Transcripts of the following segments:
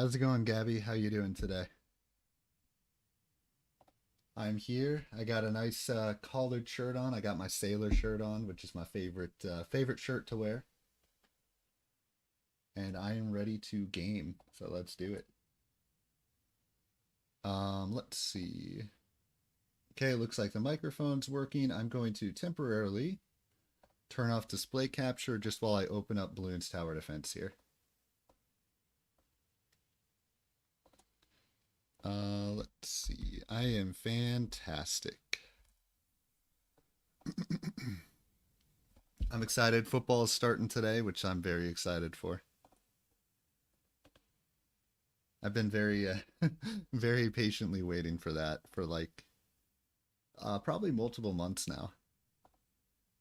How's it going, Gabby? How you doing today? I'm here. I got a nice collared shirt on. I got my sailor shirt on, which is my favorite shirt to wear, and I am ready to game. So let's do it. Let's see. Okay, looks like the microphone's working. I'm going to temporarily turn off display capture just while I open up Bloons Tower Defense here. Let's see. I am fantastic. I'm excited. Football is starting today, which I'm very excited for. I've been very, very patiently waiting for that for like probably multiple months now.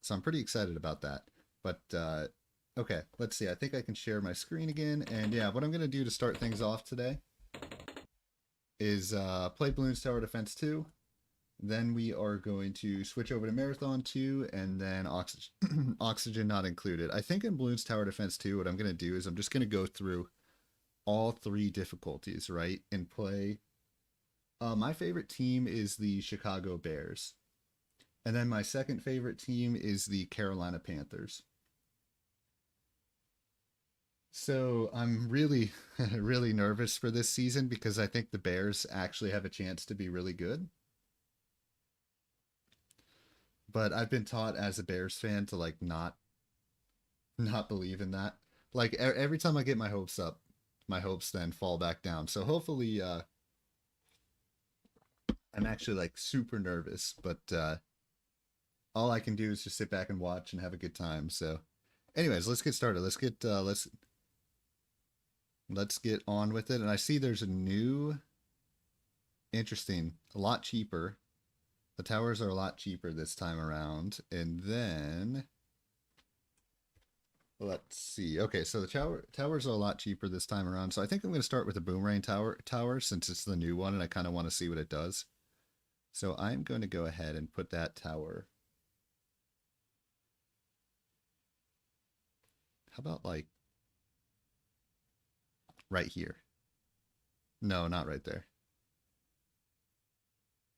So I'm pretty excited about that. But okay, let's see. I think I can share my screen again. And yeah, what I'm gonna do to start things off today is play Bloons Tower Defense 2. Then we are going to switch over to Marathon 2, and then Oxygen, Oxygen not included. I think in Bloons Tower Defense 2, what I'm going to do is I'm just going to go through all three difficulties, right? And play. My favorite team is the Chicago Bears. And then my second favorite team is the Carolina Panthers. So I'm really, really nervous for this season because I think the Bears actually have a chance to be really good. But I've been taught as a Bears fan to like not believe in that. Like every time I get my hopes up, my hopes then fall back down. So hopefully I'm actually like super nervous, but all I can do is just sit back and watch and have a good time. So anyways, let's get started. Let's get on with it. And I see there's a new interesting, a lot cheaper. The towers are a lot cheaper this time around. And then let's see. Okay, so the towers are a lot cheaper this time around. So I think I'm going to start with the boomerang tower since it's the new one and I kind of want to see what it does. So I'm going to go ahead and put that tower. How about like right here? No, not right there.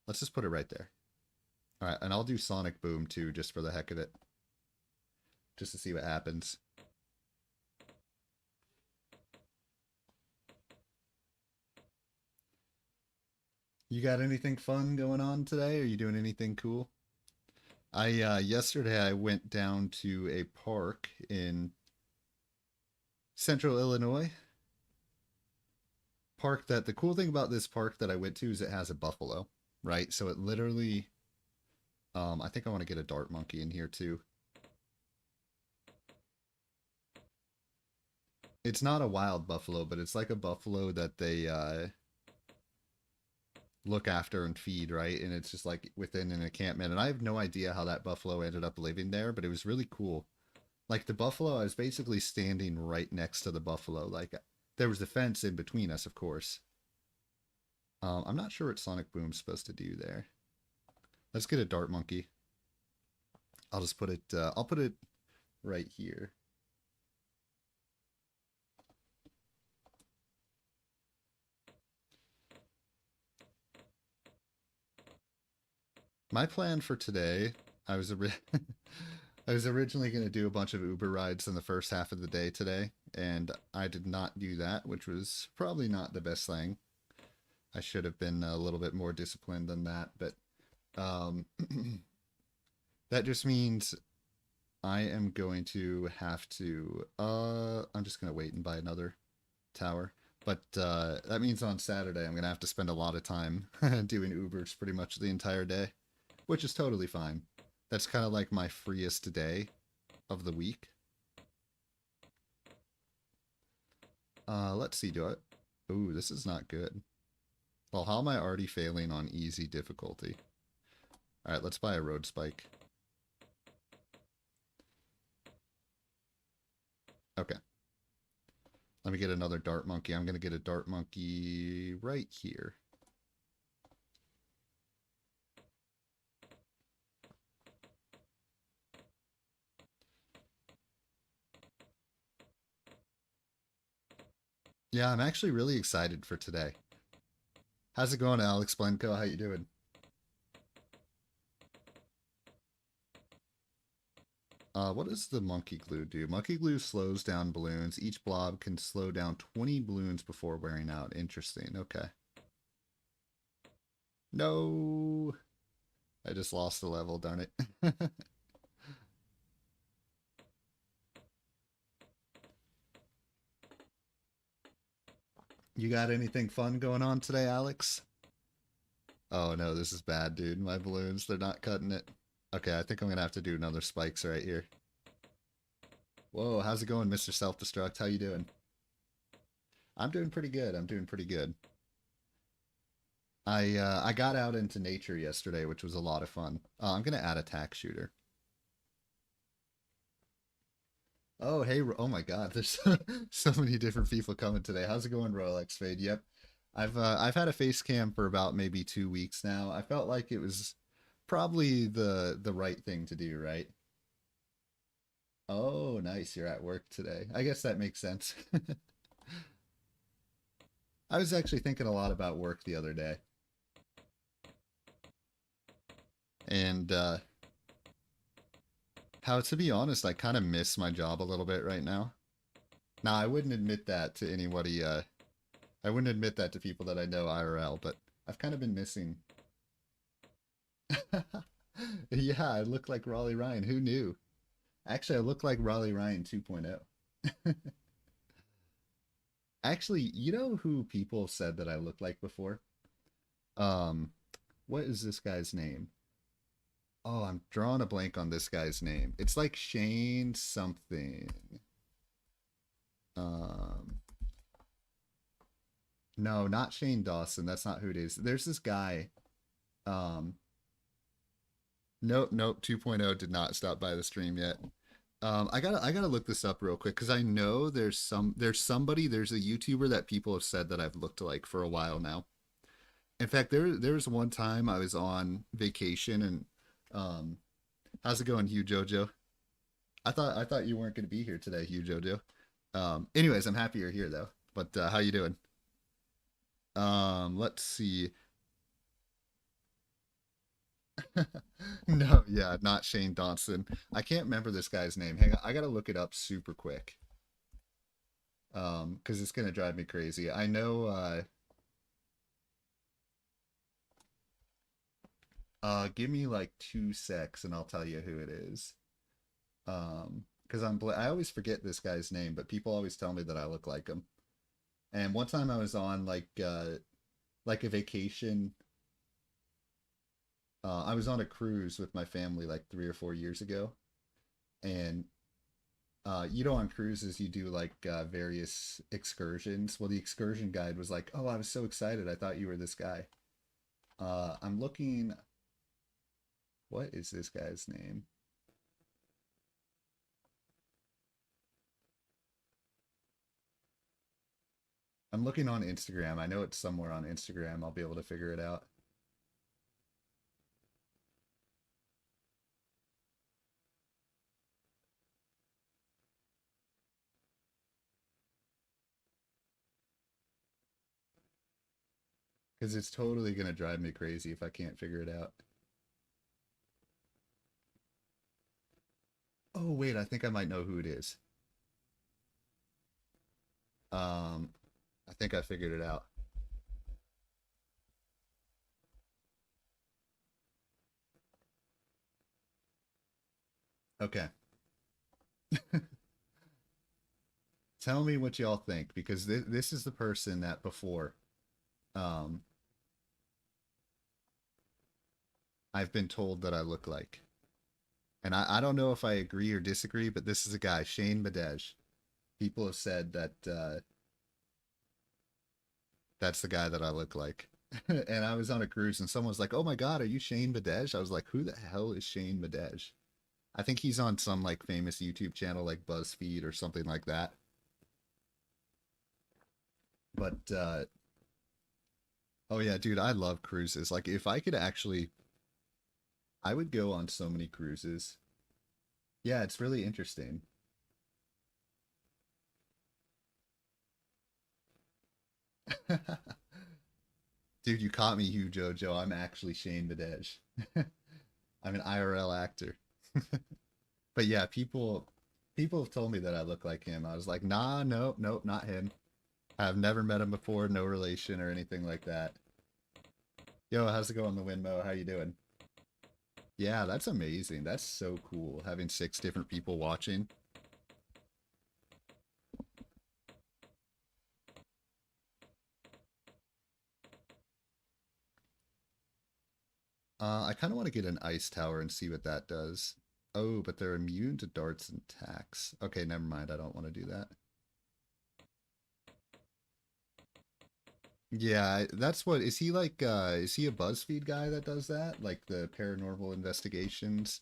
Let's just put it right there. All right, and I'll do Sonic Boom too, just for the heck of it, just to see what happens. You got anything fun going on today? Are you doing anything cool? I yesterday I went down to a park in Central Illinois. Park that the cool thing about this park that I went to is it has a buffalo, right? So it literally I think I want to get a dart monkey in here too. It's not a wild buffalo, but it's like a buffalo that they look after and feed, right? And it's just like within an encampment. And I have no idea how that buffalo ended up living there, but it was really cool. Like the buffalo, I was basically standing right next to the buffalo. Like there was a fence in between us, of course. I'm not sure what Sonic Boom's supposed to do there. Let's get a dart monkey. I'll just put it. I'll put it right here. My plan for today, I was I was originally going to do a bunch of Uber rides in the first half of the day today, and I did not do that, which was probably not the best thing. I should have been a little bit more disciplined than that, but um, that just means I am going to have to. I'm just going to wait and buy another tower. But that means on Saturday I'm going to have to spend a lot of time doing Ubers pretty much the entire day, which is totally fine. That's kind of like my freest day of the week. Let's see, do it. Ooh, this is not good. Well, how am I already failing on easy difficulty? All right, let's buy a road spike. Okay. Let me get another dart monkey. I'm going to get a dart monkey right here. Yeah, I'm actually really excited for today. How's it going, Alex Blenko? How you doing? What does the monkey glue do? Monkey glue slows down balloons. Each blob can slow down 20 balloons before wearing out. Interesting. Okay. No, I just lost the level, darn it. You got anything fun going on today, Alex? Oh no, this is bad, dude. My balloons, they're not cutting it. Okay, I think I'm gonna have to do another spikes right here. Whoa, how's it going, Mr. Self-Destruct? How you doing? I'm doing pretty good. I'm doing pretty good. I got out into nature yesterday, which was a lot of fun. I'm gonna add a tack shooter. Oh hey, oh my God, there's so many different people coming today. How's it going, Rolex Fade? Yep, I've had a face cam for about maybe 2 weeks now. I felt like it was probably the right thing to do, right? Oh, nice. You're at work today. I guess that makes sense. I was actually thinking a lot about work the other day, and how to be honest, I kind of miss my job a little bit right now. Now, I wouldn't admit that to anybody. I wouldn't admit that to people that I know IRL, but I've kind of been missing. Yeah, I look like Raleigh Ryan. Who knew? Actually, I look like Raleigh Ryan 2.0. Actually, you know who people said that I look like before? Um, what is this guy's name? Oh, I'm drawing a blank on this guy's name. It's like Shane something. Um, no, not Shane Dawson. That's not who it is. There's this guy. Um, nope, nope. 2.0 did not stop by the stream yet. I gotta look this up real quick because I know there's a YouTuber that people have said that I've looked like for a while now. In fact, there was one time I was on vacation and um, how's it going, Hugh Jojo? I thought you weren't gonna be here today, Hugh Jojo. Anyways, I'm happy you're here though. But how you doing? Let's see. No, yeah, not Shane Dawson. I can't remember this guy's name. Hang on, I gotta look it up super quick. Because it's gonna drive me crazy. I know. Give me like 2 secs, and I'll tell you who it is. Because I always forget this guy's name, but people always tell me that I look like him. And one time I was on like a vacation. I was on a cruise with my family like 3 or 4 years ago, and on cruises you do like various excursions. Well, the excursion guide was like, "Oh, I was so excited! I thought you were this guy." I'm looking. What is this guy's name? I'm looking on Instagram. I know it's somewhere on Instagram. I'll be able to figure it out. Because it's totally gonna drive me crazy if I can't figure it out. Oh wait, I think I might know who it is. Um, I think I figured it out. Okay, tell me what y'all think because this is the person that before um I've been told that I look like, and I don't know if I agree or disagree, but this is a guy, Shane Madej. People have said that that's the guy that I look like. And I was on a cruise and someone was like, "Oh my God, are you Shane Madej?" I was like, "Who the hell is Shane Madej?" I think he's on some like famous YouTube channel like BuzzFeed or something like that. But oh yeah, dude, I love cruises. Like if I could actually I would go on so many cruises. Yeah, it's really interesting. Dude, you caught me, Hugh Jojo. I'm actually Shane Badej. I'm an IRL actor. But yeah, people have told me that I look like him. I was like, nah, nope, nope, not him. I've never met him before, no relation or anything like that. Yo, how's it going, the Winmo? How you doing? Yeah, that's amazing. That's so cool, having 6 different people watching. I kind of want to get an ice tower and see what that does. Oh, but they're immune to darts and attacks. Okay, never mind. I don't want to do that. Yeah, that's what is he like is he a BuzzFeed guy that does that? Like the paranormal investigations?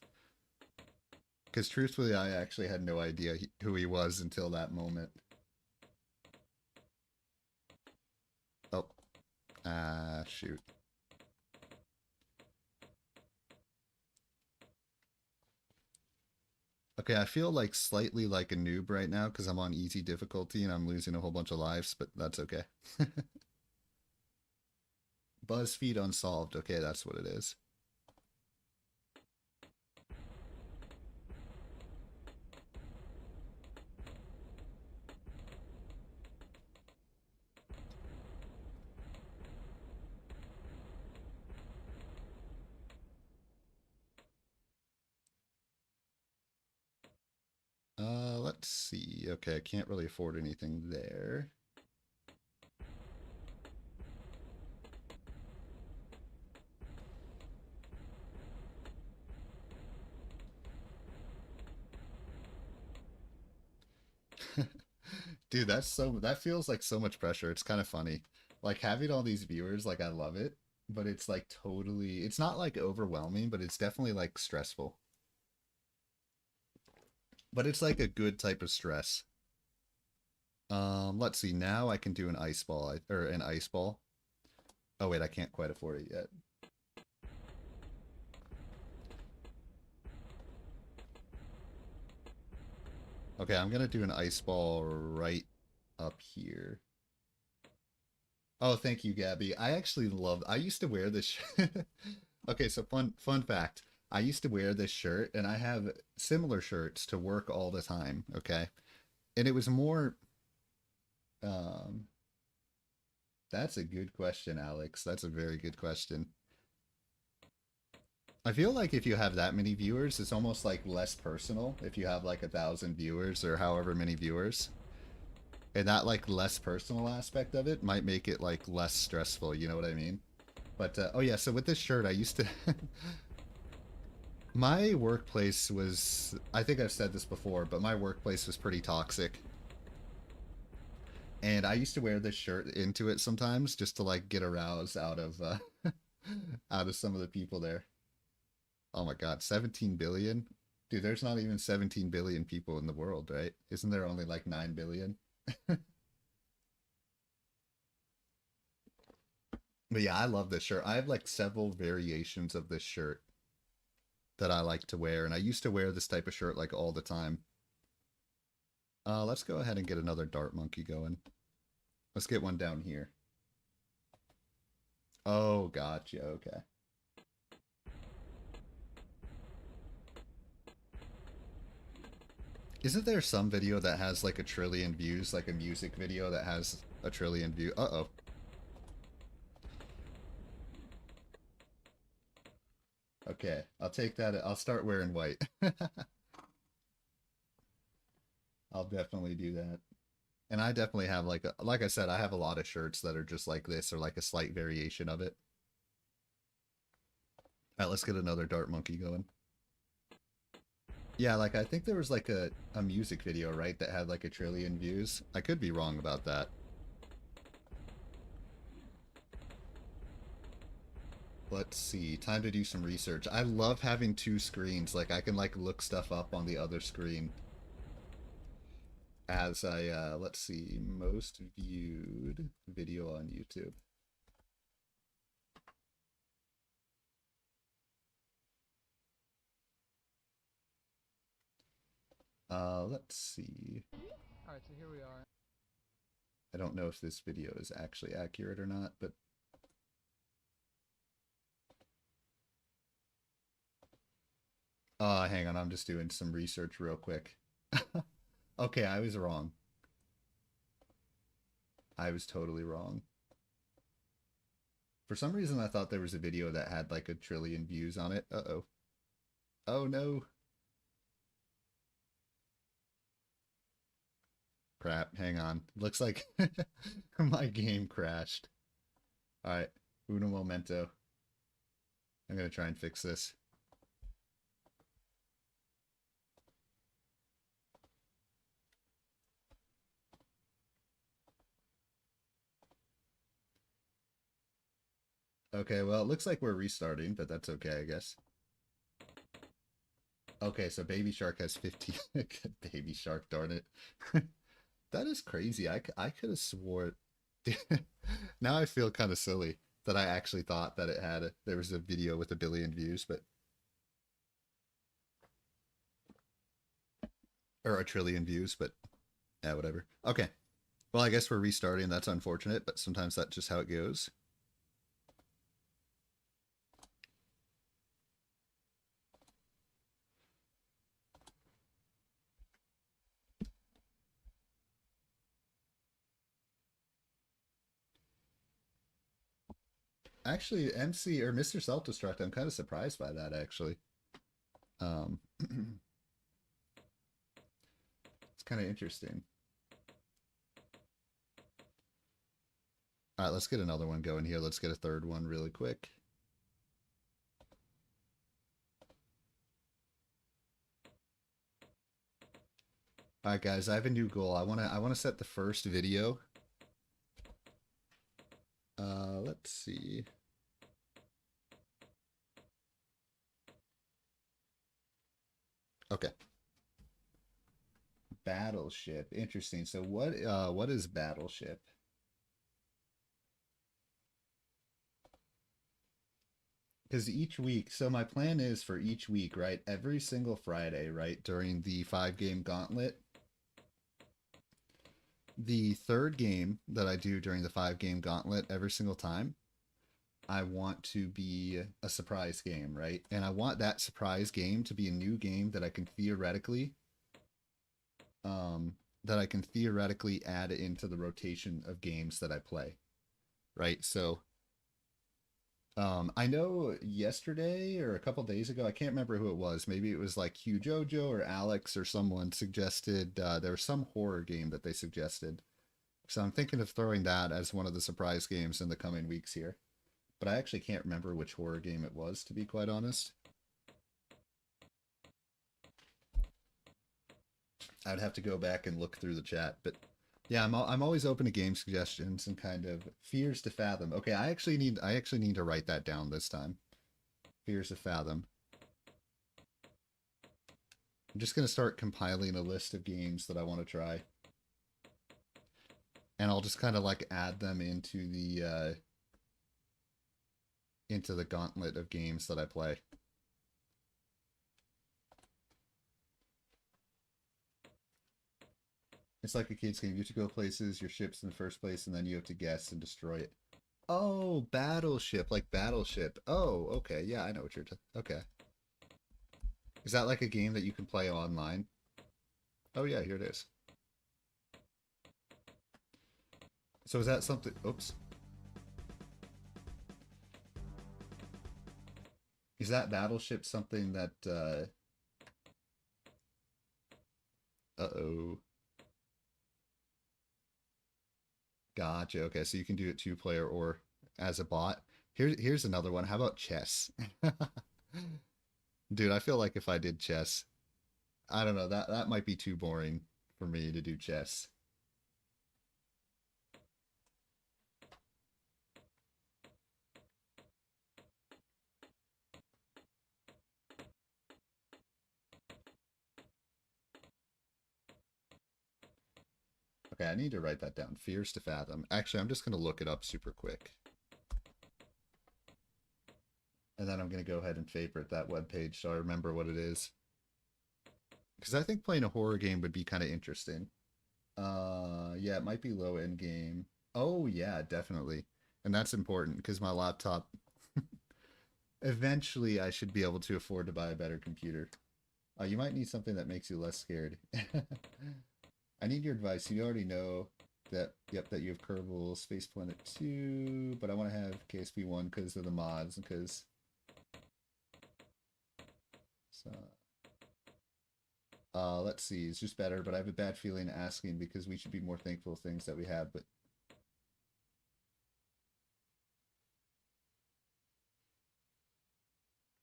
Because truthfully, I actually had no idea who he was until that moment. Oh, shoot. Okay, I feel like slightly like a noob right now because I'm on easy difficulty and I'm losing a whole bunch of lives, but that's okay. BuzzFeed Unsolved. Okay, that's what it is. Let's see. Okay, I can't really afford anything there. Dude, that feels like so much pressure. It's kind of funny. Like having all these viewers, like I love it, but it's like totally it's not like overwhelming, but it's definitely like stressful. But it's like a good type of stress. Let's see. Now I can do an ice ball or an ice ball. Oh wait, I can't quite afford it yet. Okay, I'm gonna do an ice ball right up here. Oh, thank you, Gabby. I actually love. I used to wear this. Okay, so fun fact. I used to wear this shirt, and I have similar shirts to work all the time. Okay, and it was more. Um, that's a good question, Alex. That's a very good question. I feel like if you have that many viewers, it's almost like less personal. If you have like 1,000 viewers or however many viewers, and that like less personal aspect of it might make it like less stressful. You know what I mean? But oh yeah, so with this shirt, I used to. My workplace was. I think I've said this before, but my workplace was pretty toxic, and I used to wear this shirt into it sometimes just to like get aroused out of out of some of the people there. Oh my God, 17 billion? Dude, there's not even 17 billion people in the world, right? Isn't there only like 9 billion? But yeah, I love this shirt. I have like several variations of this shirt that I like to wear, and I used to wear this type of shirt like all the time. Let's go ahead and get another dart monkey going. Let's get one down here. Oh, gotcha. Okay. Isn't there some video that has like 1 trillion views, like a music video that has 1 trillion views? Uh-oh. Okay, I'll take that. I'll start wearing white. I'll definitely do that. And I definitely have like I said, I have a lot of shirts that are just like this or like a slight variation of it. All right, let's get another dart monkey going. Yeah, like I think there was like a music video, right, that had like 1 trillion views. I could be wrong about that. Let's see. Time to do some research. I love having 2 screens. Like I can like look stuff up on the other screen as I let's see, most viewed video on YouTube. Let's see. Alright, so here we are. I don't know if this video is actually accurate or not, but hang on, I'm just doing some research real quick. Okay, I was wrong. I was totally wrong. For some reason, I thought there was a video that had like a trillion views on it. Uh-oh. Oh no. Crap, hang on. Looks like my game crashed. Alright, uno momento. I'm gonna try and fix this. Okay, well, it looks like we're restarting, but that's okay, I guess. Okay, so Baby Shark has 15. Baby Shark, darn it. That is crazy. I could have swore. Now I feel kind of silly that I actually thought that there was a video with 1 billion views, but or 1 trillion views, but yeah, whatever. Okay. Well, I guess we're restarting. That's unfortunate, but sometimes that's just how it goes. Actually, MC or Mr. Self-Destruct, I'm kind of surprised by that, actually. It's kind of interesting. All right, let's get another one going here. Let's get a third one really quick. All right, guys, I have a new goal. I wanna set the first video. Let's see. Okay. Battleship. Interesting. So what is Battleship? Because each week, so my plan is for each week, right? Every single Friday, right? During the 5-game gauntlet. The third game that I do during the 5-game gauntlet every single time, I want to be a surprise game, right? And I want that surprise game to be a new game that I can theoretically add into the rotation of games that I play, right? So I know yesterday or a couple days ago, I can't remember who it was. Maybe it was like Hugh Jojo or Alex or someone suggested there was some horror game that they suggested. So I'm thinking of throwing that as one of the surprise games in the coming weeks here. But I actually can't remember which horror game it was, to be quite honest. I'd have to go back and look through the chat, but yeah, I'm always open to game suggestions and kind of fears to fathom. Okay, I actually need to write that down this time. Fears to fathom. I'm just gonna start compiling a list of games that I want to try, and I'll just kind of like add them into the gauntlet of games that I play. It's like a kid's game. You have to go places, your ship's in the first place, and then you have to guess and destroy it. Oh, Battleship, like Battleship. Oh, okay. Yeah, I know what you're talking. Okay. Is that like a game that you can play online? Oh, yeah, here it is. So is that something... Oops. Is that Battleship something that... Uh-oh. Gotcha. Okay, so you can do it 2-player or as a bot. Here's another one. How about chess? Dude, I feel like if I did chess, I don't know, that might be too boring for me to do chess. Okay, I need to write that down. Fears to fathom. Actually, I'm just going to look it up super quick. And then I'm going to go ahead and favorite that webpage so I remember what it is. Because I think playing a horror game would be kind of interesting. Yeah, it might be low end game. Oh yeah, definitely. And that's important because my laptop eventually I should be able to afford to buy a better computer. You might need something that makes you less scared. I need your advice. You already know that, yep, that you have Kerbal Space Planet 2, but I want to have KSP 1 because of the mods and because so, let's see, it's just better, but I have a bad feeling asking because we should be more thankful of things that we have, but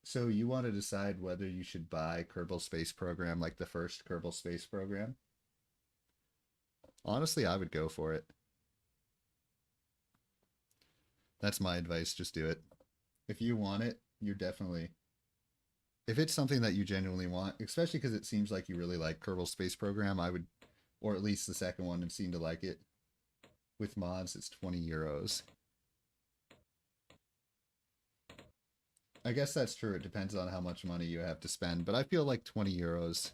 so you want to decide whether you should buy Kerbal Space Program like the first Kerbal Space Program? Honestly, I would go for it. That's my advice, just do it. If you want it, you're definitely if it's something that you genuinely want, especially because it seems like you really like Kerbal Space Program, I would, or at least the second one, and seem to like it. With mods, it's 20 euros. I guess that's true. It depends on how much money you have to spend, but I feel like 20 euros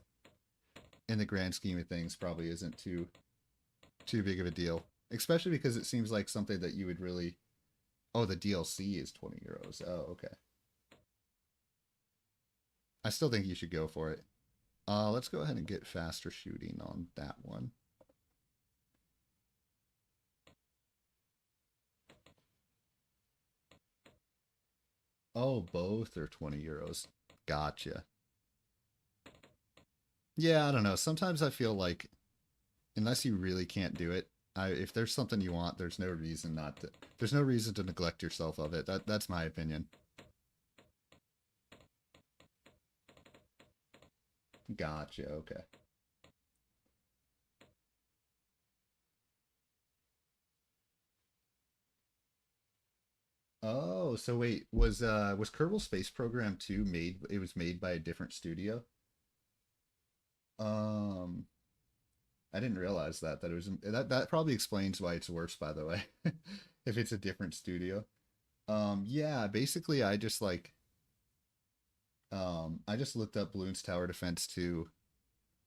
in the grand scheme of things probably isn't too big of a deal. Especially because it seems like something that you would really. Oh, the DLC is 20 euros. Oh, okay. I still think you should go for it. Let's go ahead and get faster shooting on that one. Oh, both are 20 euros. Gotcha. Yeah, I don't know. Sometimes I feel like unless you really can't do it, if there's something you want, there's no reason not to. There's no reason to neglect yourself of it. That's my opinion. Gotcha. Okay. Oh, so wait, was Kerbal Space Program 2 made it was made by a different studio? Um, I didn't realize that it was that probably explains why it's worse, by the way. If it's a different studio. Yeah, basically I just looked up Bloons Tower Defense 2.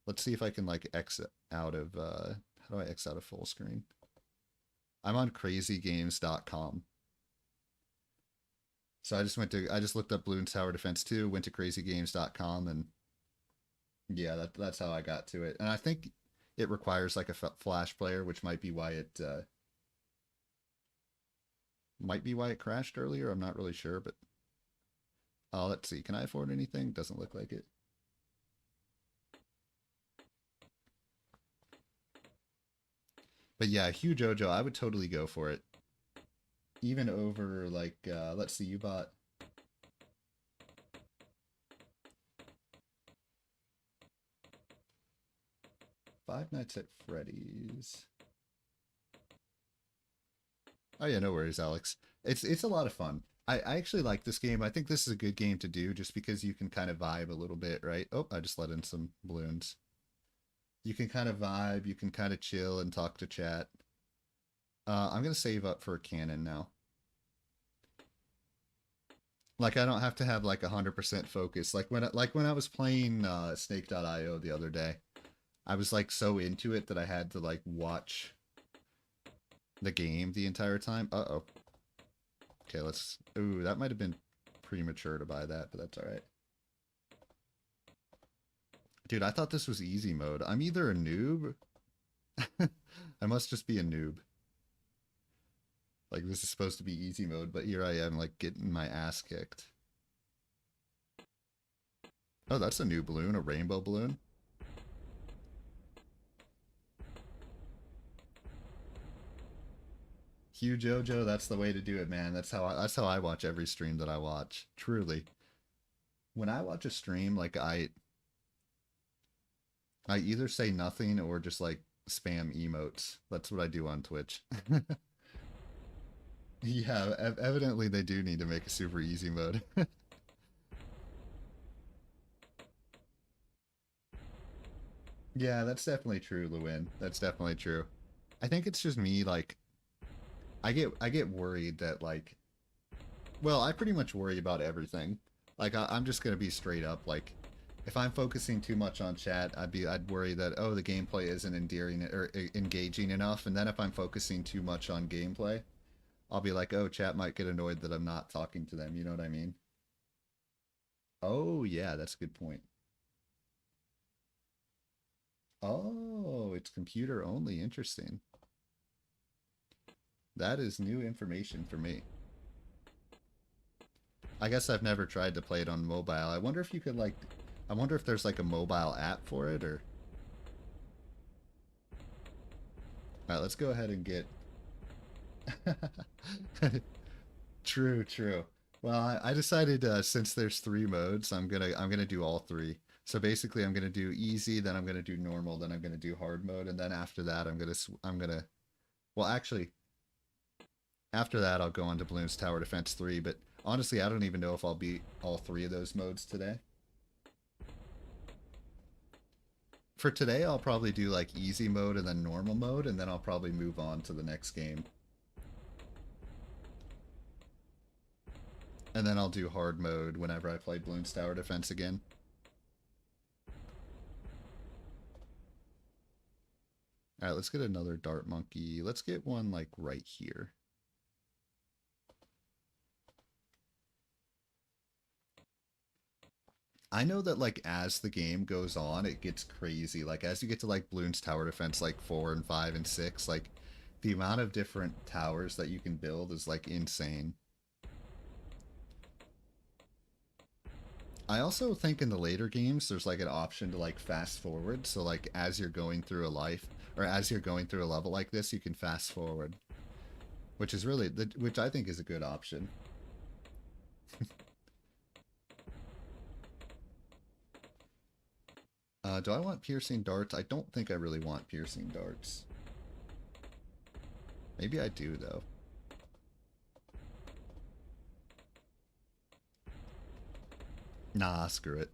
Let's see if I can like exit out of how do I exit out of full screen? I'm on crazygames.com. So I just looked up Bloons Tower Defense 2, went to crazygames.com and yeah, that's how I got to it. And I think it requires like a flash player, which might be why it crashed earlier. I'm not really sure, but let's see. Can I afford anything? Doesn't look like it. But yeah, Hugh Jojo, I would totally go for it. Even over like let's see, you bought Five Nights at Freddy's. Oh yeah, no worries, Alex. It's a lot of fun. I actually like this game. I think this is a good game to do just because you can kind of vibe a little bit, right? Oh, I just let in some balloons. You can kind of vibe, you can kind of chill and talk to chat. I'm gonna save up for a cannon now. Like I don't have to have like 100% focus. Like when I was playing Snake.io the other day, I was like so into it that I had to like watch the game the entire time. Uh-oh. Okay, let's... Ooh, that might have been premature to buy that, but that's alright. Dude, I thought this was easy mode. I'm either a noob... I must just be a noob. Like, this is supposed to be easy mode, but here I am, like, getting my ass kicked. Oh, that's a new balloon, a rainbow balloon. Hugh Jojo, that's the way to do it, man. That's how I watch every stream that I watch. Truly. When I watch a stream, like I either say nothing or just like spam emotes. That's what I do on Twitch. Yeah, evidently they do need to make a super easy mode. Yeah, that's definitely true, Lewin. That's definitely true. I think it's just me, like I get worried that like well, I pretty much worry about everything. Like I'm just gonna be straight up like if I'm focusing too much on chat, I'd worry that, oh, the gameplay isn't endearing or engaging enough. And then if I'm focusing too much on gameplay, I'll be like, oh, chat might get annoyed that I'm not talking to them. You know what I mean? Oh, yeah, that's a good point. Oh, it's computer only. Interesting. That is new information for me. I guess I've never tried to play it on mobile. I wonder if you could like, I wonder if there's like a mobile app for it or. All right, let's go ahead and get. True, true. Well, I decided since there's three modes, I'm gonna do all three. So basically, I'm gonna do easy, then I'm gonna do normal, then I'm gonna do hard mode, and then after that, I'm gonna. Well, actually, after that, I'll go on to Bloons Tower Defense 3. But honestly, I don't even know if I'll beat all three of those modes today. For today, I'll probably do like easy mode and then normal mode, and then I'll probably move on to the next game. And then I'll do hard mode whenever I play Bloons Tower Defense again. Alright, let's get another dart monkey. Let's get one like right here. I know that like as the game goes on, it gets crazy. Like as you get to like Bloons Tower Defense like 4 and 5 and 6, like the amount of different towers that you can build is like insane. I also think in the later games there's like an option to like fast forward. So like as you're going through a life or as you're going through a level like this, you can fast forward, which is really which I think is a good option. Do I want piercing darts? I don't think I really want piercing darts. Maybe I do though. Nah, screw it.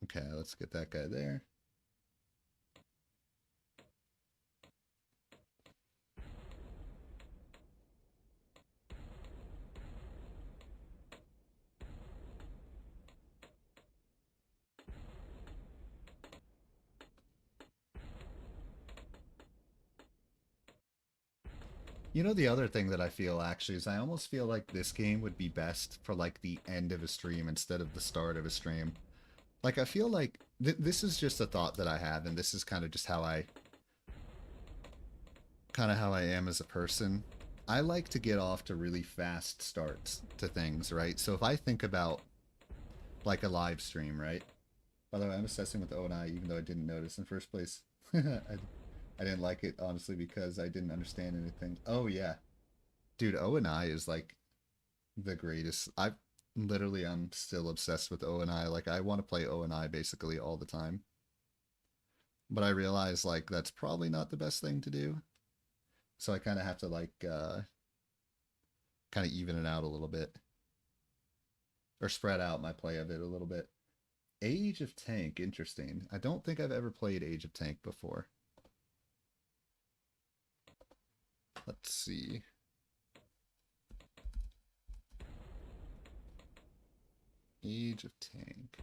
Okay, let's get that guy there. You know, the other thing that I feel actually is I almost feel like this game would be best for like the end of a stream instead of the start of a stream. Like I feel like this is just a thought that I have, and this is kind of just how I am as a person. I like to get off to really fast starts to things, right? So if I think about like a live stream, right? By the way, I'm assessing with ONI even though I didn't notice in first place. I didn't like it honestly because I didn't understand anything. Oh yeah. Dude, ONI is like the greatest. I'm still obsessed with ONI. Like I want to play ONI basically all the time. But I realize like that's probably not the best thing to do. So I kind of have to like kind of even it out a little bit or spread out my play of it a little bit. Age of Tank, interesting. I don't think I've ever played Age of Tank before. Let's see. Age of Tank.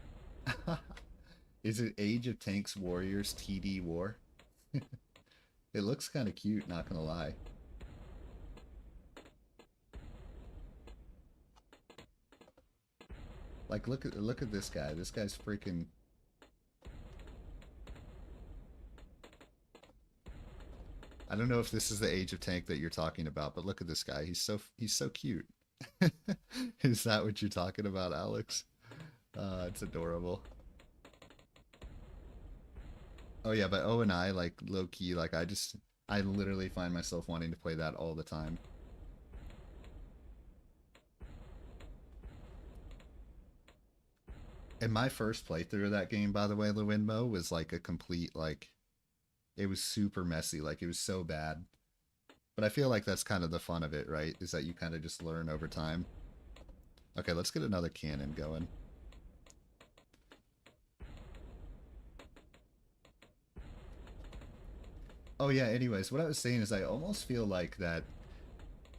Is it Age of Tanks Warriors TD War? It looks kind of cute, not gonna lie. Like look at this guy. This guy's freaking. I don't know if this is the Age of Tank that you're talking about, but look at this guy. He's so cute. Is that what you're talking about, Alex? It's adorable. Oh yeah, but ONI like low key, like I literally find myself wanting to play that all the time. And my first playthrough of that game, by the way, Lewinmo, was like a complete like it was super messy, like it was so bad. But I feel like that's kind of the fun of it, right? Is that you kind of just learn over time. Okay, let's get another cannon going. Oh yeah, anyways, what I was saying is I almost feel like that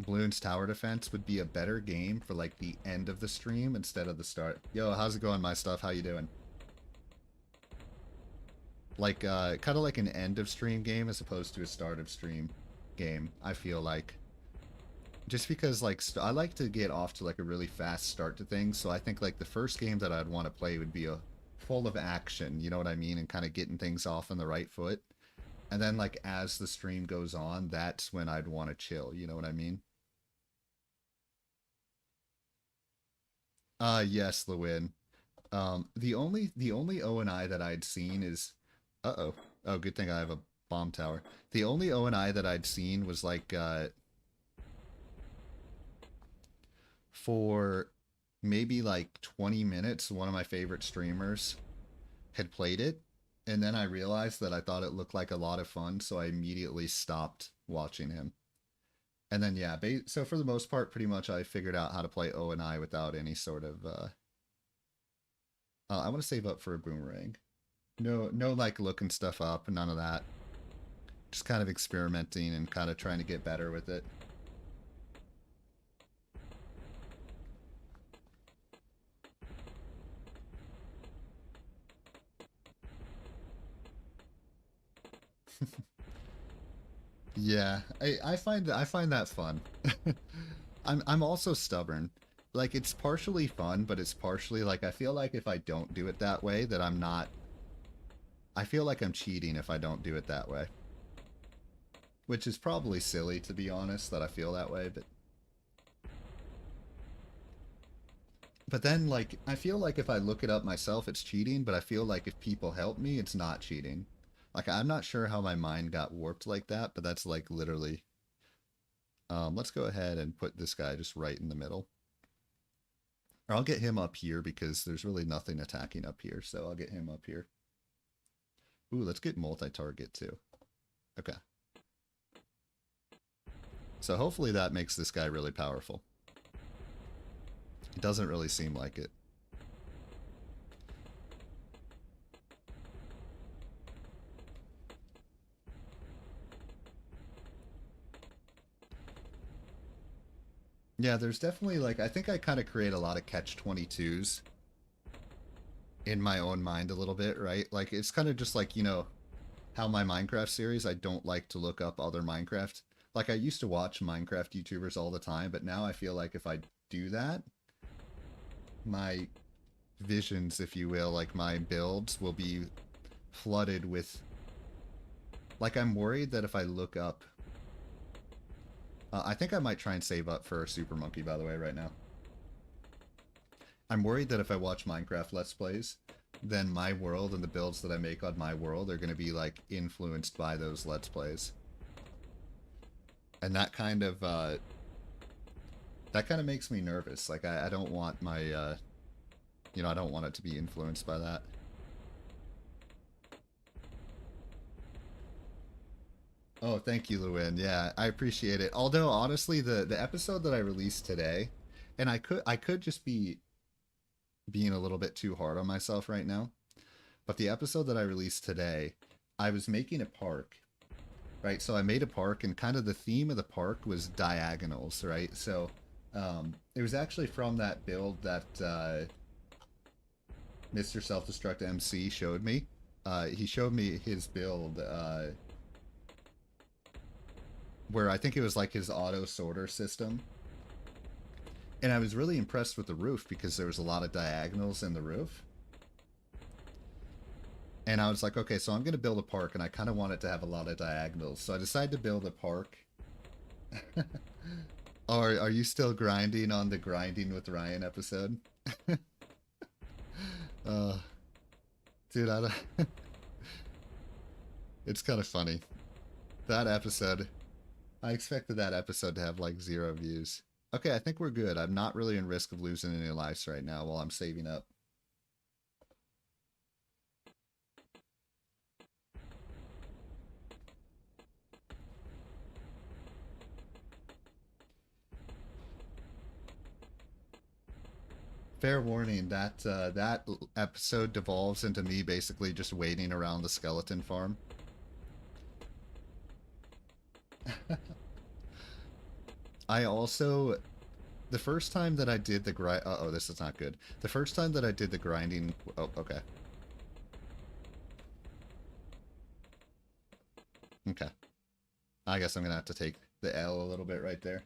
Bloons Tower Defense would be a better game for like the end of the stream instead of the start. Yo, how's it going, my stuff? How you doing? Like, kind of like an end of stream game as opposed to a start of stream game, I feel like. Just because, like, I like to get off to, like, a really fast start to things, so I think, like, the first game that I'd want to play would be a full of action, you know what I mean? And kind of getting things off on the right foot. And then, like, as the stream goes on, that's when I'd want to chill, you know what I mean? Yes, Lewin. The only ONI that I'd seen is, uh-oh. Oh, good thing I have a bomb tower. The only ONI that I'd seen was like for maybe like 20 minutes, one of my favorite streamers had played it, and then I realized that I thought it looked like a lot of fun, so I immediately stopped watching him. And then yeah, so for the most part, pretty much I figured out how to play ONI without any sort of I want to save up for a boomerang. No, no, like looking stuff up, none of that. Just kind of experimenting and kind of trying to get better with it. Yeah, I find that fun. I'm also stubborn. Like it's partially fun, but it's partially like I feel like if I don't do it that way, that I'm not. I feel like I'm cheating if I don't do it that way, which is probably silly to be honest that I feel that way, but then like I feel like if I look it up myself, it's cheating, but I feel like if people help me, it's not cheating. Like I'm not sure how my mind got warped like that, but that's like literally. Let's go ahead and put this guy just right in the middle. Or I'll get him up here because there's really nothing attacking up here, so I'll get him up here. Ooh, let's get multi-target too. Okay. So hopefully that makes this guy really powerful. It doesn't really seem like it. Yeah, there's definitely like, I think I kind of create a lot of catch-22s in my own mind a little bit, right? Like it's kind of just like, how my Minecraft series, I don't like to look up other Minecraft. Like I used to watch Minecraft YouTubers all the time, but now I feel like if I do that, my visions, if you will, like my builds will be flooded with, like I'm worried that if I look up, I think I might try and save up for a Super Monkey, by the way, right now. I'm worried that if I watch Minecraft Let's Plays, then my world and the builds that I make on my world are going to be like influenced by those Let's Plays. And that kind of makes me nervous. Like I don't want my I don't want it to be influenced by that. Oh, thank you, Lewin. Yeah, I appreciate it. Although honestly, the episode that I released today, and I could just be being a little bit too hard on myself right now, but the episode that I released today, I was making a park, right? So I made a park, and kind of the theme of the park was diagonals, right? So it was actually from that build that Mr. Self-Destruct MC showed me. He showed me his build where I think it was like his auto sorter system. And I was really impressed with the roof because there was a lot of diagonals in the roof. And I was like, okay, so I'm going to build a park, and I kind of want it to have a lot of diagonals. So I decided to build a park. Are you still grinding on the Grinding with Ryan episode? uh, dude, I don't... It's kind of funny. That episode, I expected that episode to have like 0 views. Okay, I think we're good. I'm not really in risk of losing any lives right now while I'm saving up. Fair warning, that episode devolves into me basically just waiting around the skeleton farm. I also, the first time that I did the grind, oh, this is not good. The first time that I did the grinding, oh, okay. Okay. I guess I'm gonna have to take the L a little bit right there.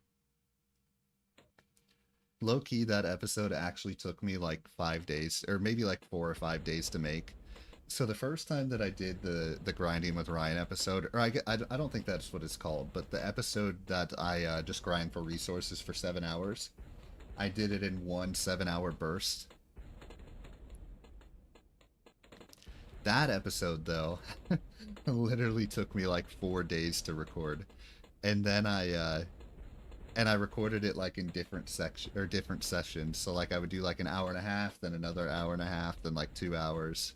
Low key, that episode actually took me like 5 days, or maybe like 4 or 5 days to make. So the first time that I did the grinding with Ryan episode, or I don't think that's what it's called, but the episode that I just grind for resources for 7 hours, I did it in one 7 hour burst. That episode though, literally took me like 4 days to record, and then I recorded it like in different section or different sessions. So like I would do like an hour and a half, then another hour and a half, then like 2 hours.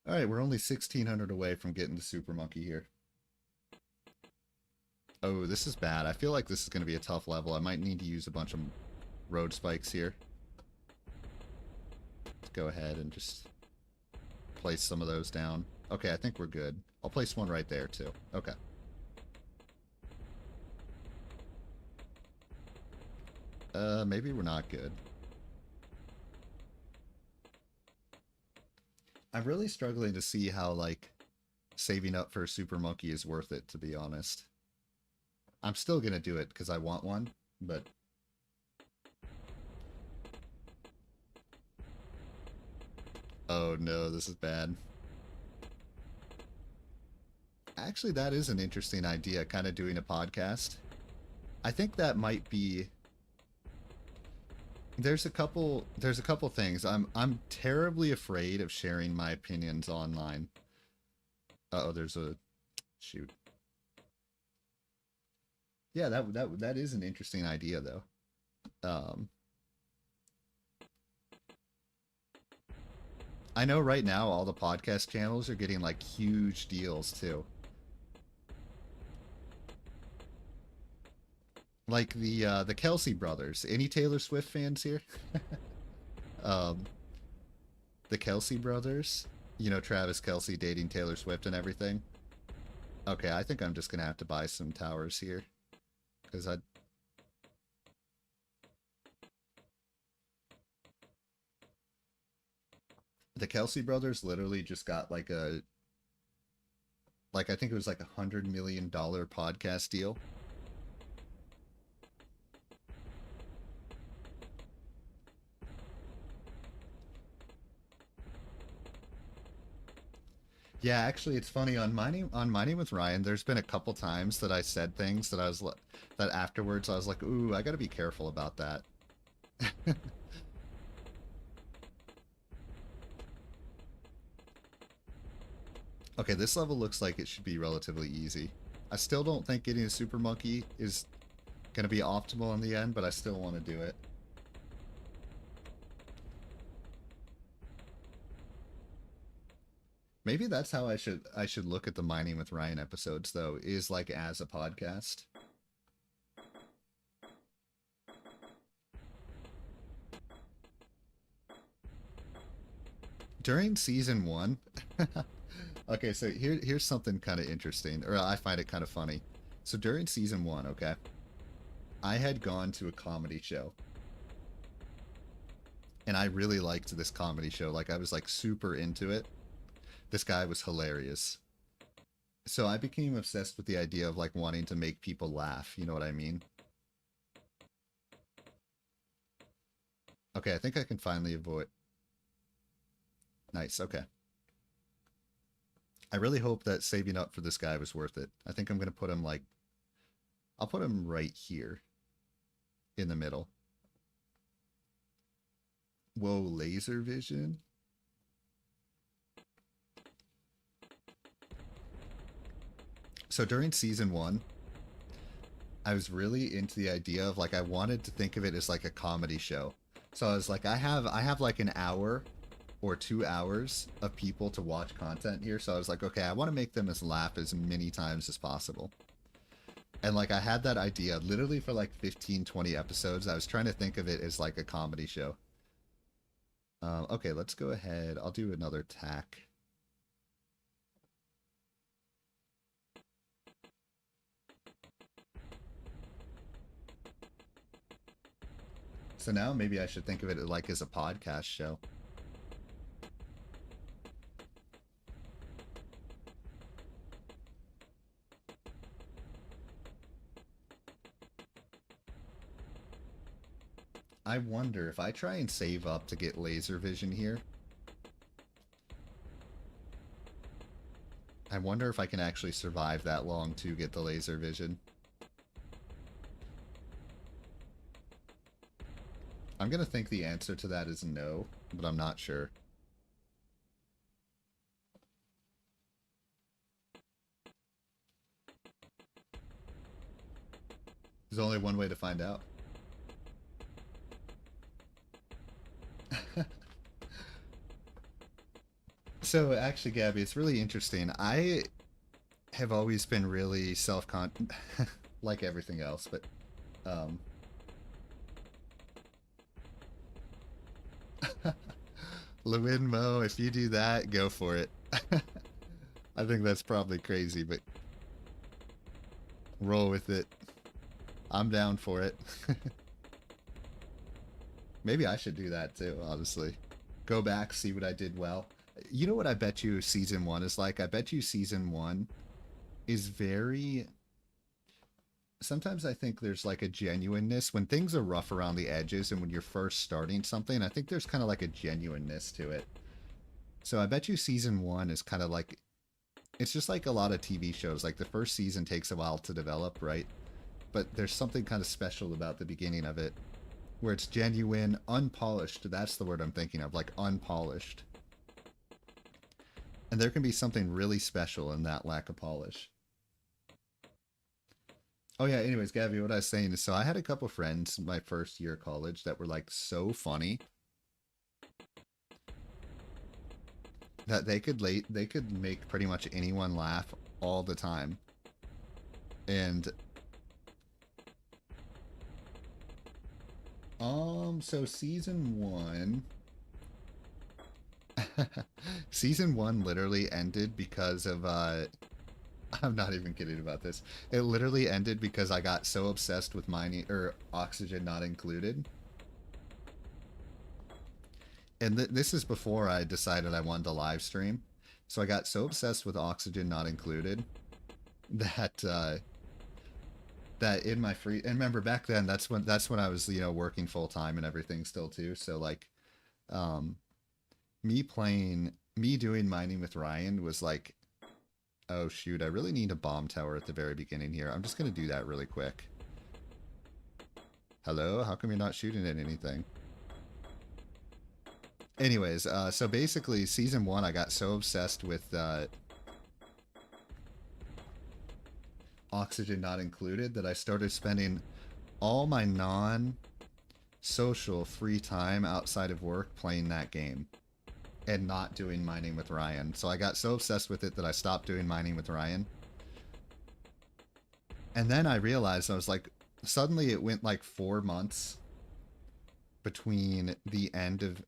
All right, we're only 1600 away from getting the super monkey here. Oh, this is bad. I feel like this is going to be a tough level. I might need to use a bunch of road spikes here. Let's go ahead and just place some of those down. Okay, I think we're good. I'll place one right there too. Okay. Maybe we're not good. I'm really struggling to see how, like, saving up for a super monkey is worth it, to be honest. I'm still gonna do it because I want one, but... Oh no, this is bad. Actually, that is an interesting idea, kind of doing a podcast. I think that might be... There's a couple things. I'm terribly afraid of sharing my opinions online. Uh-oh, there's a shoot. Yeah, that is an interesting idea though. Um I know right now all the podcast channels are getting like huge deals too. Like the Kelsey brothers. Any Taylor Swift fans here? um the Kelsey brothers, you know, Travis Kelsey dating Taylor Swift and everything. Okay, I think I'm just gonna have to buy some towers here because I the Kelsey brothers literally just got like a like I think it was like $100 million podcast deal. Yeah, actually, it's funny on mining with Ryan. There's been a couple times that I said things that that afterwards I was like, ooh, I got to be careful about that. Okay, this level looks like it should be relatively easy. I still don't think getting a super monkey is gonna be optimal in the end, but I still want to do it. Maybe that's how I should look at the mining with Ryan episodes though, is like as a podcast. During season one, okay, so here's something kind of interesting, or I find it kind of funny. So during season one, okay, I had gone to a comedy show, and I really liked this comedy show. Like I was like super into it. This guy was hilarious. So I became obsessed with the idea of like wanting to make people laugh. You know what I mean? Okay, I think I can finally avoid. Nice. Okay. I really hope that saving up for this guy was worth it. I think I'm gonna put him like I'll put him right here in the middle. Whoa, laser vision. So during season one, I was really into the idea of like I wanted to think of it as like a comedy show. So I was like, I have like an hour or 2 hours of people to watch content here. So I was like, okay, I want to make them as laugh as many times as possible. And like I had that idea literally for like 15, 20 episodes. I was trying to think of it as like a comedy show. Okay, let's go ahead. I'll do another tack. So now maybe I should think of it like as a podcast show. I wonder if I try and save up to get laser vision here. I wonder if I can actually survive that long to get the laser vision. I'm gonna think the answer to that is no, but I'm not sure. There's only one way to find out. So actually, Gabby, it's really interesting. I have always been really self-con like everything else, but um Lewin Mo, if you do that, go for it. I think that's probably crazy, but roll with it. I'm down for it. Maybe I should do that too, honestly. Go back, see what I did well. You know what I bet you season 1 is like? I bet you season 1 is very... Sometimes I think there's like a genuineness when things are rough around the edges and when you're first starting something, I think there's kind of like a genuineness to it. So I bet you season 1 is kind of like... It's just like a lot of TV shows. Like the first season takes a while to develop, right? But there's something kind of special about the beginning of it. Where it's genuine, unpolished. That's the word I'm thinking of, like unpolished. And there can be something really special in that lack of polish. Oh yeah, anyways, Gabby, what I was saying is, so I had a couple friends my first year of college that were like so funny that they could make pretty much anyone laugh all the time. And so season 1 season 1 literally ended because of I'm not even kidding about this. It literally ended because I got so obsessed with mining or oxygen not included. And this is before I decided I wanted to live stream. So I got so obsessed with oxygen not included that that in my free, and remember back then that's when I was, you know, working full time and everything still too. So like um me doing mining with Ryan was like, oh shoot, I really need a bomb tower at the very beginning here. I'm just gonna do that really quick. Hello, how come you're not shooting at anything? Anyways, so basically season 1 I got so obsessed with oxygen not included that I started spending all my non-social free time outside of work playing that game and not doing mining with Ryan. So I got so obsessed with it that I stopped doing mining with Ryan. And then I realized, I was like, suddenly it went like 4 months between the end of...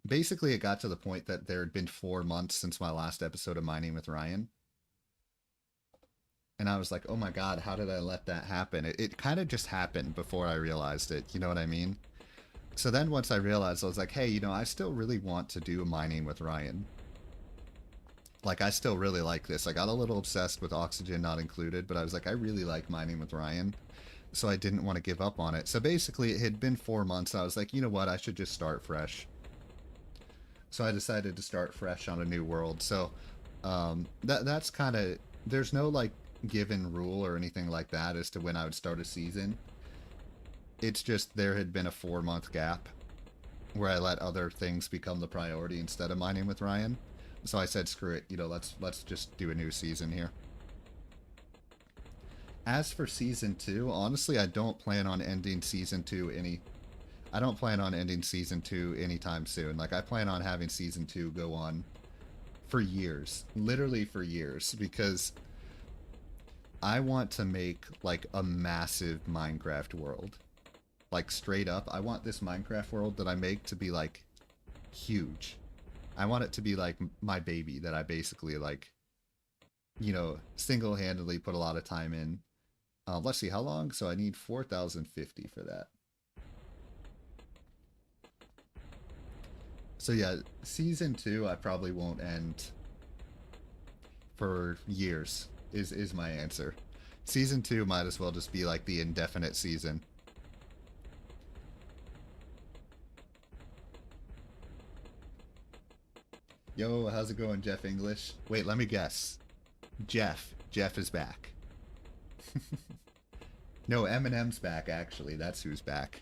Basically, it got to the point that there had been 4 months since my last episode of Mining with Ryan. And I was like, oh my god, how did I let that happen? It kind of just happened before I realized it, you know what I mean? So then once I realized, I was like, hey, you know, I still really want to do Mining with Ryan. Like, I still really like this. I got a little obsessed with oxygen not included, but I was like, I really like Mining with Ryan. So I didn't want to give up on it. So basically, it had been 4 months. I was like, you know what, I should just start fresh. So I decided to start fresh on a new world. So that's kind of... There's no, like, given rule or anything like that as to when I would start a season. It's just there had been a 4-month gap where I let other things become the priority instead of mining with Ryan. So I said, screw it, you know, let's just do a new season here. As for season 2, honestly, I don't plan on ending season 2 anytime soon. Like, I plan on having season 2 go on for years, literally for years, because I want to make like a massive Minecraft world. Like straight up, I want this Minecraft world that I make to be like huge. I want it to be like my baby that I basically like, single-handedly put a lot of time in. Let's see, how long? So I need 4,050 for that. So yeah, season 2 I probably won't end for years is my answer. Season 2 might as well just be like the indefinite season. Yo, how's it going, Jeff English? Wait, let me guess. Jeff. Jeff is back. No, Eminem's back, actually. That's who's back.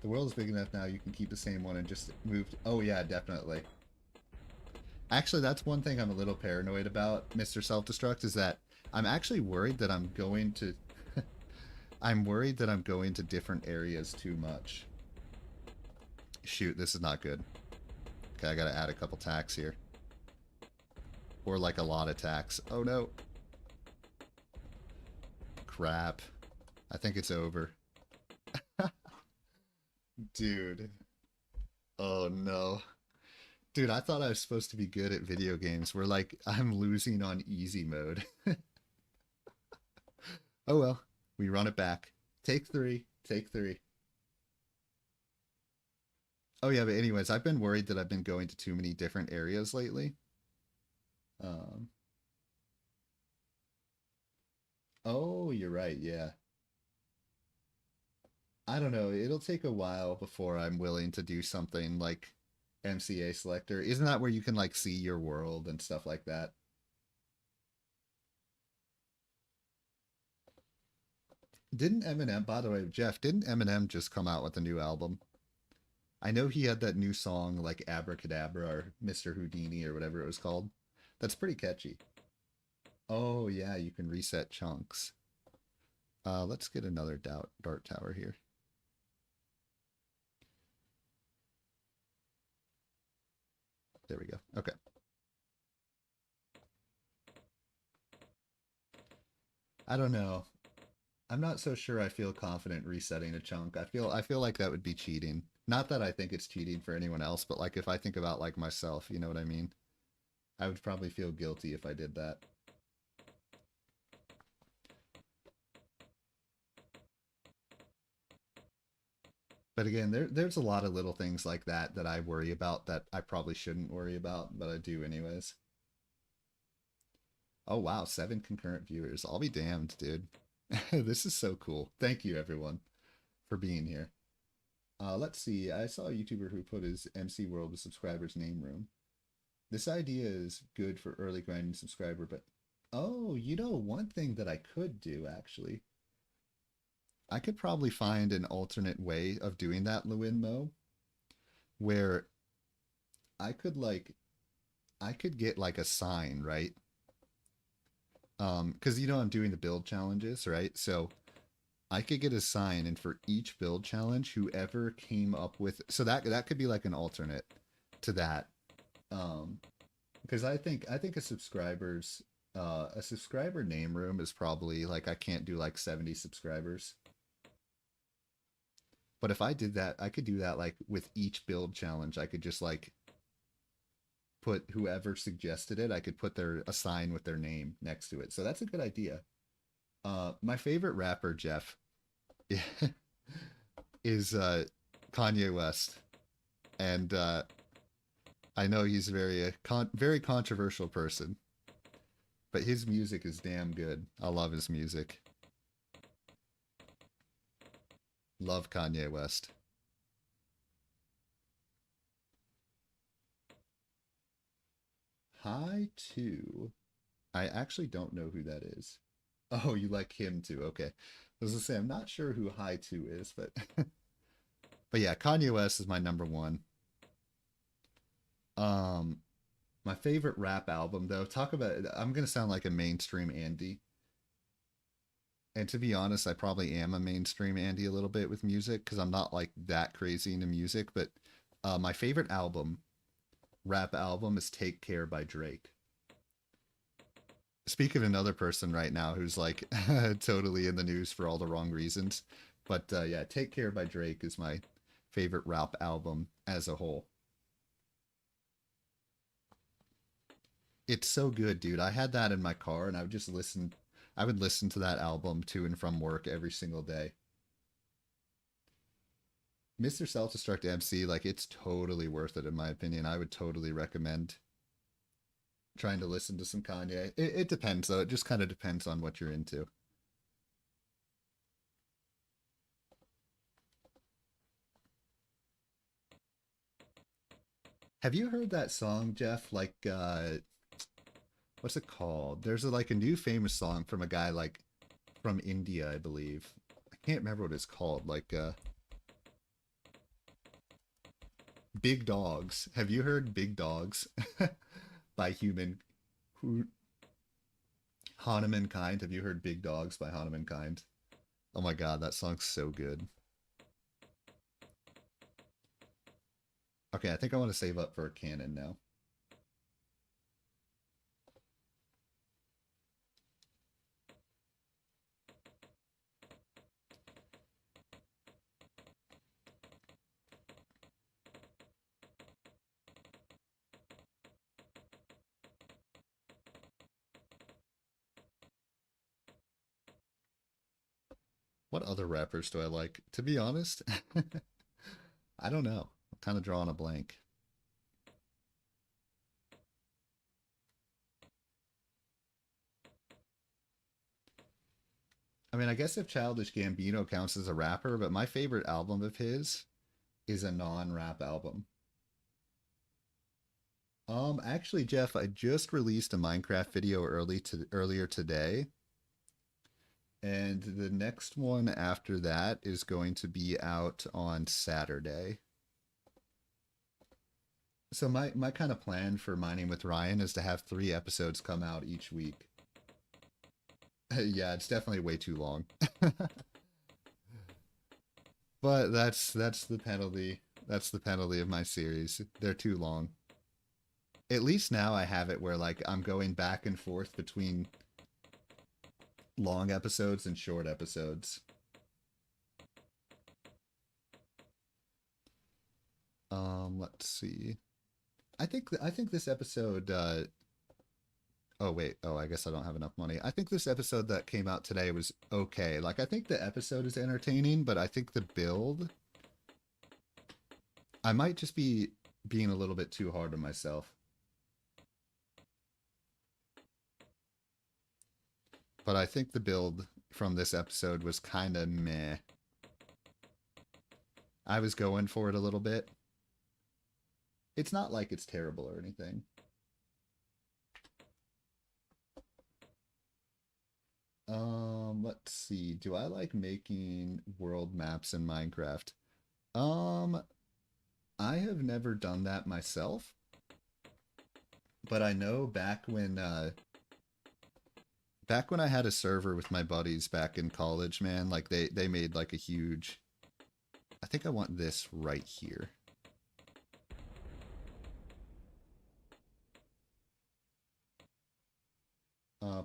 The world is big enough now you can keep the same one and just move. Oh, yeah, definitely. Actually, that's one thing I'm a little paranoid about, Mr. Self-Destruct, is that I'm actually worried that I'm going to... I'm worried that I'm going to different areas too much. Shoot, this is not good. Okay, I gotta add a couple tacks here. Or like a lot of tacks. Oh no. Crap. I think it's over. Dude. Oh no. Dude, I thought I was supposed to be good at video games. We're like, I'm losing on easy mode. Oh well. We run it back. Take 3. Take 3. Oh yeah, but anyways, I've been worried that I've been going to too many different areas lately. Um, oh, you're right, yeah. I don't know, it'll take a while before I'm willing to do something like MCA selector. Isn't that where you can like see your world and stuff like that? Didn't Eminem, by the way, Jeff, didn't Eminem just come out with a new album? I know he had that new song like Abracadabra or Mr. Houdini or whatever it was called. That's pretty catchy. Oh yeah, you can reset chunks. Let's get another dart tower here. There we go. Okay. I don't know. I'm not so sure I feel confident resetting a chunk. I feel like that would be cheating. Not that I think it's cheating for anyone else, but like if I think about like myself, you know what I mean? I would probably feel guilty if I did that. But again, there's a lot of little things like that that I worry about that I probably shouldn't worry about, but I do anyways. Oh wow, 7 concurrent viewers. I'll be damned, dude. This is so cool. Thank you everyone for being here. Let's see. I saw a YouTuber who put his MC World with subscribers name room. This idea is good for early grinding subscriber, but oh, one thing that I could do actually. I could probably find an alternate way of doing that, Lewinmo, where I could like I could get like a sign, right? Because I'm doing the build challenges, right? So I could get a sign, and for each build challenge, whoever came up with so that could be like an alternate to that. Um, because I think a subscriber name room is probably like I can't do like 70 subscribers. But if I did that, I could do that like with each build challenge. I could just like put whoever suggested it, I could put their a sign with their name next to it. So that's a good idea. My favorite rapper, Jeff, is Kanye West, and I know he's very controversial person, but his music is damn good. I love his music. Love Kanye West. Hi two. I actually don't know who that is. Oh, you like him too. Okay. I was gonna say I'm not sure who Hi two is, but but yeah, Kanye West is my number one. Um, my favorite rap album though. Talk about I'm gonna sound like a mainstream Andy, and to be honest, I probably am a mainstream Andy a little bit with music because I'm not like that crazy into music. But my favorite rap album, is "Take Care" by Drake. speak of another person right now who's like totally in the news for all the wrong reasons. But yeah, Take Care by Drake is my favorite rap album as a whole. It's so good, dude. I had that in my car and I would listen to that album to and from work every single day. Mr. Self-Destruct MC, like it's totally worth it in my opinion. I would totally recommend trying to listen to some Kanye. It depends though. It just kind of depends on what you're into. Have you heard that song, Jeff? Like, what's it called? There's like a new famous song from a guy like from India, I believe. I can't remember what it's called. Like, Big Dogs. Have you heard Big Dogs by Human who Hanuman Kind? Have you heard Big Dogs by Hanuman Kind? Oh my god, that song's so good. Okay, I think I want to save up for a canon now. What other rappers do I like? To be honest, I don't know. I'm kind of drawing a blank. I mean, I guess if Childish Gambino counts as a rapper, but my favorite album of his is a non-rap album. Actually, Jeff, I just released a Minecraft video earlier today, and the next one after that is going to be out on Saturday. So my kind of plan for Mining with Ryan is to have 3 episodes come out each week. Yeah, it's definitely way too long. But that's the penalty. That's the penalty of my series. They're too long. At least now I have it where like I'm going back and forth between long episodes and short episodes. Let's see. I think this episode oh wait, oh I guess I don't have enough money. I think this episode that came out today was okay. Like I think the episode is entertaining, but I think the build I might just be being a little bit too hard on myself. But I think the build from this episode was kind of meh. I was going for it a little bit. It's not like it's terrible or anything. Let's see. Do I like making world maps in Minecraft? Um, I have never done that myself, but I know back when I had a server with my buddies back in college, man, like they made like a huge I think I want this right here.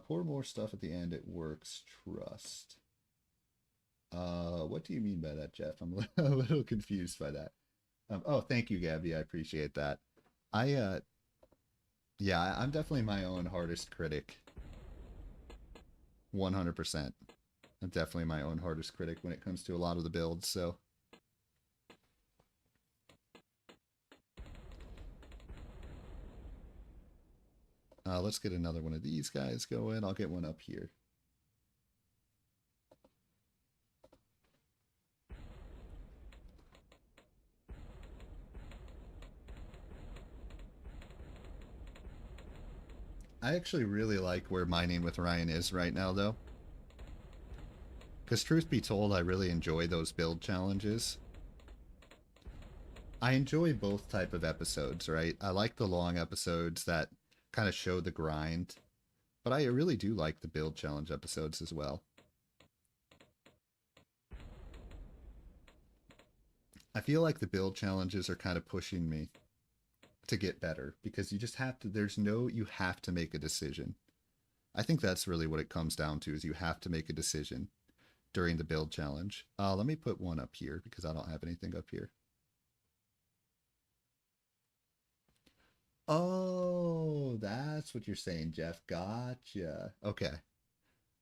Pour more stuff at the end. It works. Trust. What do you mean by that, Jeff? I'm a little confused by that. Oh, thank you, Gabby. I appreciate that. I yeah, I'm definitely my own hardest critic. 100%. I'm definitely my own hardest critic when it comes to a lot of the builds. So, let's get another one of these guys going. I'll get one up here. I actually really like where Mining with Ryan is right now, though. Because truth be told, I really enjoy those build challenges. I enjoy both type of episodes, right? I like the long episodes that kind of show the grind, but I really do like the build challenge episodes as well. I feel like the build challenges are kind of pushing me to get better because you just have to, you have to make a decision. I think that's really what it comes down to is you have to make a decision during the build challenge. Let me put one up here because I don't have anything up here. Oh, that's what you're saying, Jeff. Gotcha. Okay.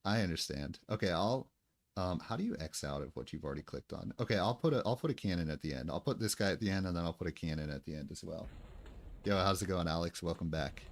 I understand. Okay, I'll how do you X out of what you've already clicked on? Okay, I'll put a cannon at the end. I'll put this guy at the end and then I'll put a cannon at the end as well. Yo, how's it going, Alex? Welcome back.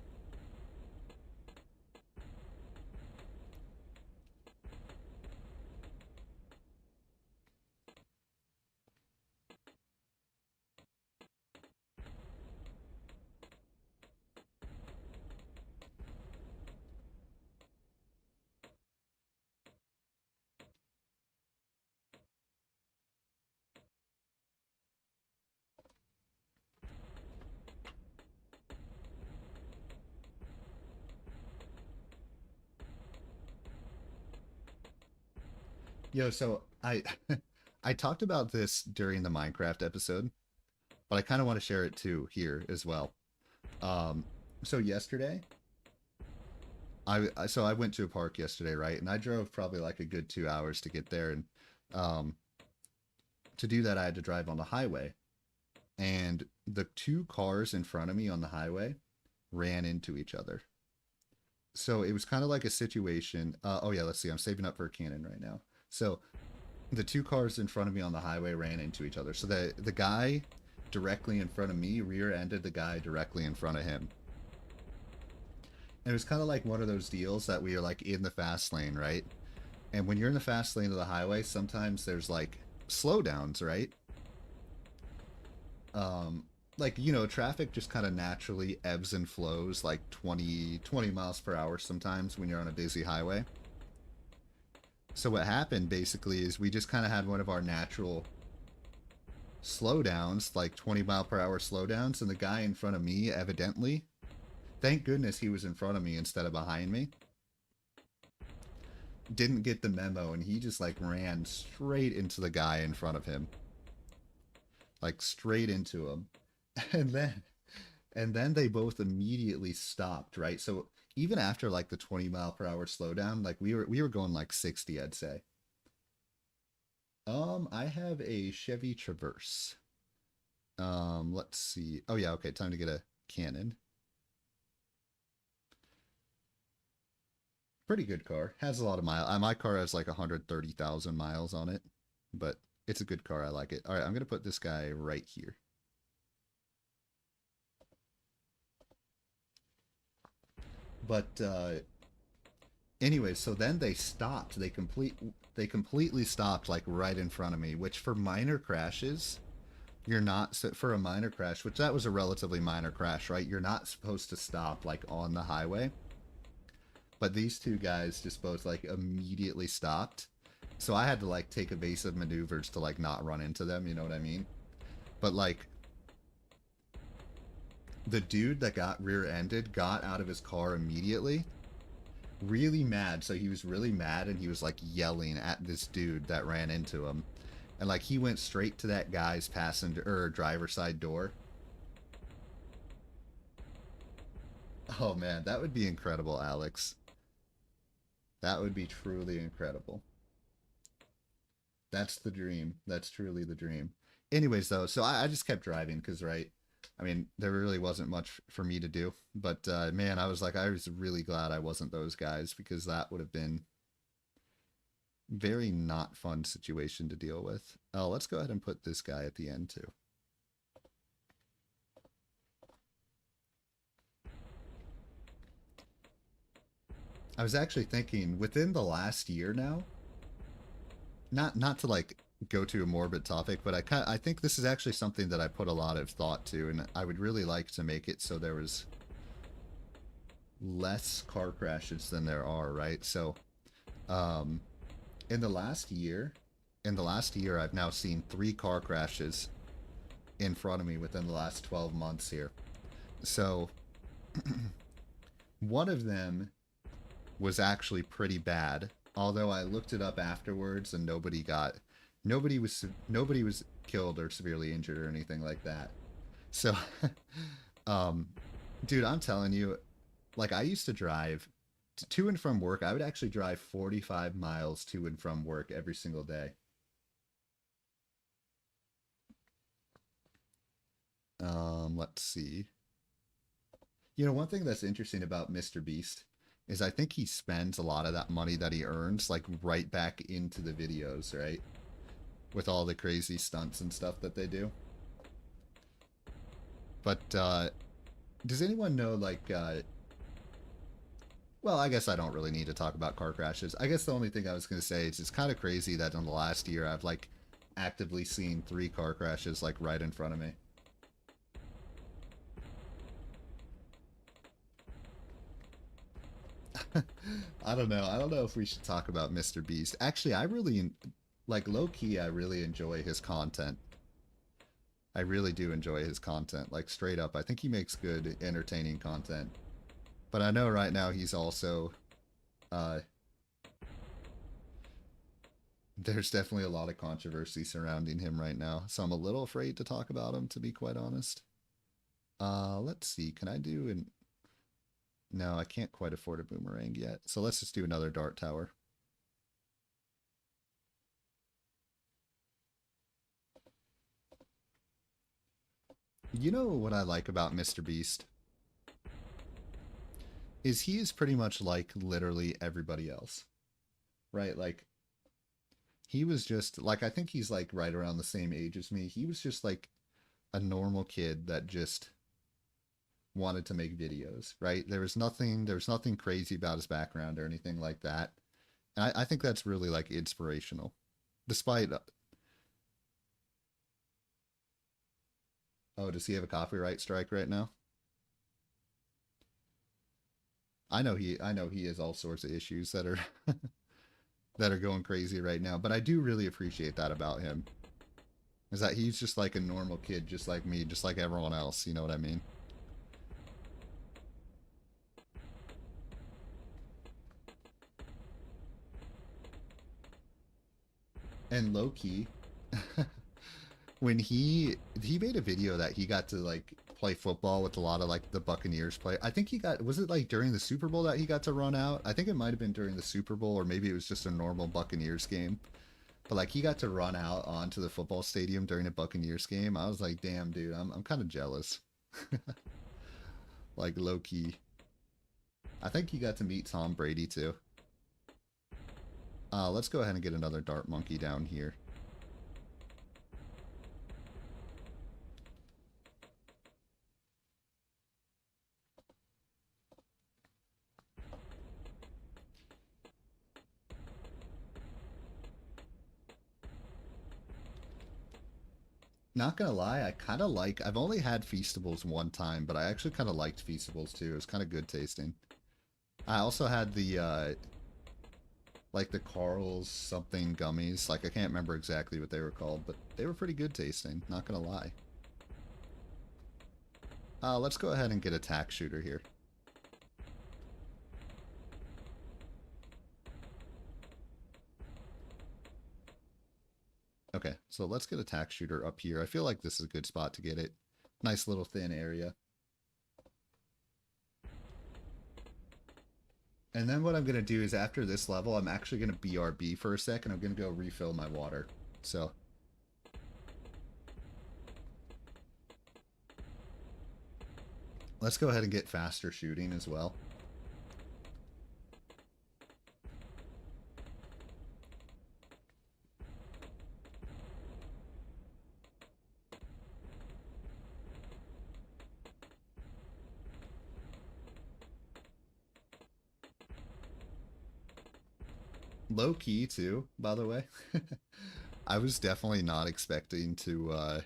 Yo, so I I talked about this during the Minecraft episode, but I kind of want to share it too here as well. Um, so yesterday, so I went to a park yesterday, right? And I drove probably like a good 2 hours to get there, and um, to do that, I had to drive on the highway, and the two cars in front of me on the highway ran into each other. So it was kind of like a situation. Oh yeah, let's see. I'm saving up for a cannon right now. So the two cars in front of me on the highway ran into each other. So the guy directly in front of me rear-ended the guy directly in front of him. And it was kind of like one of those deals that we are like in the fast lane, right? And when you're in the fast lane of the highway, sometimes there's like slowdowns, right? Um, like, you know, traffic just kind of naturally ebbs and flows like 20 miles per hour sometimes when you're on a busy highway. So what happened basically is we just kind of had one of our natural slowdowns, like 20-mile-per-hour slowdowns, and the guy in front of me, evidently, thank goodness he was in front of me instead of behind me, didn't get the memo, and he just like ran straight into the guy in front of him, like straight into him. And then they both immediately stopped, right? So even after like the 20-mile-per-hour slowdown, like we were going like 60, I'd say. I have a Chevy Traverse. Let's see. Oh yeah, okay, time to get a cannon. Pretty good car. Has a lot of miles. My car has like 130,000 miles on it, but it's a good car. I like it. All right, I'm gonna put this guy right here. But anyway, so then they stopped. They completely stopped like right in front of me, which for minor crashes, you're not for a minor crash, which that was a relatively minor crash, right? You're not supposed to stop like on the highway. But these two guys just both like immediately stopped. So I had to like take evasive maneuvers to like not run into them, you know what I mean? But like the dude that got rear-ended got out of his car immediately, really mad. So he was really mad and he was like yelling at this dude that ran into him. And like he went straight to that guy's passenger or driver side door. Oh man, that would be incredible, Alex. That would be truly incredible. That's the dream. That's truly the dream. Anyways, though, so I just kept driving because, right? I mean, there really wasn't much for me to do. But man, I was like, I was really glad I wasn't those guys because that would have been very not fun situation to deal with. Oh, let's go ahead and put this guy at the end too. I was actually thinking within the last year now, not to like go to a morbid topic, but I think this is actually something that I put a lot of thought to, and I would really like to make it so there was less car crashes than there are, right? So, um, in the last year, I've now seen 3 car crashes in front of me within the last 12 months here. So, one of them was actually pretty bad. Although I looked it up afterwards and nobody was killed or severely injured or anything like that. So, um, dude, I'm telling you, like I used to drive to and from work, I would actually drive 45 miles to and from work every single day. Let's see. You know, one thing that's interesting about Mr. Beast is I think he spends a lot of that money that he earns like right back into the videos, right? With all the crazy stunts and stuff that they do. But does anyone know like well, I guess I don't really need to talk about car crashes. I guess the only thing I was going to say is it's kind of crazy that in the last year I've like actively seen 3 car crashes like right in front of me. I don't know. I don't know if we should talk about Mr. Beast. Actually, I really, like, low-key, I really enjoy his content. I really do enjoy his content. Like, straight up, I think he makes good, entertaining content. But I know right now he's also, uh, there's definitely a lot of controversy surrounding him right now. So I'm a little afraid to talk about him, to be quite honest. Let's see. Can I do an... No, I can't quite afford a boomerang yet. So let's just do another dart tower. You know what I like about Mr. Beast? Is he is pretty much like literally everybody else. Right? Like, he was just, like, I think he's like right around the same age as me. He was just like a normal kid that just wanted to make videos, right? There was nothing crazy about his background or anything like that. And I think that's really like inspirational. Despite oh, does he have a copyright strike right now? I know he has all sorts of issues that are that are going crazy right now, but I do really appreciate that about him. Is that he's just like a normal kid, just like me, just like everyone else, you know what I mean? And low key, when he made a video that he got to like play football with a lot of like the Buccaneers play. I think he got, was it like during the Super Bowl that he got to run out? I think it might have been during the Super Bowl, or maybe it was just a normal Buccaneers game. But like he got to run out onto the football stadium during a Buccaneers game. I was like, damn, dude, I'm kind of jealous. Like low key. I think he got to meet Tom Brady too. Let's go ahead and get another dart monkey down here. Not gonna lie, I kind of like. I've only had Feastables one time, but I actually kind of liked Feastables too. It was kind of good tasting. I also had the like the Carl's something gummies. Like I can't remember exactly what they were called, but they were pretty good tasting. Not gonna lie. Let's go ahead and get a tack shooter here. Okay, so let's get a tack shooter up here. I feel like this is a good spot to get it. Nice little thin area. And then what I'm going to do is after this level, I'm actually going to BRB for a second. I'm going to go refill my water. So let's go ahead and get faster shooting as well. Low key too, by the way. I was definitely not expecting to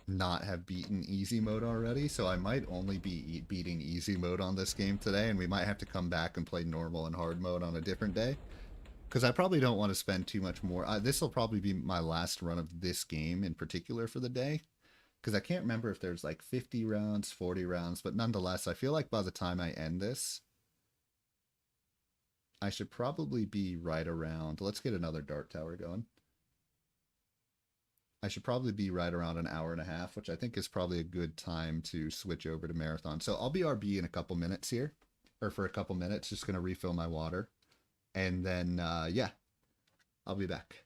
not have beaten easy mode already, so I might only be beating easy mode on this game today, and we might have to come back and play normal and hard mode on a different day. Because I probably don't want to spend too much more. This will probably be my last run of this game in particular for the day. Because I can't remember if there's like 50 rounds, 40 rounds, but nonetheless, I feel like by the time I end this, I should probably be right around. Let's get another dart tower going. I should probably be right around an hour and a half, which I think is probably a good time to switch over to marathon. So I'll be RB in a couple minutes here. or for a couple minutes. Just gonna refill my water, and then yeah, I'll be back.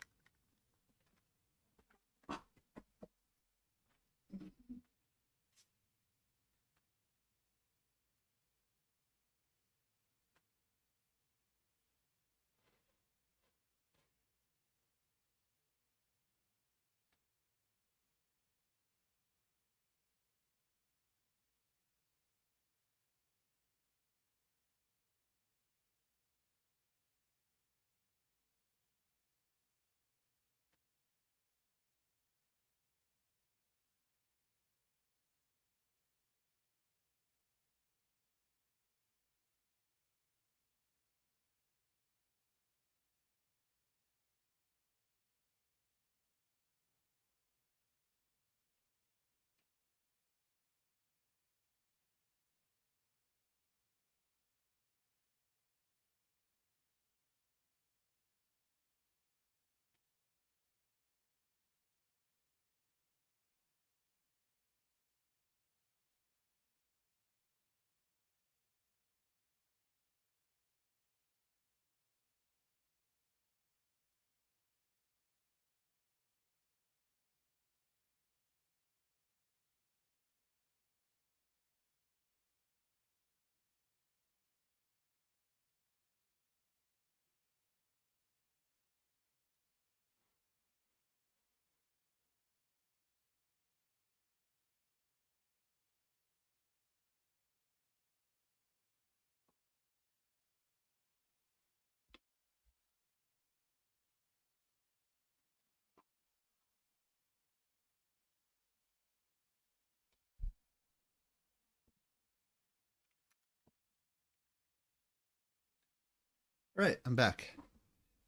Right, I'm back.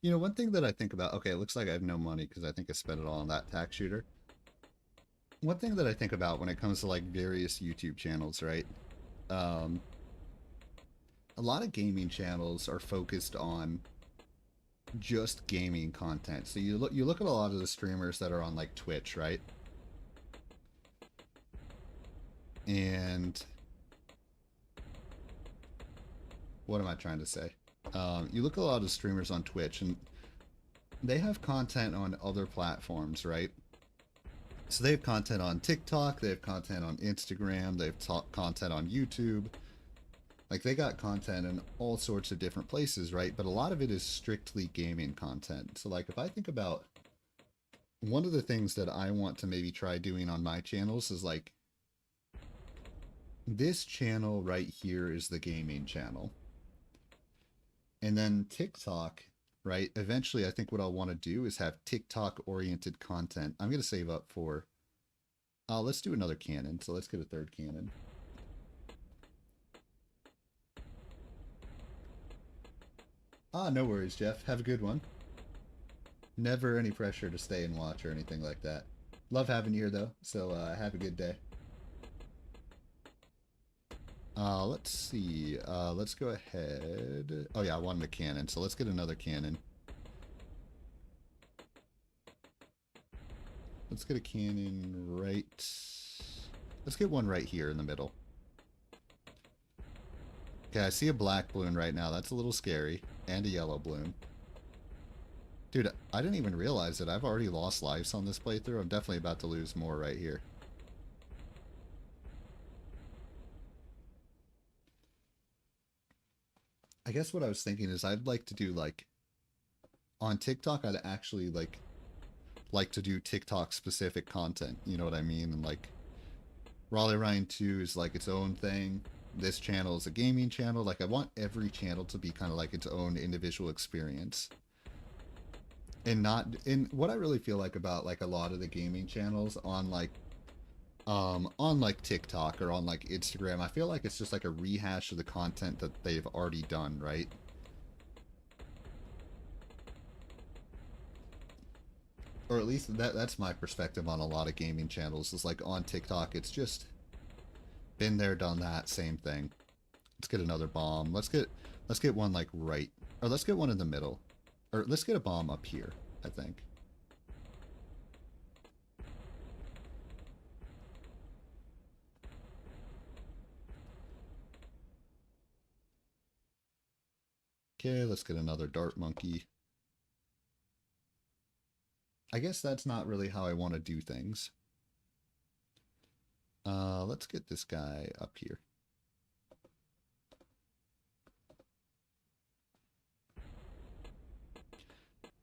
You know, one thing that I think about, okay, it looks like I have no money because I think I spent it all on that tax shooter. One thing that I think about when it comes to like various YouTube channels, right? Um, a lot of gaming channels are focused on just gaming content. So you look at a lot of the streamers that are on like Twitch, right? And what am I trying to say? You look at a lot of streamers on Twitch and they have content on other platforms, right? So they have content on TikTok, they have content on Instagram, they have content on YouTube. Like they got content in all sorts of different places, right? But a lot of it is strictly gaming content. So like if I think about one of the things that I want to maybe try doing on my channels is like this channel right here is the gaming channel. And then TikTok, right? Eventually I think what I'll want to do is have TikTok oriented content. I'm going to save up for let's do another cannon. So let's get a third cannon. No worries, Jeff. Have a good one. Never any pressure to stay and watch or anything like that. Love having you here, though, so have a good day. Let's see. Let's go ahead. Oh, yeah, I wanted a cannon, so let's get another cannon. Let's get a cannon right... Let's get one right here in the middle. Okay, I see a black balloon right now. That's a little scary. And a yellow balloon. Dude, I didn't even realize that I've already lost lives on this playthrough. I'm definitely about to lose more right here. I guess what I was thinking is I'd like to do, like, on TikTok, I'd actually, like to do TikTok-specific content. You know what I mean? And, like, Raleigh Ryan 2 is, like, its own thing. This channel is a gaming channel. Like, I want every channel to be kind of like its own individual experience. And not... And what I really feel like about, like, a lot of the gaming channels on, like, TikTok or on like Instagram, I feel like it's just like a rehash of the content that they've already done, right? Or at least that's my perspective on a lot of gaming channels. Is like on TikTok, it's just been there, done that, same thing. Let's get another bomb. Let's get one like right, or let's get one in the middle, or let's get a bomb up here, I think. Okay, let's get another dart monkey. I guess that's not really how I want to do things. Let's get this guy up here.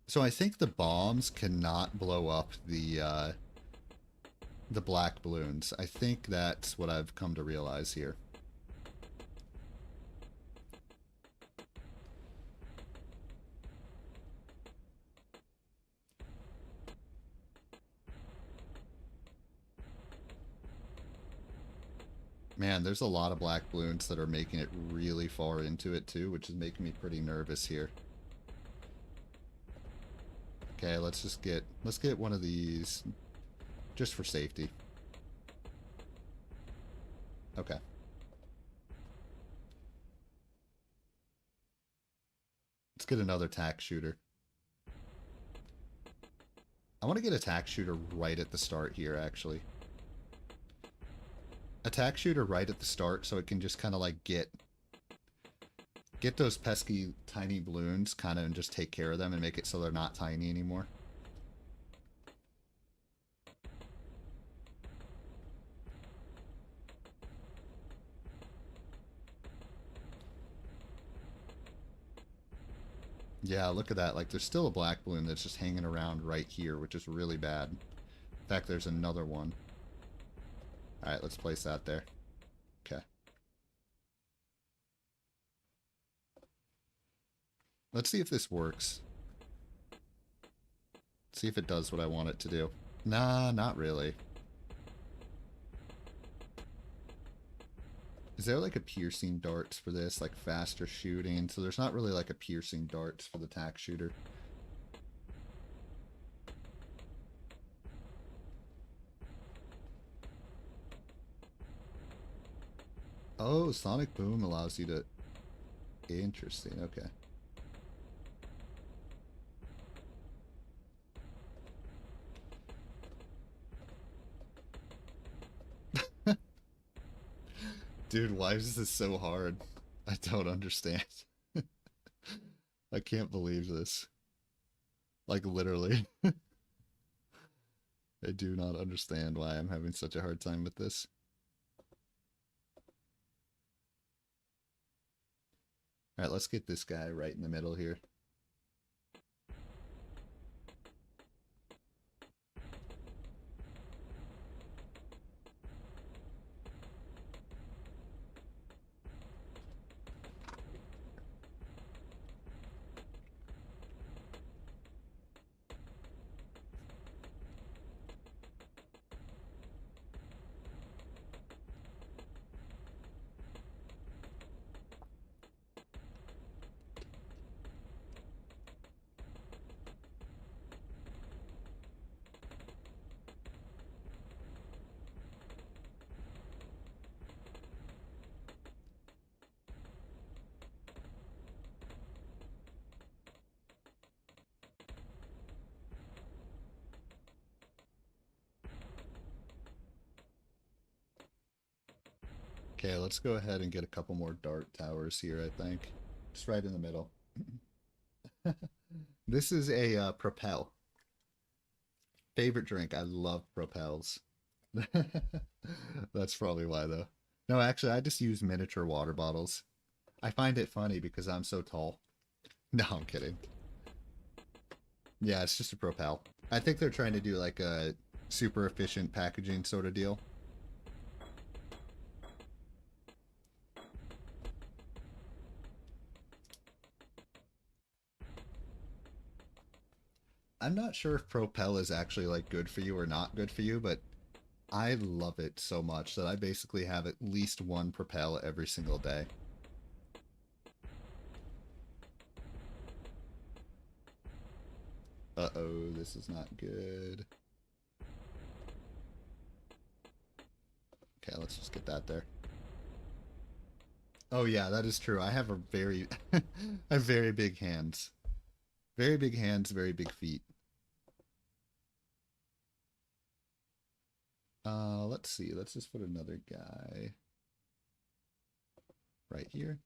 So I think the bombs cannot blow up the black balloons. I think that's what I've come to realize here. Man, there's a lot of black balloons that are making it really far into it too, which is making me pretty nervous here. Okay, let's get one of these just for safety. Okay. Let's get another tack shooter. I want to get a tack shooter right at the start here, actually. Attack shooter right at the start so it can just kind of like get those pesky tiny balloons kind of and just take care of them and make it so they're not tiny anymore. Yeah, look at that. Like there's still a black balloon that's just hanging around right here, which is really bad. In fact, there's another one. All right, let's place that there. Okay. Let's see if this works. See if it does what I want it to do. Nah, not really. Is there like a piercing darts for this? Like faster shooting? So there's not really like a piercing darts for the tack shooter. Oh, Sonic Boom allows you to... Interesting, okay. Dude, why is this so hard? I don't understand. I can't believe this. Like, literally. I do not understand why I'm having such a hard time with this. Alright, let's get this guy right in the middle here. Okay, let's go ahead and get a couple more dart towers here, I think. Just right in the middle. This is a Propel. Favorite drink. I love Propels. That's probably why, though. No, actually, I just use miniature water bottles. I find it funny because I'm so tall. No, I'm kidding. Yeah, it's just a Propel. I think they're trying to do like a super efficient packaging sort of deal. I'm not sure if Propel is actually like good for you or not good for you, but I love it so much that I basically have at least one Propel every single day. Uh-oh, this is not good. Okay, let's just get that there. Oh yeah, that is true. I have a very I have very big hands. Very big hands, very big feet. Let's see. Let's just put another guy right here.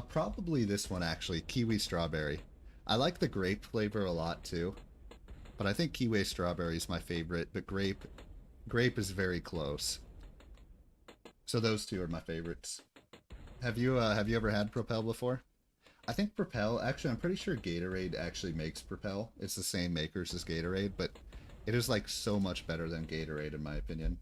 Probably this one actually, kiwi strawberry. I like the grape flavor a lot too, but I think kiwi strawberry is my favorite. But grape is very close. So those two are my favorites. Have you ever had Propel before? I think Propel, actually, I'm pretty sure Gatorade actually makes Propel. It's the same makers as Gatorade, but it is like so much better than Gatorade in my opinion.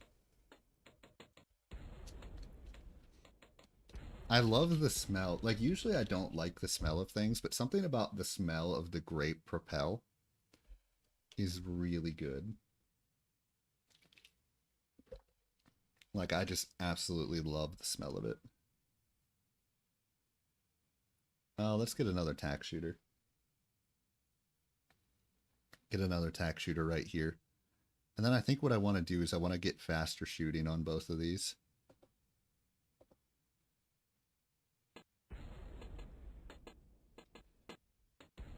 I love the smell. Like, usually I don't like the smell of things, but something about the smell of the grape Propel is really good. Like, I just absolutely love the smell of it. Let's get another tack shooter. Get another tack shooter right here. And then I think what I want to do is I want to get faster shooting on both of these.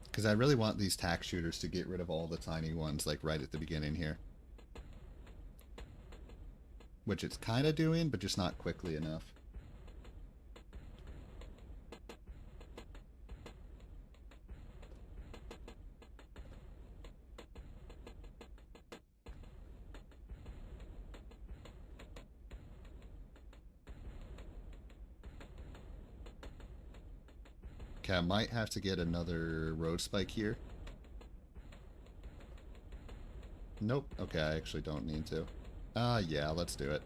Because I really want these tack shooters to get rid of all the tiny ones, like right at the beginning here. Which it's kind of doing, but just not quickly enough. Okay, I might have to get another road spike here. Nope. Okay, I actually don't need to. Yeah, let's do it.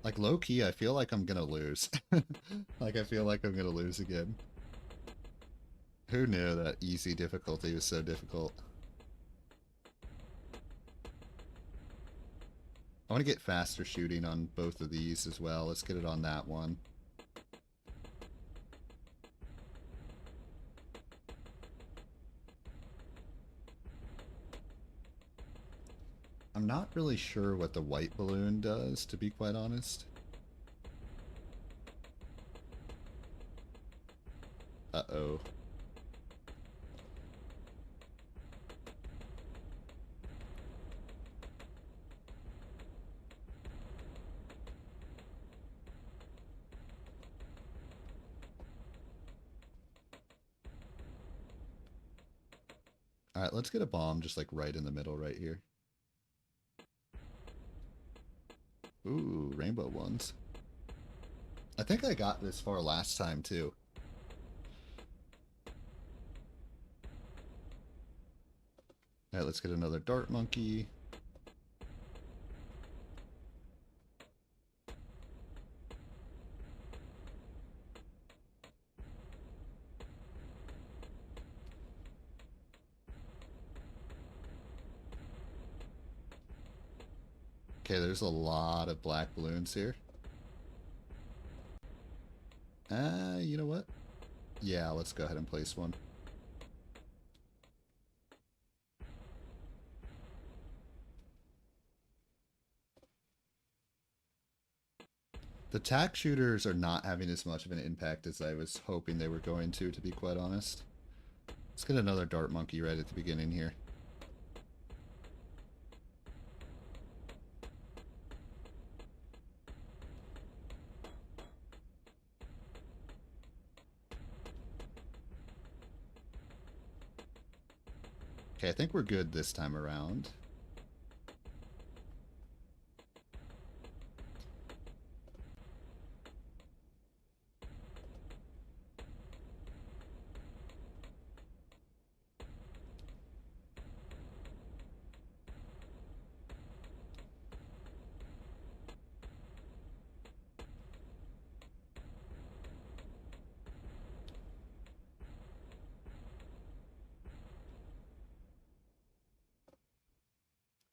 Like, low-key, I feel like I'm gonna lose. Like, I feel like I'm gonna lose again. Who knew that easy difficulty was so difficult? I want to get faster shooting on both of these as well. Let's get it on that one. I'm not really sure what the white balloon does, to be quite honest. Uh-oh. Alright, let's get a bomb just like right in the middle right here. Ooh, rainbow ones. I think I got this far last time too. Alright, let's get another dart monkey. Okay, there's a lot of black balloons here. You know what? Yeah, let's go ahead and place one. The tack shooters are not having as much of an impact as I was hoping they were going to be quite honest. Let's get another dart monkey right at the beginning here. Okay, I think we're good this time around.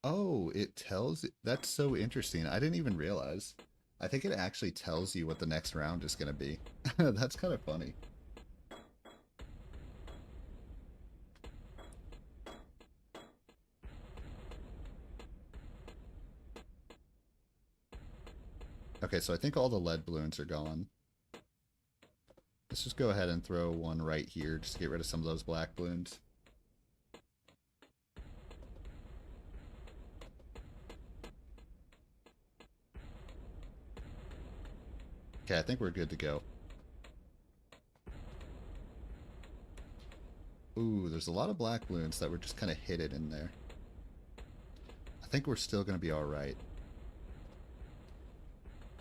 Oh, it tells... That's so interesting. I didn't even realize. I think it actually tells you what the next round is going to be. That's kind of funny. Okay, so I think all the lead balloons are gone. Let's just go ahead and throw one right here just to get rid of some of those black balloons. Okay, I think we're good to go. Ooh, there's a lot of black balloons that were just kind of hidden in there. I think we're still going to be alright.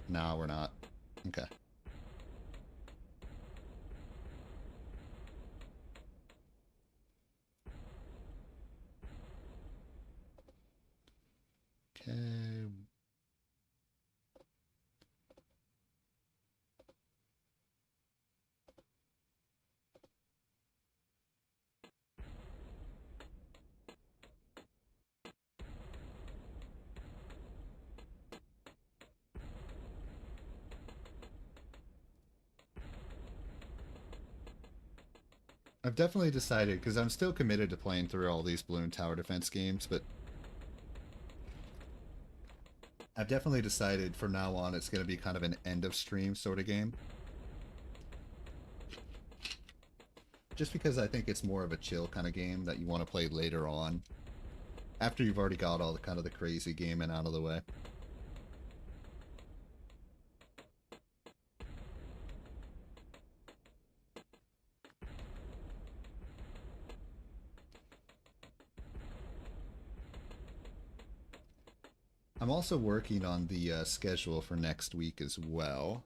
No, we're not. Okay. Okay. I've definitely decided, because I'm still committed to playing through all these balloon tower defense games, but I've definitely decided from now on it's going to be kind of an end of stream sort of game. Just because I think it's more of a chill kind of game that you want to play later on, after you've already got all the kind of the crazy gaming out of the way. I'm also working on the schedule for next week as well.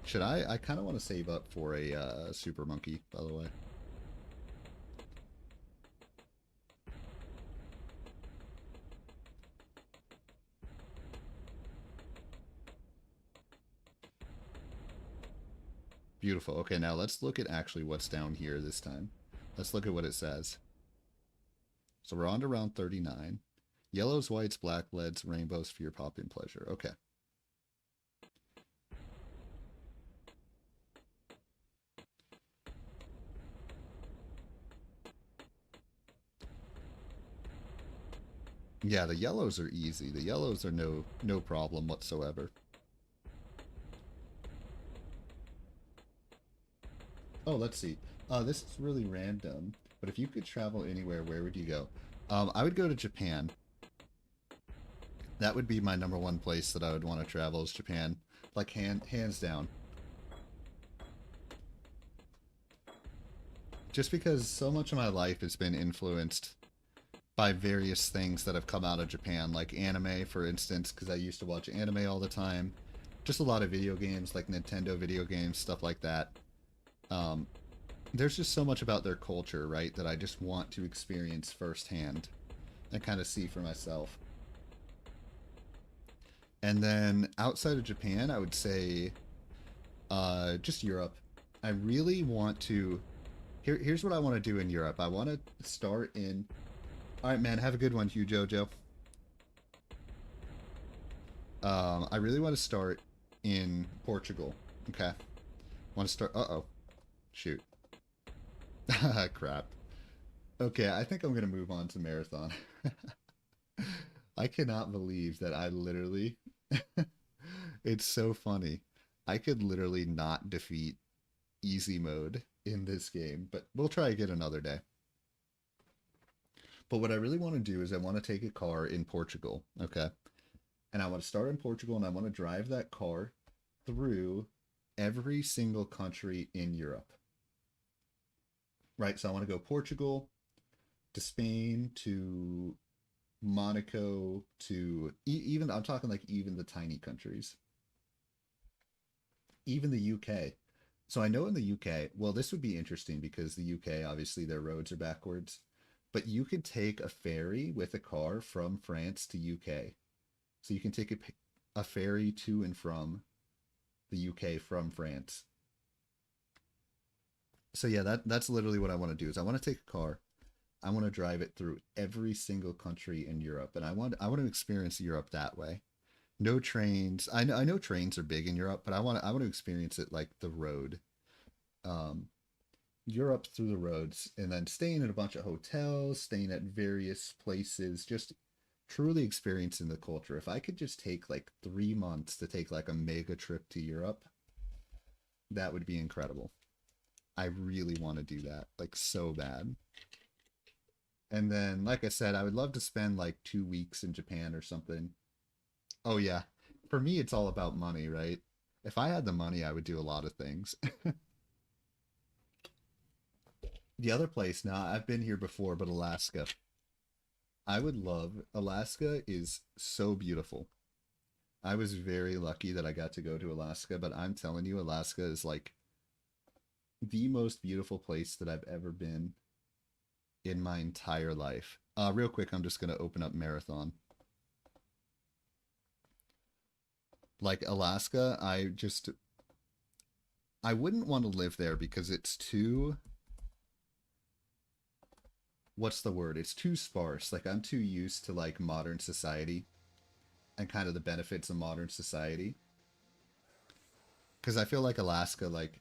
Should I kind of want to save up for a super monkey, by the way. Beautiful. Okay, now let's look at actually what's down here this time. Let's look at what it says. So we're on to round 39. Yellows, whites, black, leads, rainbows, fear, pop, and pleasure. Okay. Yeah, the yellows are easy. The yellows are no problem whatsoever. Oh, let's see. This is really random, but if you could travel anywhere, where would you go? I would go to Japan. That would be my #1 place that I would want to travel is Japan. Like, hands down. Just because so much of my life has been influenced by various things that have come out of Japan, like anime, for instance, because I used to watch anime all the time. Just a lot of video games, like Nintendo video games, stuff like that. There's just so much about their culture, right, that I just want to experience firsthand and kind of see for myself. And then outside of Japan, I would say just Europe. I really want to... Here's what I want to do in Europe. I want to start in... Alright, man, have a good one, Hugh Jojo. I really want to start in Portugal. Okay. Want to start... Uh-oh. Shoot. Crap. Okay, I think I'm going to move on to Marathon. I cannot believe that I literally... It's so funny. I could literally not defeat easy mode in this game, but we'll try again another day. But what I really want to do is I want to take a car in Portugal, okay? And I want to start in Portugal and I want to drive that car through every single country in Europe. Right, so I want to go Portugal to Spain to Monaco to even, I'm talking like even the tiny countries. Even the UK. So I know in the UK, well, this would be interesting because the UK, obviously, their roads are backwards. But you could take a ferry with a car from France to UK. So you can take a ferry to and from the UK from France. So yeah, that's literally what I want to do is I want to take a car. I want to drive it through every single country in Europe, and I want to experience Europe that way. No trains. I know trains are big in Europe, but I want to experience it like the road. Um, Europe through the roads, and then staying in a bunch of hotels, staying at various places, just truly experiencing the culture. If I could just take like 3 months to take like a mega trip to Europe, that would be incredible. I really want to do that, like so bad. And then, like I said, I would love to spend like 2 weeks in Japan or something. Oh yeah, for me, it's all about money, right? If I had the money, I would do a lot of things. The other place, now I've been here before, but Alaska. I would love, Alaska is so beautiful. I was very lucky that I got to go to Alaska, but I'm telling you, Alaska is like the most beautiful place that I've ever been in my entire life. Real quick, I'm just going to open up Marathon. Like Alaska, I wouldn't want to live there because it's too, what's the word? It's too sparse. Like I'm too used to like modern society and kind of the benefits of modern society. Because I feel like Alaska, like,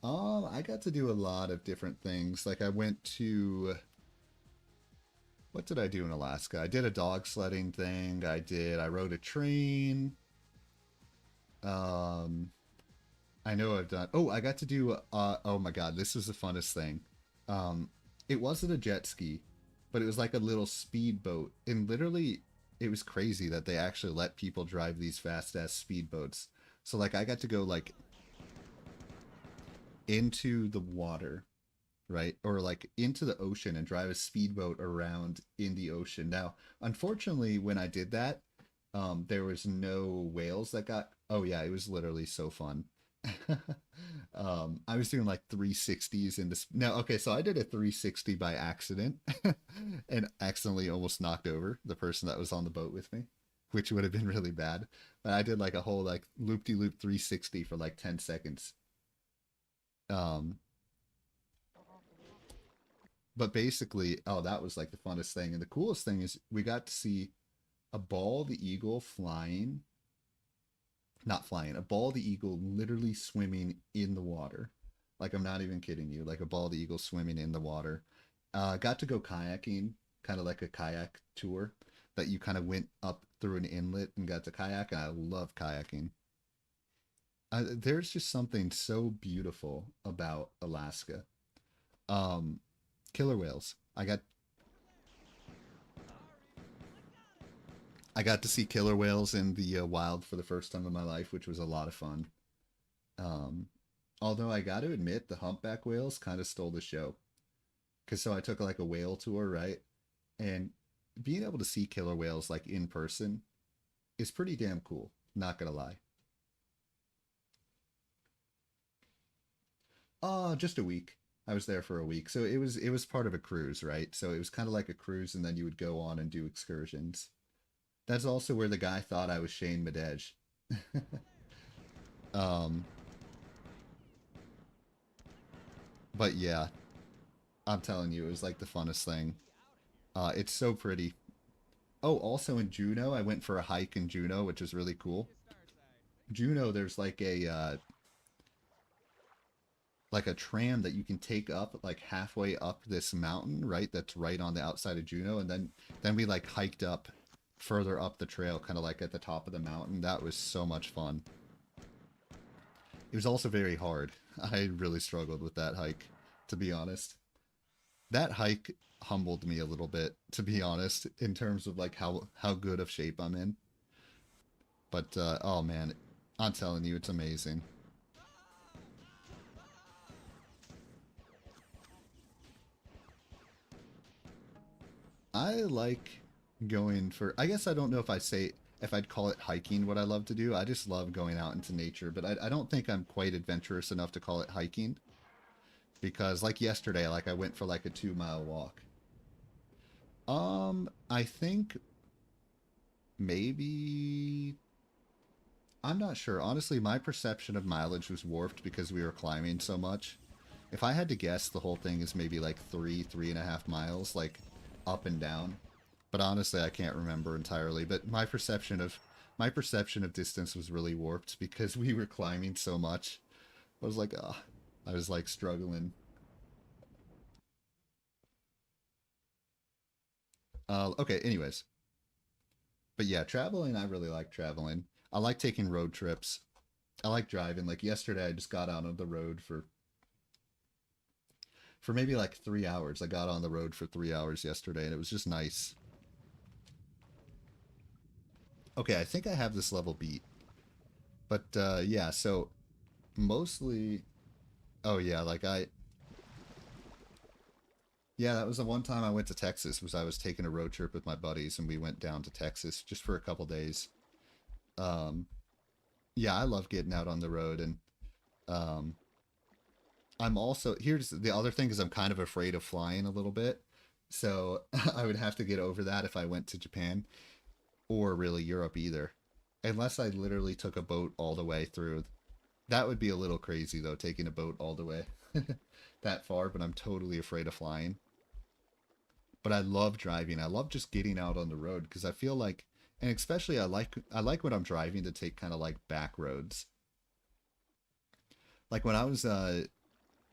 I got to do a lot of different things. Like I went to, what did I do in Alaska? I did a dog sledding thing. I rode a train. Um, I know I've done, oh, I got to do, oh my God, this was the funnest thing. Um, it wasn't a jet ski, but it was like a little speedboat. And literally, it was crazy that they actually let people drive these fast ass speedboats. So like I got to go like into the water, right? Or like into the ocean and drive a speedboat around in the ocean. Now, unfortunately, when I did that, there was no whales that got. Oh yeah, it was literally so fun. I was doing like 360s in this. No, okay, so I did a 360 by accident and accidentally almost knocked over the person that was on the boat with me, which would have been really bad. But I did like a whole like loop-de-loop 360 for like 10 seconds. Um, but basically, oh, that was like the funnest thing. And the coolest thing is we got to see a bald eagle flying, not flying, a bald eagle literally swimming in the water. Like I'm not even kidding you, like a bald eagle swimming in the water. Got to go kayaking, kind of like a kayak tour that you kind of went up through an inlet and got to kayak. And I love kayaking. There's just something so beautiful about Alaska. Um, Killer whales. I got to see killer whales in the wild for the first time in my life, which was a lot of fun. Um, Although I got to admit, the humpback whales kind of stole the show. Cause so I took like a whale tour, right? And being able to see killer whales like in person is pretty damn cool. Not gonna lie. Just a week. I was there for a week, so it was part of a cruise, right? So it was kind of like a cruise, and then you would go on and do excursions. That's also where the guy thought I was Shane Madej. um, but yeah, I'm telling you, it was like the funnest thing. It's so pretty. Oh, also in Juneau, I went for a hike in Juneau, which was really cool. Juneau, there's like a tram that you can take up like halfway up this mountain, right? That's right on the outside of Juneau, and then we like hiked up further up the trail, kind of like at the top of the mountain. That was so much fun. It was also very hard. I really struggled with that hike, to be honest. That hike humbled me a little bit, to be honest, in terms of like how good of shape I'm in. But oh man, I'm telling you, it's amazing. I like going for, I guess I don't know if I say, if I'd call it hiking what I love to do. I just love going out into nature, but I don't think I'm quite adventurous enough to call it hiking because like yesterday, like I went for like a 2 mile walk. I think maybe, I'm not sure. Honestly, my perception of mileage was warped because we were climbing so much. If I had to guess, the whole thing is maybe like 3.5 miles, like up and down. But honestly, I can't remember entirely. But my perception of distance was really warped because we were climbing so much. I was like, ah, I was like struggling. Okay, anyways. But yeah, traveling, I really like traveling. I like taking road trips. I like driving. Like yesterday, I just got out on the road for maybe like 3 hours. I got on the road for 3 hours yesterday, and it was just nice. Okay, I think I have this level beat. But yeah, so mostly, oh yeah, yeah, that was the one time I went to Texas. Was I was taking a road trip with my buddies, and we went down to Texas just for a couple days. Um, yeah, I love getting out on the road, and um, I'm also here's the other thing is I'm kind of afraid of flying a little bit. So I would have to get over that if I went to Japan or really Europe either. Unless I literally took a boat all the way through. That would be a little crazy though, taking a boat all the way that far, but I'm totally afraid of flying. But I love driving. I love just getting out on the road because I feel like and especially I like when I'm driving to take kind of like back roads. Like when I was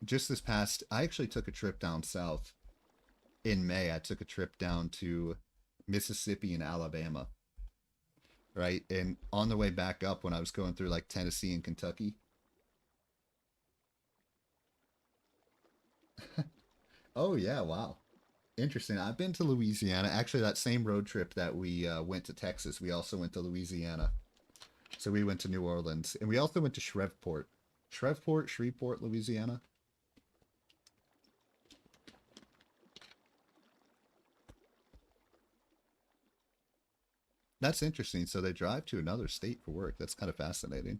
just this past I actually took a trip down south in May. I took a trip down to Mississippi and Alabama, right? And on the way back up when I was going through like Tennessee and Kentucky. Oh yeah, wow. Interesting. I've been to Louisiana. Actually, that same road trip that we went to Texas, we also went to Louisiana. So we went to New Orleans, and we also went to Shreveport, Louisiana. That's interesting. So they drive to another state for work. That's kind of fascinating.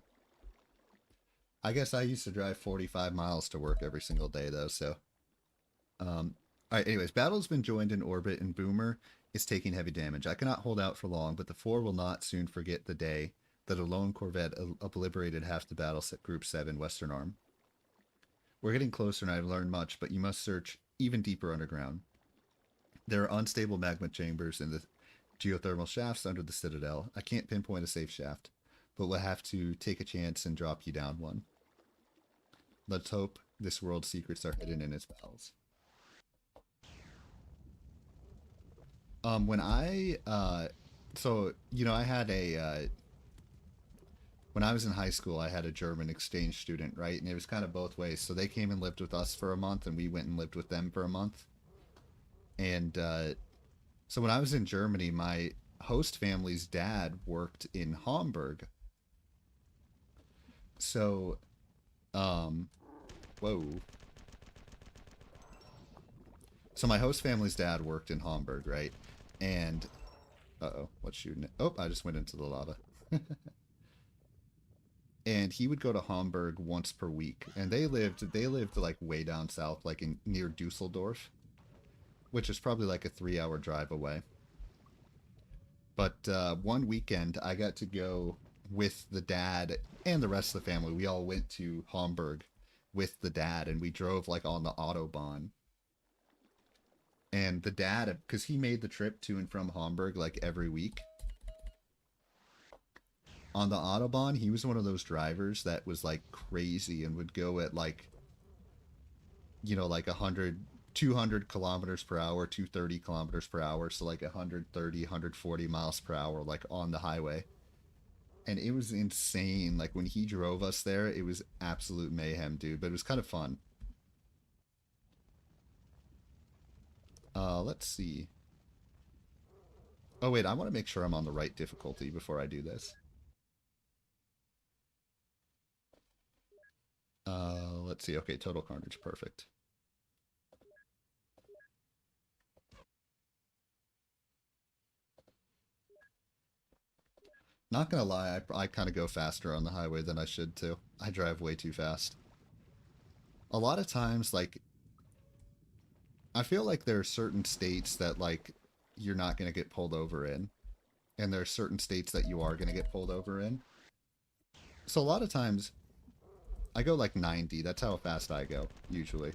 I guess I used to drive 45 miles to work every single day, though. So, all right. Anyways, Battle's been joined in orbit, and Boomer is taking heavy damage. I cannot hold out for long, but the four will not soon forget the day that a lone corvette obliterated half the battle set Group 7 Western Arm. We're getting closer, and I've learned much, but you must search even deeper underground. There are unstable magma chambers in the geothermal shafts under the citadel. I can't pinpoint a safe shaft, but we'll have to take a chance and drop you down one. Let's hope this world's secrets are hidden in its bowels. When so I had when I was in high school, I had a German exchange student, right? And it was kind of both ways. So they came and lived with us for a month, and we went and lived with them for a month. And so when I was in Germany, my host family's dad worked in Hamburg. So, um, whoa. So my host family's dad worked in Hamburg, right? And uh-oh, what's shooting it? Oh, I just went into the lava. And he would go to Hamburg once per week, and they lived like way down south, like in near Dusseldorf, which is probably like a 3 hour drive away. But one weekend, I got to go with the dad and the rest of the family. We all went to Hamburg with the dad, and we drove like on the Autobahn. And the dad, because he made the trip to and from Hamburg like every week, on the Autobahn, he was one of those drivers that was like crazy and would go at like, like 100, 200 kilometers per hour, 230 kilometers per hour. So like 130, 140 miles per hour, like on the highway. And it was insane. Like when he drove us there, it was absolute mayhem, dude. But it was kind of fun. Let's see. Oh, wait, I want to make sure I'm on the right difficulty before I do this. Let's see. Okay, total carnage. Perfect. Not gonna lie, I kind of go faster on the highway than I should too. I drive way too fast. A lot of times, like, I feel like there are certain states that, like, you're not gonna get pulled over in, and there are certain states that you are gonna get pulled over in. So a lot of times, I go like 90. That's how fast I go, usually.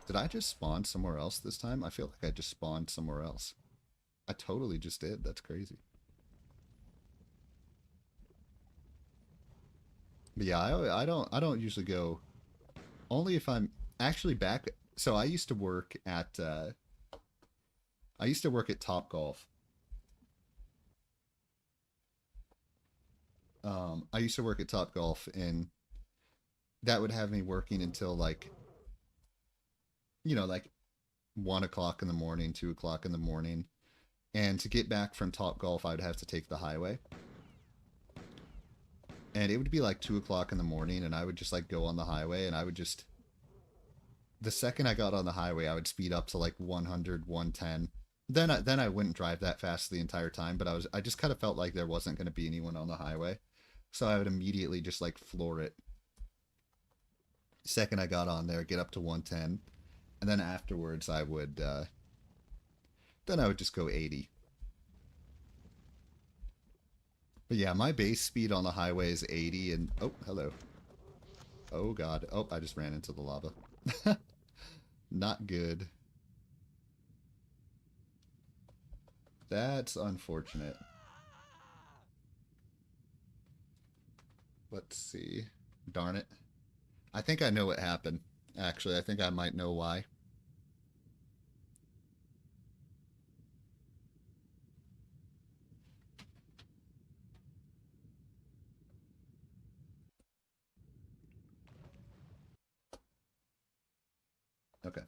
Did I just spawn somewhere else this time? I feel like I just spawned somewhere else. I totally just did. That's crazy. But yeah, I don't usually go only if I'm actually back. So I used to work at I used to work at Top Golf. I used to work at Top Golf, and that would have me working until like, like 1 o'clock in the morning, 2 o'clock in the morning. And to get back from Top Golf, I'd have to take the highway. And it would be like 2 o'clock in the morning, and I would just like go on the highway, and I would just, the second I got on the highway, I would speed up to like 100, 110. Then I wouldn't drive that fast the entire time, but I just kind of felt like there wasn't going to be anyone on the highway. So I would immediately just like floor it. Second I got on there, get up to 110, and then afterwards I would just go 80. But yeah, my base speed on the highway is 80, and oh, hello. Oh god. Oh, I just ran into the lava. Not good. That's unfortunate. Let's see. Darn it. I think I know what happened. Actually, I think I might know why. Okay.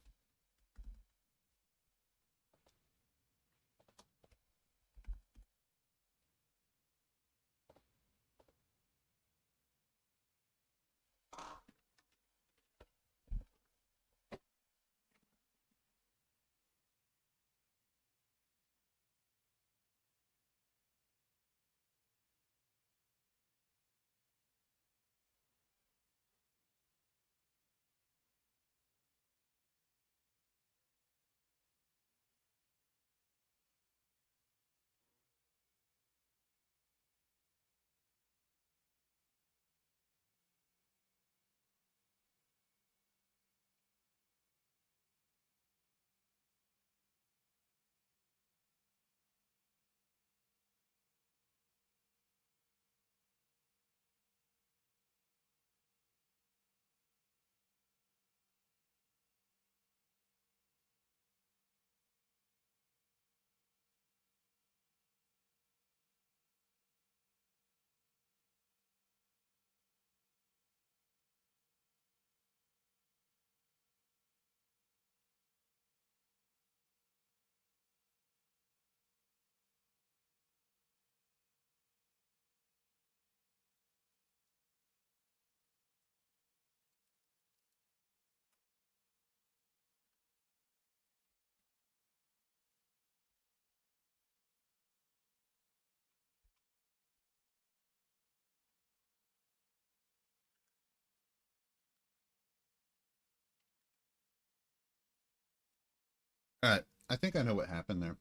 Alright. I think I know what happened there.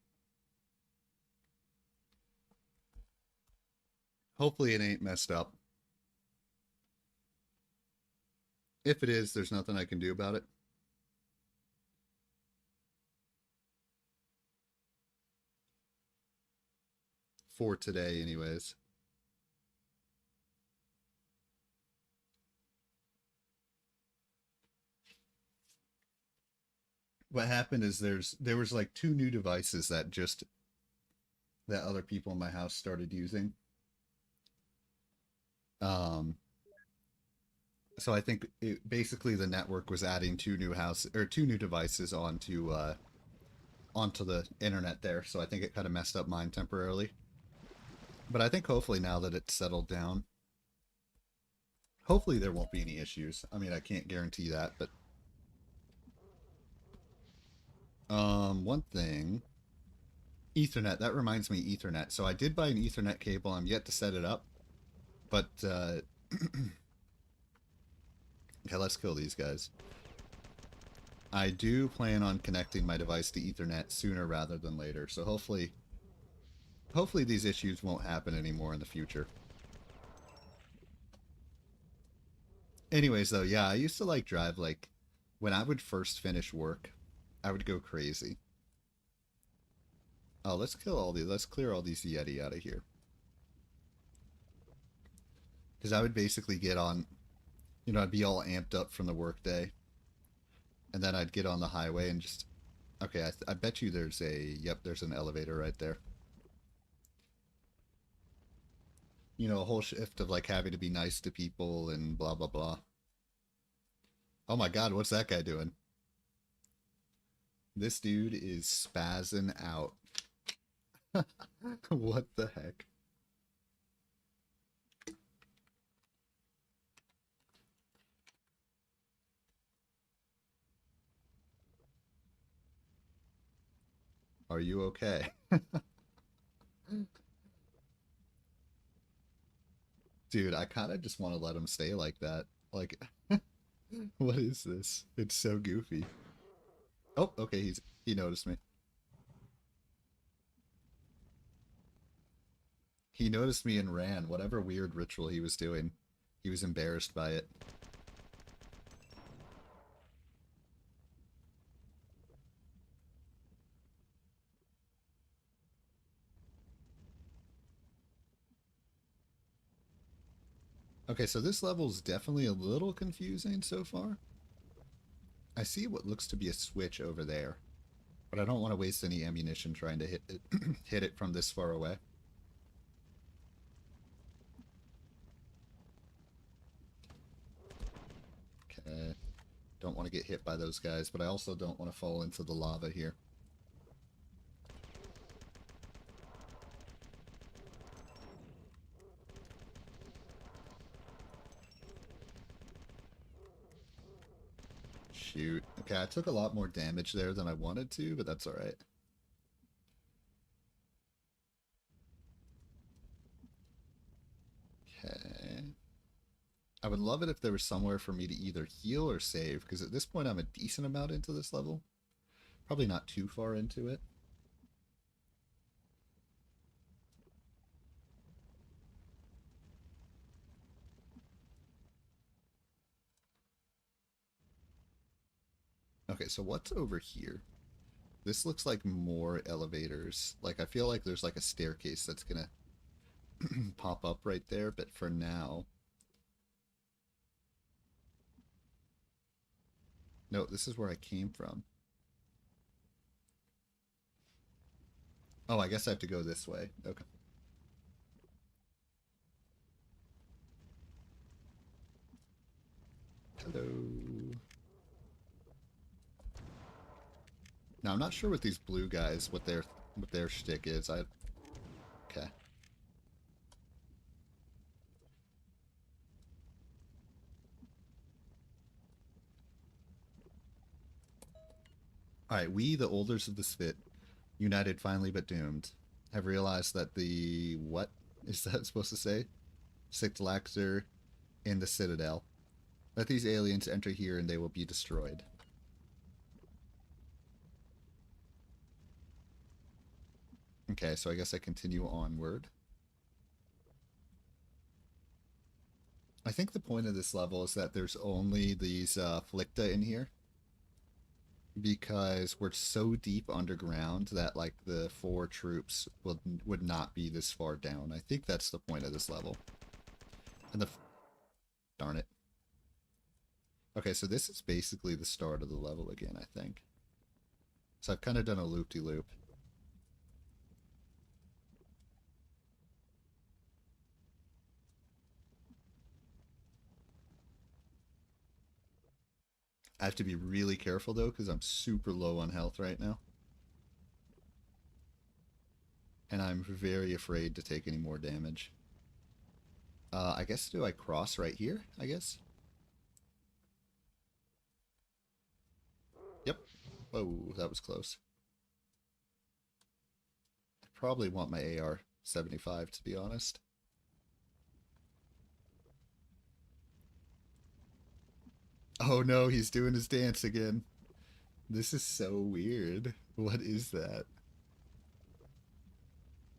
Hopefully it ain't messed up. If it is, there's nothing I can do about it. For today, anyways. What happened is there was like 2 new devices that other people in my house started using. Um, so I think basically the network was adding 2 new devices onto the internet there. So I think it kind of messed up mine temporarily. But I think hopefully now that it's settled down, hopefully there won't be any issues. I mean, I can't guarantee that, but one thing, Ethernet. That reminds me, Ethernet. So I did buy an Ethernet cable. I'm yet to set it up, but okay, let's kill these guys. I do plan on connecting my device to Ethernet sooner rather than later. So hopefully these issues won't happen anymore in the future. Anyways, though, yeah, I used to like drive, like when I would first finish work, I would go crazy. Oh, let's clear all these Yeti out of here. Because I would basically get on, I'd be all amped up from the workday, and then I'd get on the highway and just Okay, I bet you there's a... Yep, there's an elevator right there. You know, a whole shift of like having to be nice to people and blah, blah, blah. Oh my god, what's that guy doing? This dude is spazzing out. What the heck? Are you okay? Dude, I kind of just want to let him stay like that. Like, what is this? It's so goofy. Oh, okay, he noticed me. He noticed me and ran. Whatever weird ritual he was doing, he was embarrassed by it. Okay, so this level's definitely a little confusing so far. I see what looks to be a switch over there, but I don't want to waste any ammunition trying to hit it, hit it from this far away. Okay, don't want to get hit by those guys, but I also don't want to fall into the lava here. Shoot. Okay, I took a lot more damage there than I wanted to, but that's alright. Okay. I would love it if there was somewhere for me to either heal or save, because at this point I'm a decent amount into this level. Probably not too far into it. Okay, so what's over here? This looks like more elevators. Like, I feel like there's like a staircase that's gonna pop up right there, but for now... No, this is where I came from. Oh, I guess I have to go this way. Okay. Hello. Now, I'm not sure what these blue guys, what their shtick is. Okay. Alright, we, the Olders of the Spit, united finally but doomed, have realized that the... What is that supposed to say? Sixth Laxer in the Citadel. Let these aliens enter here and they will be destroyed. Okay, so I guess I continue onward. I think the point of this level is that there's only these Flicta in here. Because we're so deep underground that like the 4 troops would not be this far down. I think that's the point of this level. And the... Darn it. Okay, so this is basically the start of the level again, I think. So I've kind of done a loop-de-loop. I have to be really careful though, because I'm super low on health right now. And I'm very afraid to take any more damage. I guess, do I cross right here, I guess? Yep. Whoa, that was close. I probably want my AR-75, to be honest. Oh no, he's doing his dance again. This is so weird. What is that?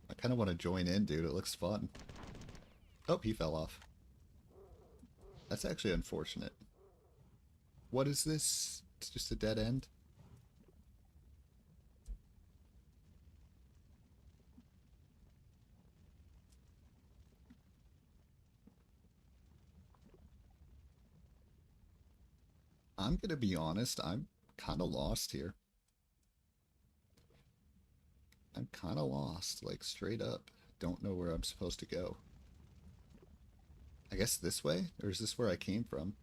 I kind of want to join in, dude. It looks fun. Oh, he fell off. That's actually unfortunate. What is this? It's just a dead end? I'm gonna be honest, I'm kind of lost here. I'm kind of lost, like straight up. Don't know where I'm supposed to go. I guess this way? Or is this where I came from?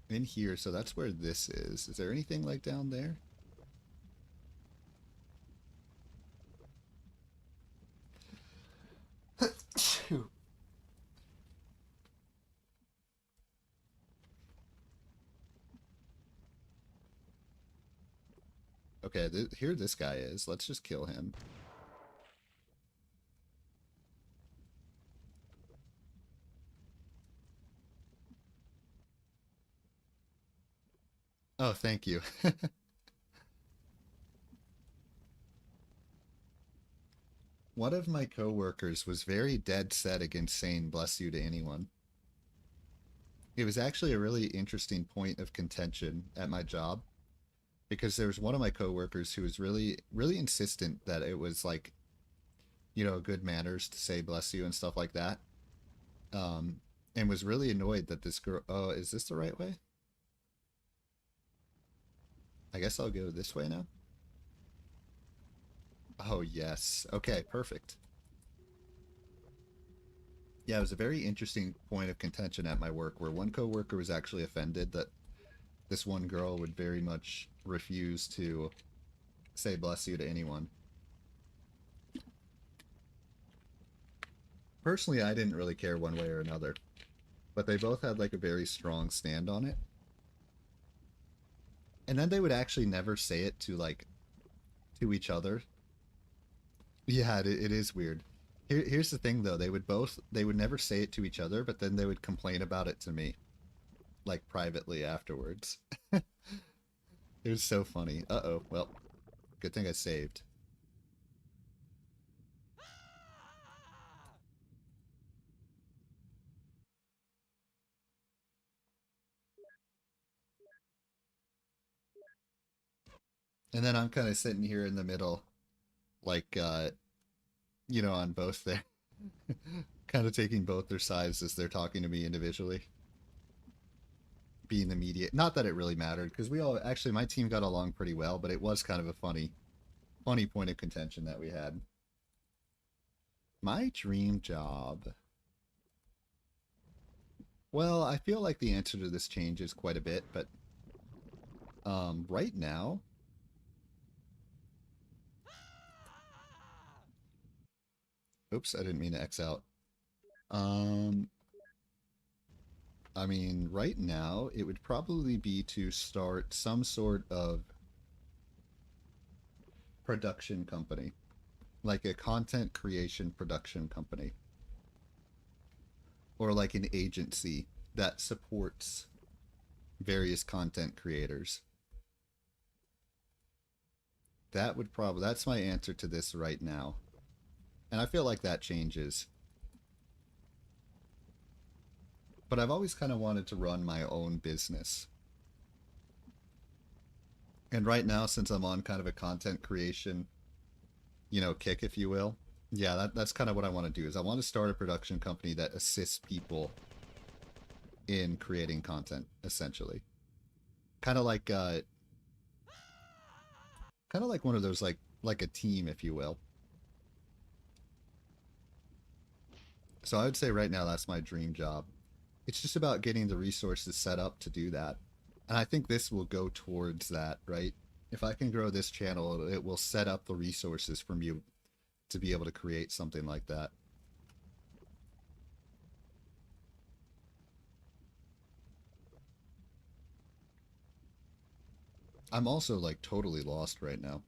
In here, so that's where this is. Is there anything like down there? Okay, here this guy is. Let's just kill him. Oh, thank you. One of my coworkers was very dead set against saying bless you to anyone. It was actually a really interesting point of contention at my job because there was one of my coworkers who was really, really insistent that it was like, you know, good manners to say bless you and stuff like that. And was really annoyed that this girl, oh, is this the right way? I guess I'll go this way now. Oh, yes. Okay, perfect. Yeah, it was a very interesting point of contention at my work where one coworker was actually offended that this one girl would very much refuse to say bless you to anyone. Personally, I didn't really care one way or another, but they both had like a very strong stand on it. And then they would actually never say it to like to each other. Yeah, it is weird. Here's the thing though, they would never say it to each other, but then they would complain about it to me, like privately afterwards. It was so funny. Uh-oh, well, good thing I saved. And then I'm kind of sitting here in the middle, like, you know, on both there. Kind of taking both their sides as they're talking to me individually. Being the media. Not that it really mattered, because we all, actually, my team got along pretty well, but it was kind of a funny point of contention that we had. My dream job. Well, I feel like the answer to this changes quite a bit, but right now, oops, I didn't mean to X out. Um, I mean, right now, it would probably be to start some sort of production company, like a content creation production company, or like an agency that supports various content creators. That's my answer to this right now. And I feel like that changes. But I've always kind of wanted to run my own business. And right now, since I'm on kind of a content creation, you know, kick, if you will, yeah, that's kind of what I want to do is I want to start a production company that assists people in creating content, essentially. Kind of like one of those like a team, if you will. So I would say right now that's my dream job. It's just about getting the resources set up to do that. And I think this will go towards that, right? If I can grow this channel, it will set up the resources for me to be able to create something like that. I'm also like totally lost right now.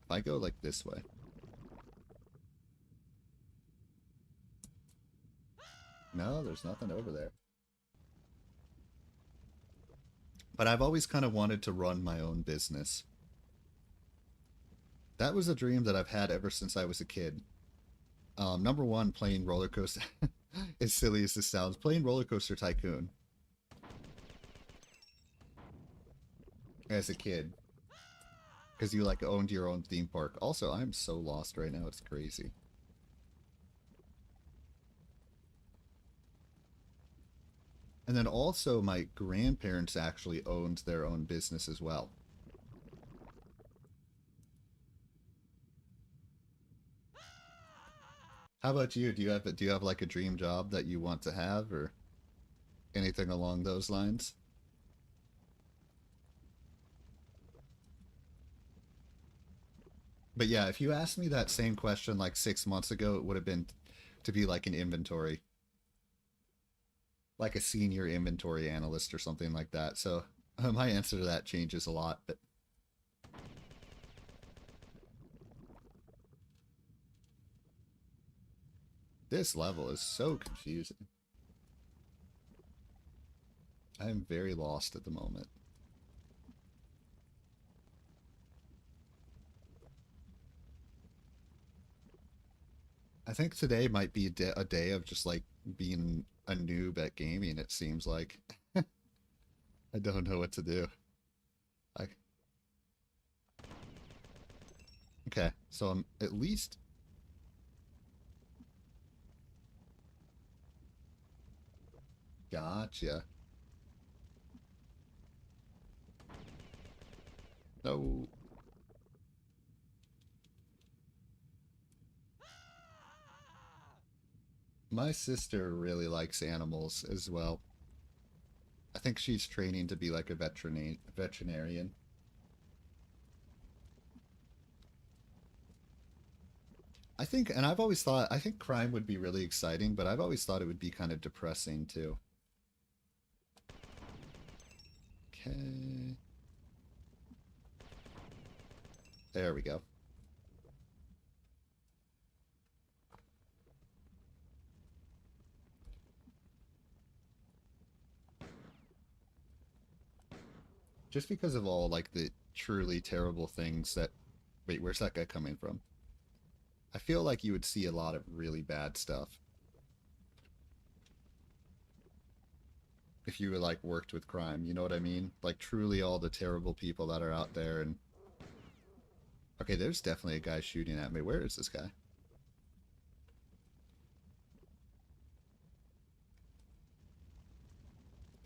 If I go like this way. No, there's nothing over there. But I've always kind of wanted to run my own business. That was a dream that I've had ever since I was a kid. Number one, playing roller coaster. As silly as this sounds, playing Roller Coaster Tycoon as a kid. Because you like owned your own theme park. Also, I'm so lost right now. It's crazy. And then also my grandparents actually owned their own business as well. How about you? Do you have like a dream job that you want to have or anything along those lines? But yeah, if you asked me that same question like 6 months ago, it would have been to be like an inventory, like a senior inventory analyst or something like that. So my answer to that changes a lot. But this level is so confusing. I am very lost at the moment. I think today might be a day of just like being a noob at gaming, it seems like. I don't know what to do. I, okay, so I'm at least. Gotcha. No. My sister really likes animals as well. I think she's training to be like a veterinarian. I think, and I've always thought, I think crime would be really exciting, but I've always thought it would be kind of depressing too. Okay. There we go. Just because of all like the truly terrible things that. Wait, where's that guy coming from? I feel like you would see a lot of really bad stuff if you like worked with crime. You know what I mean? Like truly all the terrible people that are out there. And okay, there's definitely a guy shooting at me. Where is this guy?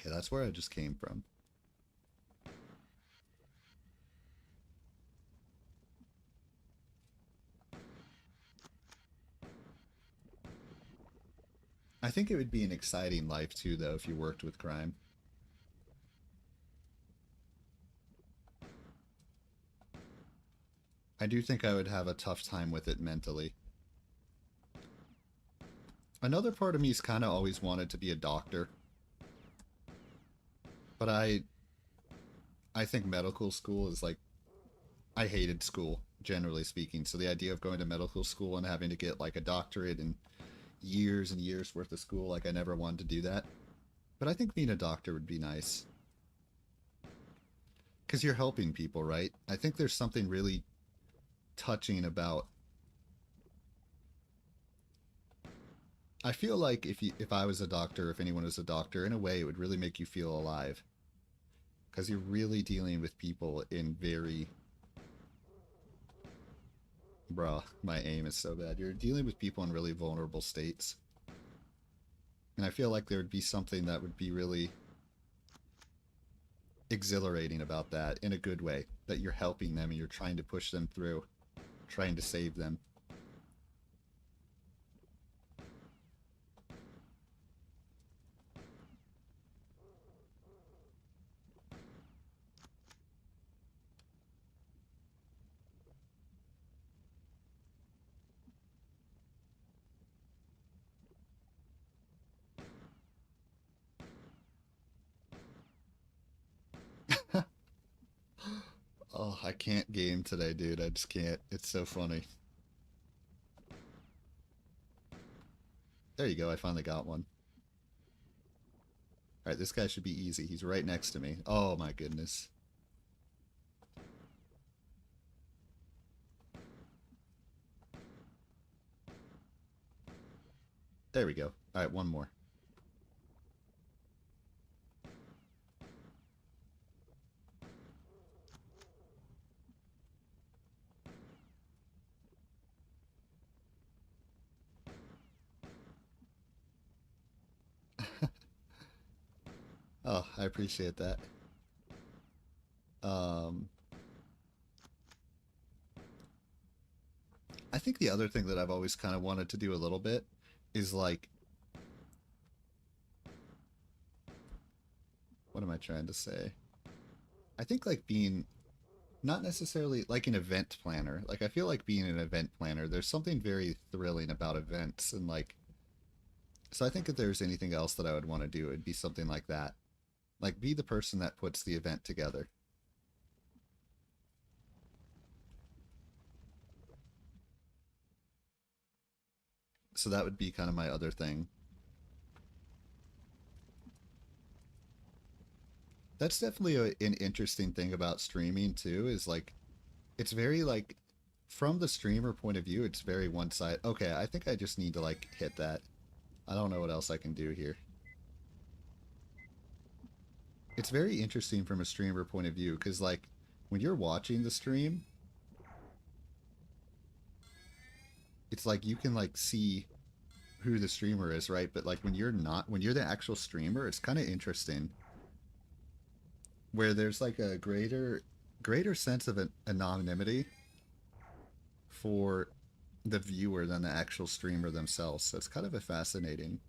Okay, that's where I just came from. I think it would be an exciting life too, though, if you worked with crime. I do think I would have a tough time with it mentally. Another part of me's kind of always wanted to be a doctor, but I think medical school is like I hated school generally speaking. So the idea of going to medical school and having to get like a doctorate and years and years worth of school, like I never wanted to do that. But I think being a doctor would be nice because you're helping people, right? I think there's something really touching about. I feel like if I was a doctor, if anyone was a doctor, in a way, it would really make you feel alive because you're really dealing with people in very. Bruh, my aim is so bad. You're dealing with people in really vulnerable states. And I feel like there would be something that would be really exhilarating about that in a good way. That you're helping them and you're trying to push them through, trying to save them. Oh, I can't game today, dude. I just can't. It's so funny. There you go. I finally got one. All right, this guy should be easy. He's right next to me. Oh my goodness. There we go. All right, one more. Oh, I appreciate that. Um, I think the other thing that I've always kind of wanted to do a little bit is like, what am I trying to say? I think like being not necessarily like an event planner. Like I feel like being an event planner, there's something very thrilling about events and like so I think if there's anything else that I would want to do, it'd be something like that. Like be the person that puts the event together. So that would be kind of my other thing. That's definitely an interesting thing about streaming too is like it's very like from the streamer point of view, it's very one side. Okay, I think I just need to like hit that. I don't know what else I can do here. It's very interesting from a streamer point of view because like when you're watching the stream, it's like you can like see who the streamer is, right? But like when you're not, when you're the actual streamer, it's kind of interesting where there's like a greater sense of an anonymity for the viewer than the actual streamer themselves. So it's kind of a fascinating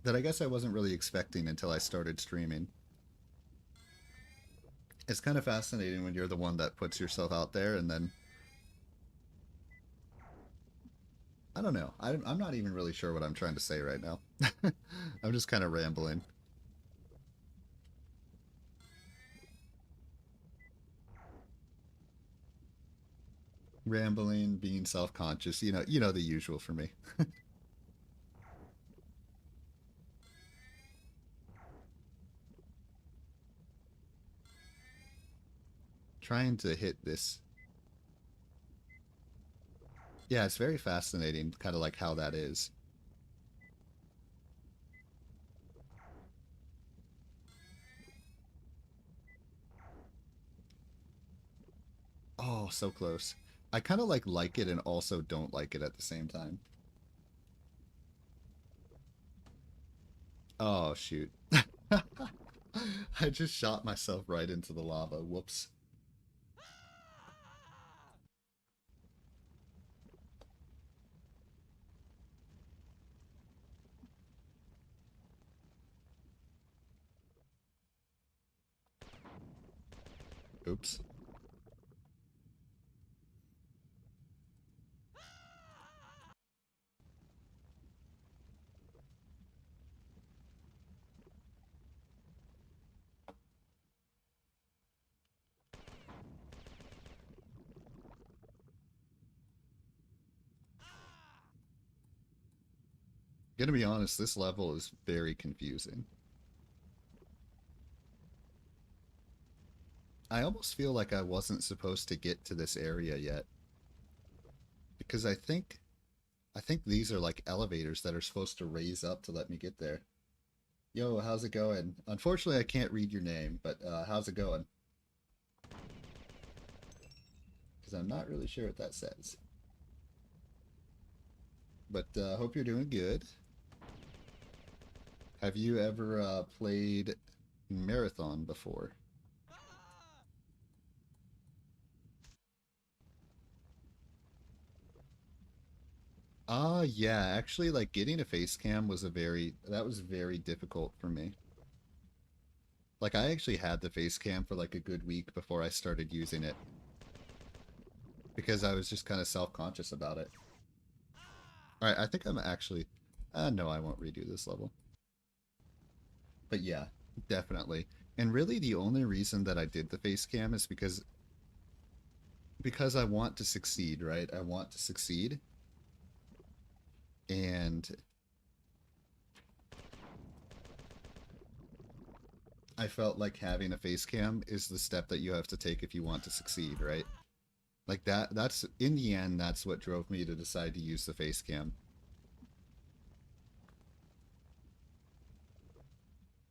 that I guess I wasn't really expecting until I started streaming. It's kind of fascinating when you're the one that puts yourself out there and then I don't know. I'm not even really sure what I'm trying to say right now. I'm just kind of rambling. Rambling, being self-conscious, you know the usual for me. Trying to hit this. Yeah, it's very fascinating, kind of like how that is. Oh, so close. I kind of like it and also don't like it at the same time. Oh, shoot. I just shot myself right into the lava. Whoops. Oops. Gonna be honest, this level is very confusing. I almost feel like I wasn't supposed to get to this area yet. Because I think these are like elevators that are supposed to raise up to let me get there. Yo, how's it going? Unfortunately, I can't read your name, but how's it going? Because I'm not really sure what that says. But hope you're doing good. Have you ever played Marathon before? Yeah, actually like getting a face cam was that was very difficult for me. Like I actually had the face cam for like a good week before I started using it because I was just kind of self-conscious about it. All right, I think I'm actually no, I won't redo this level. But yeah, definitely. And really the only reason that I did the face cam is because I want to succeed, right? I want to succeed. And I felt like having a face cam is the step that you have to take if you want to succeed, right? Like that's in the end that's what drove me to decide to use the face cam.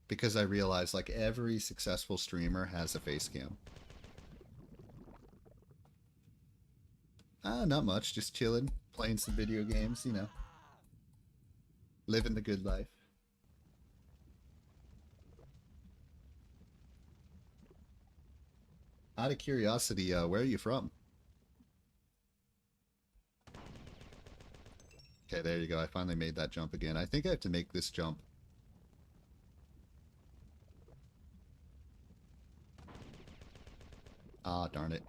Because I realized like every successful streamer has a face cam. Not much, just chilling, playing some video games, living the good life. Out of curiosity, where are you from? Okay, there you go. I finally made that jump again. I think I have to make this jump. Ah, darn it.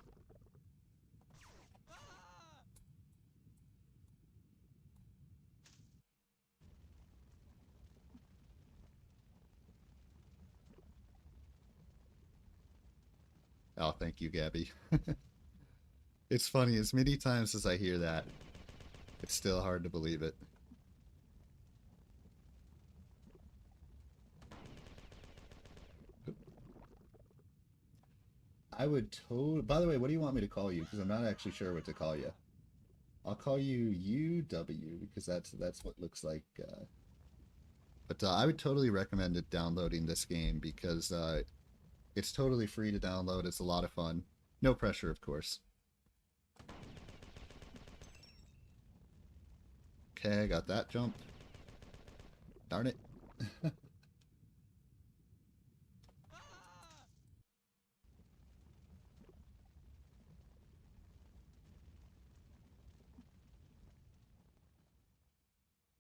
Oh, thank you, Gabby. It's funny, as many times as I hear that, it's still hard to believe it. I would totally... By the way, what do you want me to call you? Because I'm not actually sure what to call you. I'll call you UW because that's what looks like. But I would totally recommend it downloading this game because it's totally free to download. It's a lot of fun. No pressure, of course. Okay, I got that jump. Darn it.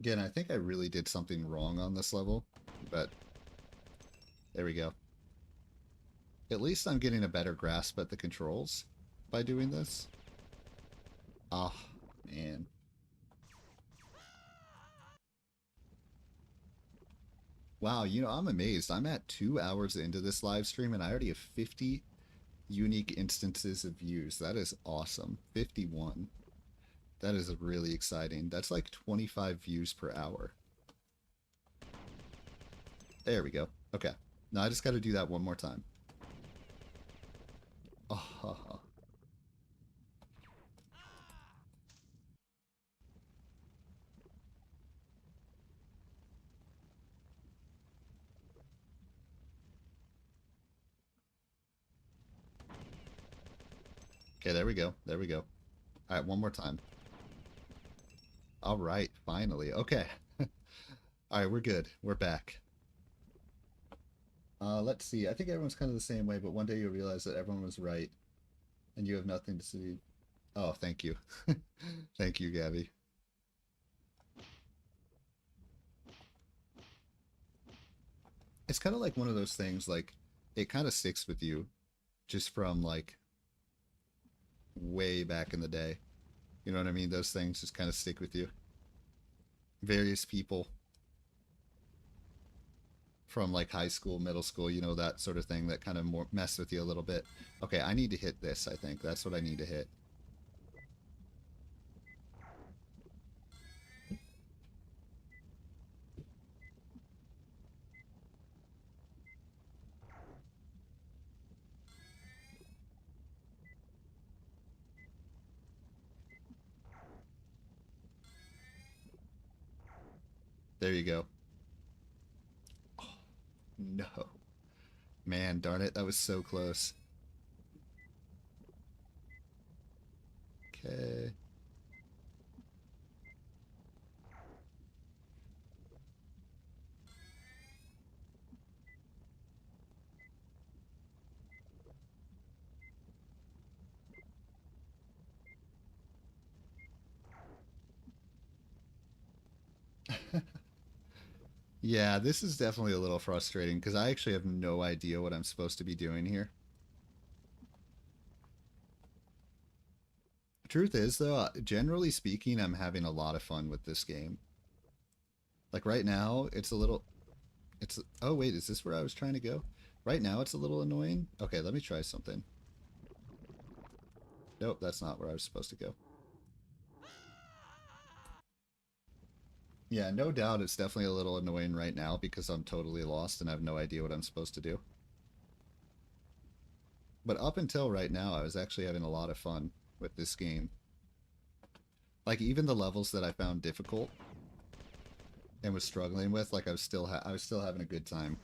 Again, I think I really did something wrong on this level, but there we go. At least I'm getting a better grasp at the controls by doing this. Ah, man. Wow, you know, I'm amazed. I'm at 2 hours into this live stream and I already have 50 unique instances of views. That is awesome. 51. That is really exciting. That's like 25 views per hour. There we go. Okay. Now I just got to do that one more time. Oh, okay, there we go. There we go. All right, one more time. All right, finally. Okay. All right, we're good. We're back. Let's see. I think everyone's kind of the same way, but one day you'll realize that everyone was right and you have nothing to see. Oh, thank you. Thank you, Gabby. It's kind of like one of those things, like, it kind of sticks with you just from, like, way back in the day. You know what I mean? Those things just kind of stick with you. Various people from, like, high school, middle school, you know, that sort of thing that kind of more mess with you a little bit. Okay, I need to hit this, I think. That's what I need to hit. There you go. Oh, no. Man, darn it, that was so close. Okay. Yeah, this is definitely a little frustrating because I actually have no idea what I'm supposed to be doing here. Truth is, though, generally speaking, I'm having a lot of fun with this game. Like right now, it's a little... It's... Oh, wait, is this where I was trying to go? Right now, it's a little annoying. Okay, let me try something. Nope, that's not where I was supposed to go. Yeah, no doubt it's definitely a little annoying right now because I'm totally lost and I have no idea what I'm supposed to do. But up until right now, I was actually having a lot of fun with this game. Like even the levels that I found difficult and was struggling with, like I was still having a good time.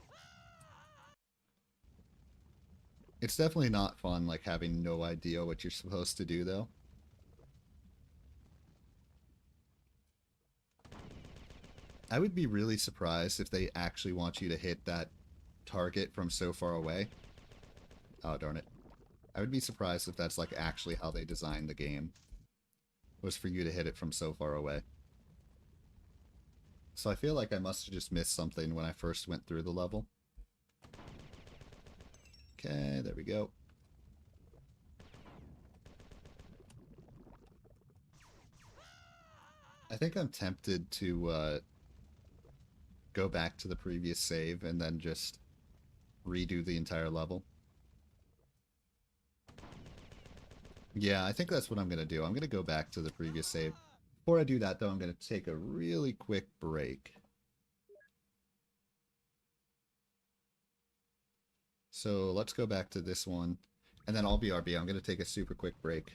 It's definitely not fun like having no idea what you're supposed to do though. I would be really surprised if they actually want you to hit that target from so far away. Oh, darn it. I would be surprised if that's like actually how they designed the game, was for you to hit it from so far away. So I feel like I must have just missed something when I first went through the level. Okay, there we go. I think I'm tempted to go back to the previous save and then just redo the entire level. Yeah, I think that's what I'm going to do. I'm going to go back to the previous save. Before I do that, though, I'm going to take a really quick break. So let's go back to this one, and then I'll BRB. I'm going to take a super quick break.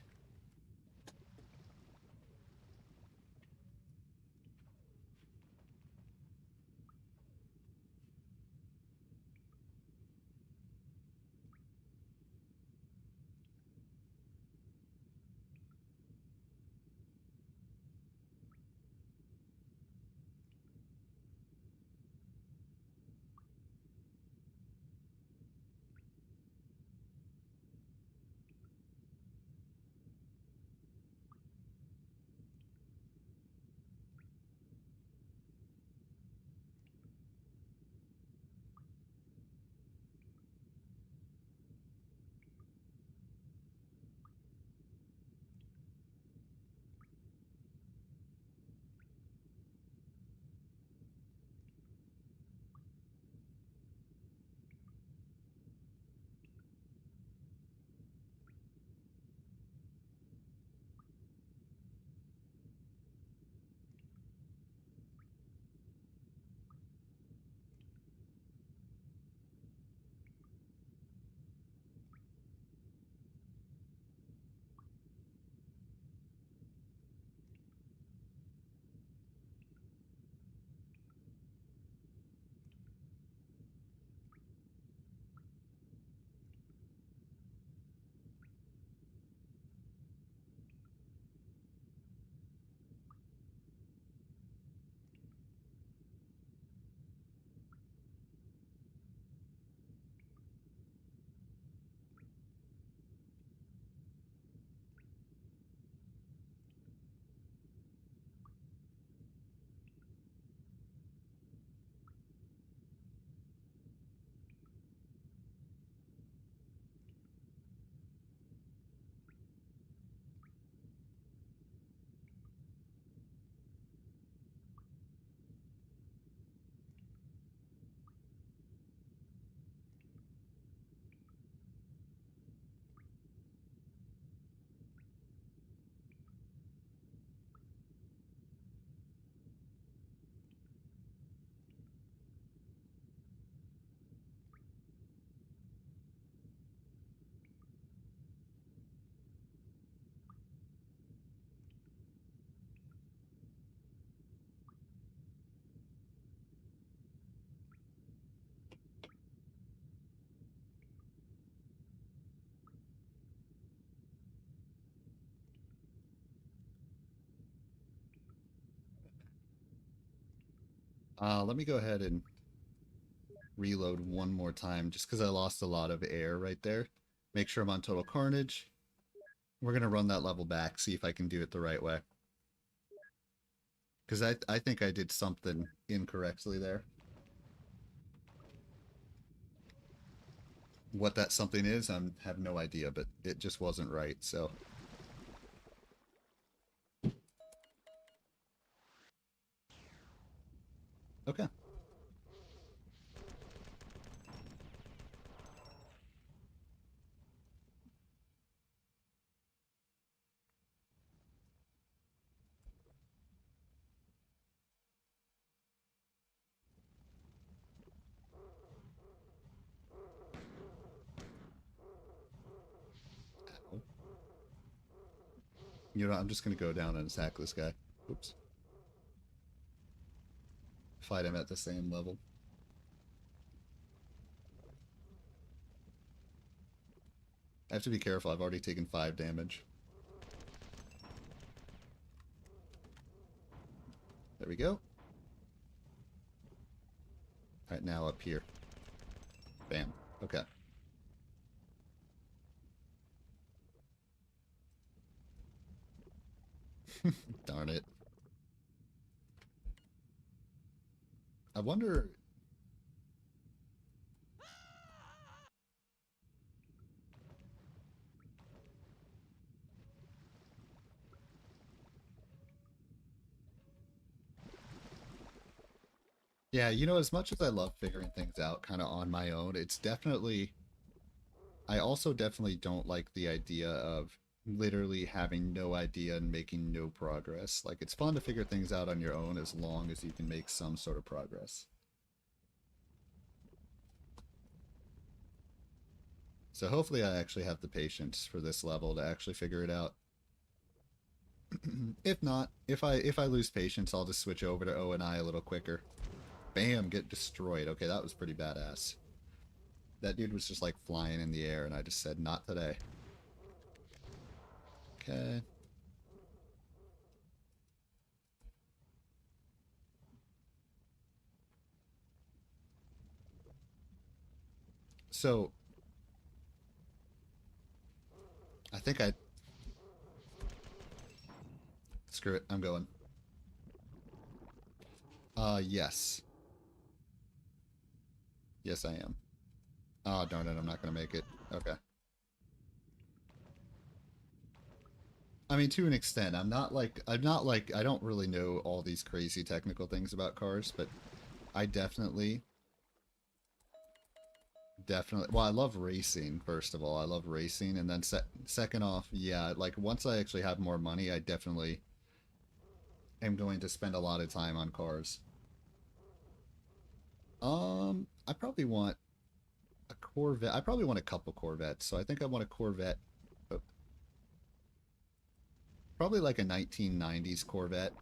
Let me go ahead and reload one more time just because I lost a lot of air right there. Make sure I'm on Total Carnage. We're going to run that level back, see if I can do it the right way. Because I think I did something incorrectly there. What that something is, I have no idea, but it just wasn't right, so... Okay. You know, I'm just going to go down and attack this guy. Oops. Fight him at the same level. I have to be careful. I've already taken 5 damage. There we go. Alright, now up here. Bam. Okay. Darn it. I wonder. Yeah, you know, as much as I love figuring things out kind of on my own, it's definitely. I also definitely don't like the idea of literally having no idea and making no progress. Like, it's fun to figure things out on your own as long as you can make some sort of progress. So hopefully I actually have the patience for this level to actually figure it out. If not, if I lose patience, I'll just switch over to ONI a little quicker. Bam, get destroyed. Okay, that was pretty badass. That dude was just like flying in the air and I just said, not today. Okay. So, I think I... Screw it, I'm going. Yes. Yes, I am. Oh, darn it, I'm not gonna make it. Okay. I mean, to an extent, I don't really know all these crazy technical things about cars, but I definitely, well, I love racing, first of all. I love racing, and then second off, yeah, like, once I actually have more money, I definitely am going to spend a lot of time on cars. I probably want a Corvette. I probably want a couple Corvettes, so I think I want a Corvette. uh, Probably like a 1990s Corvette,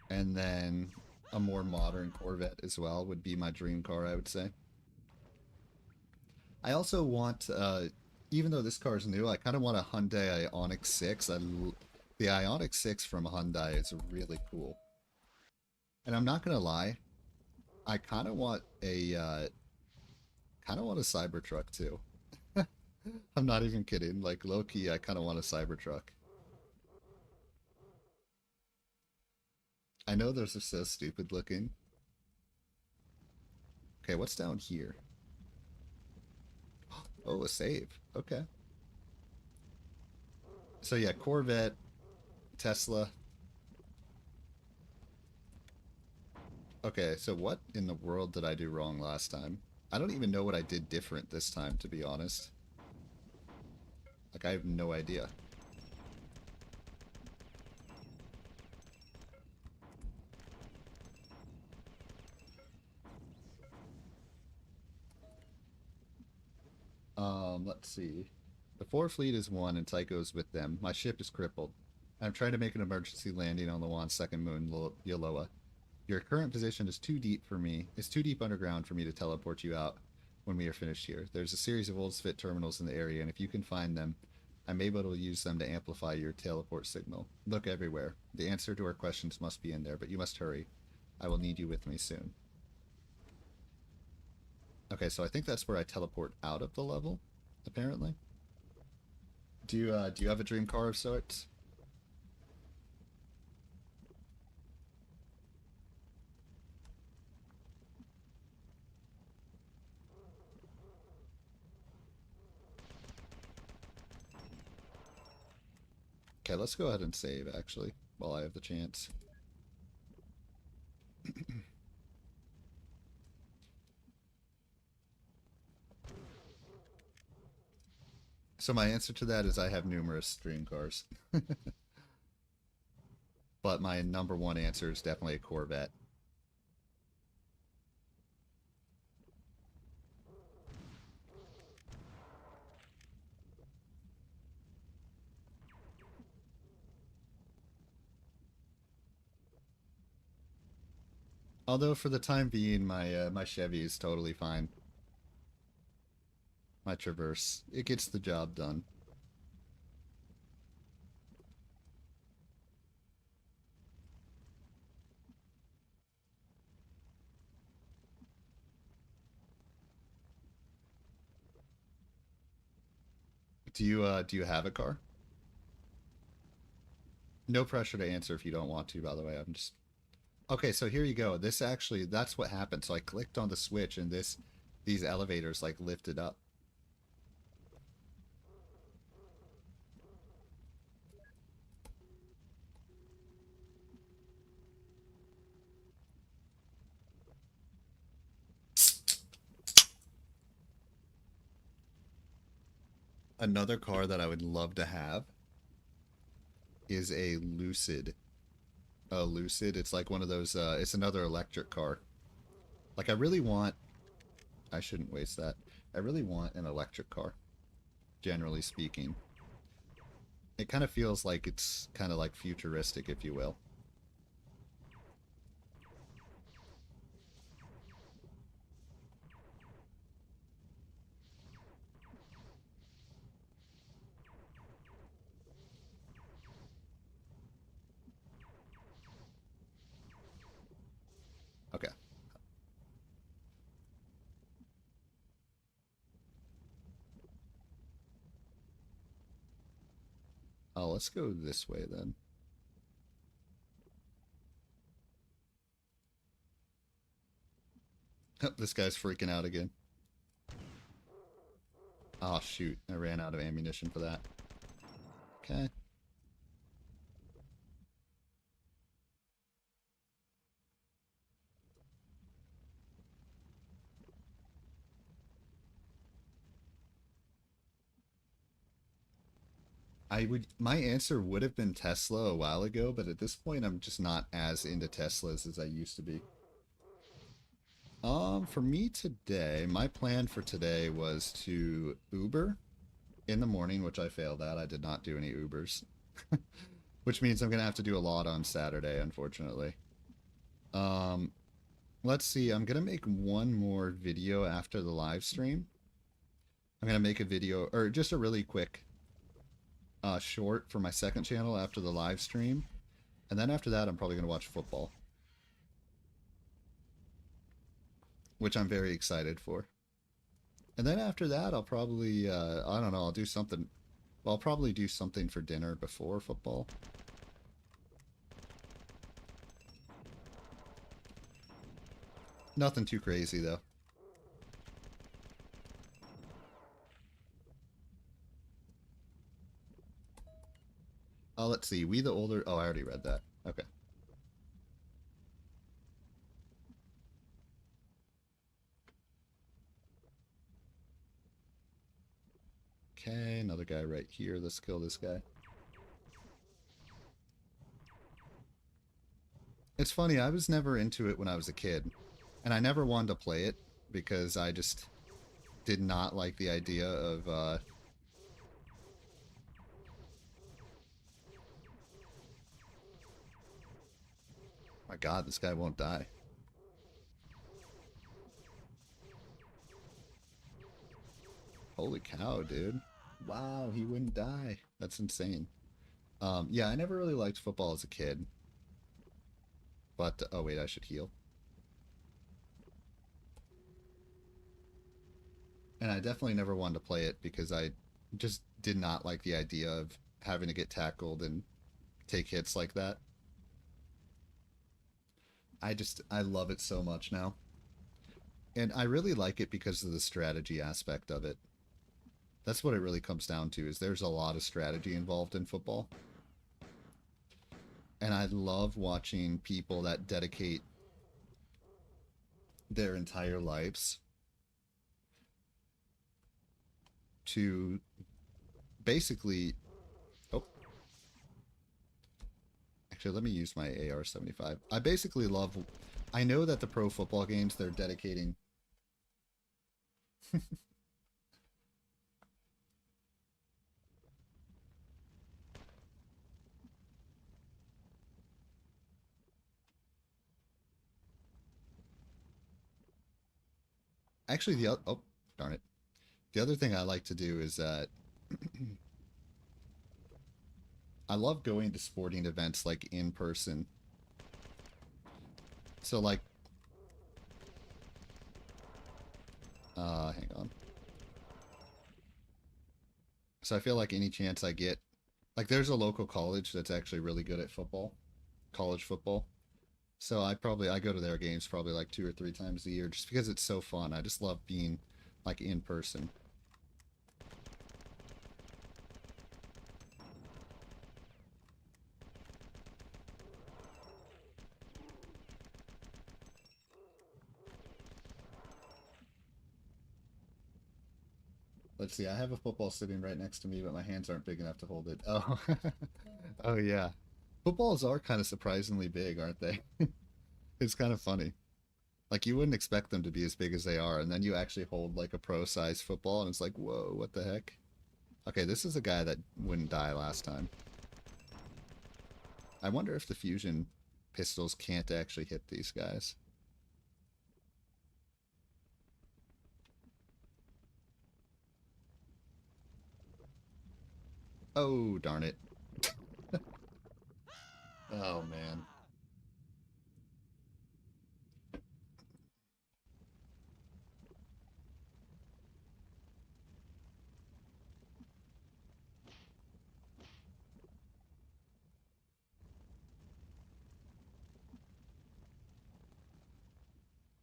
and then a more modern Corvette as well would be my dream car, I would say. I also want, even though this car is new, I kind of want a Hyundai Ioniq 6. The Ioniq 6 from Hyundai is really cool. And I'm not gonna lie, I kind of want a Cybertruck too. I'm not even kidding. Like, low key, I kind of want a Cybertruck. I know those are so stupid looking. Okay, what's down here? Oh, a save. Okay. So yeah, Corvette, Tesla. Okay, so what in the world did I do wrong last time? I don't even know what I did different this time, to be honest. Like, I have no idea. Let's see. The Four Fleet is one, and Tycho's with them. My ship is crippled. I'm trying to make an emergency landing on the Wan's second moon, Yoloa. Your current position is too deep for me. It's too deep underground for me to teleport you out when we are finished here. There's a series of old Svit terminals in the area, and if you can find them, I'm able to use them to amplify your teleport signal. Look everywhere. The answer to our questions must be in there, but you must hurry. I will need you with me soon. Okay, so I think that's where I teleport out of the level, apparently. Do you have a dream car of sorts? Okay, let's go ahead and save, actually, while I have the chance. So my answer to that is I have numerous dream cars. But my number one answer is definitely a Corvette. Although for the time being, my Chevy is totally fine. My Traverse, it gets the job done. Do you have a car? No pressure to answer if you don't want to, by the way. I'm just okay, so here you go. This actually that's what happened. So I clicked on the switch and these elevators like lifted up. Another car that I would love to have is a Lucid. A Lucid, it's like one of those it's another electric car. Like I shouldn't waste that. I really want an electric car, generally speaking. It kind of feels like it's kind of like futuristic, if you will. Okay. Oh, let's go this way then. This guy's freaking out again. Oh, shoot. I ran out of ammunition for that. Okay. My answer would have been Tesla a while ago, but at this point I'm just not as into Teslas as I used to be. For me today, my plan for today was to Uber in the morning, which I failed at. I did not do any Ubers, which means I'm gonna have to do a lot on Saturday, unfortunately. Um, let's see. I'm gonna make one more video after the live stream. I'm gonna make a video, or just a really quick short for my second channel after the live stream. And then after that, I'm probably going to watch football, which I'm very excited for. And then after that, I'll probably, I don't know, I'll do something. Well, I'll probably do something for dinner before football. Nothing too crazy, though. Let's see. We the older... Oh, I already read that. Okay. Okay, another guy right here. Let's kill this guy. It's funny, I was never into it when I was a kid. And I never wanted to play it because I just did not like the idea of, my God, this guy won't die. Holy cow, dude. Wow, he wouldn't die. That's insane. Yeah, I never really liked football as a kid. But, oh wait, I should heal. And I definitely never wanted to play it because I just did not like the idea of having to get tackled and take hits like that. I love it so much now. And I really like it because of the strategy aspect of it. That's what it really comes down to, is there's a lot of strategy involved in football. And I love watching people that dedicate their entire lives to basically... Oh. Actually, let me use my AR-75. I basically love... I know that the pro football games, they're dedicating... Actually, oh, darn it. The other thing I like to do is that I love going to sporting events like in person. So like, hang on. So I feel like any chance I get, Like there's a local college that's actually really good at football, college football. So I go to their games probably like 2 or 3 times a year just because it's so fun. I just love being like in person. Let's see. I have a football sitting right next to me, but my hands aren't big enough to hold it. Oh, oh yeah. Footballs are kind of surprisingly big, aren't they? It's kind of funny. Like you wouldn't expect them to be as big as they are, and then you actually hold like a pro-sized football, and it's like, whoa, what the heck? Okay, this is a guy that wouldn't die last time. I wonder if the fusion pistols can't actually hit these guys. Oh, darn it. Oh, man.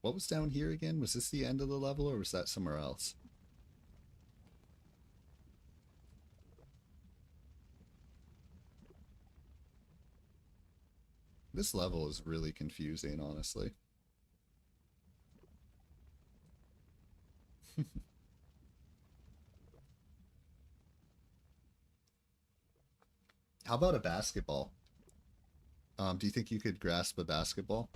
What was down here again? Was this the end of the level, or was that somewhere else? This level is really confusing, honestly. How about a basketball? Do you think you could grasp a basketball?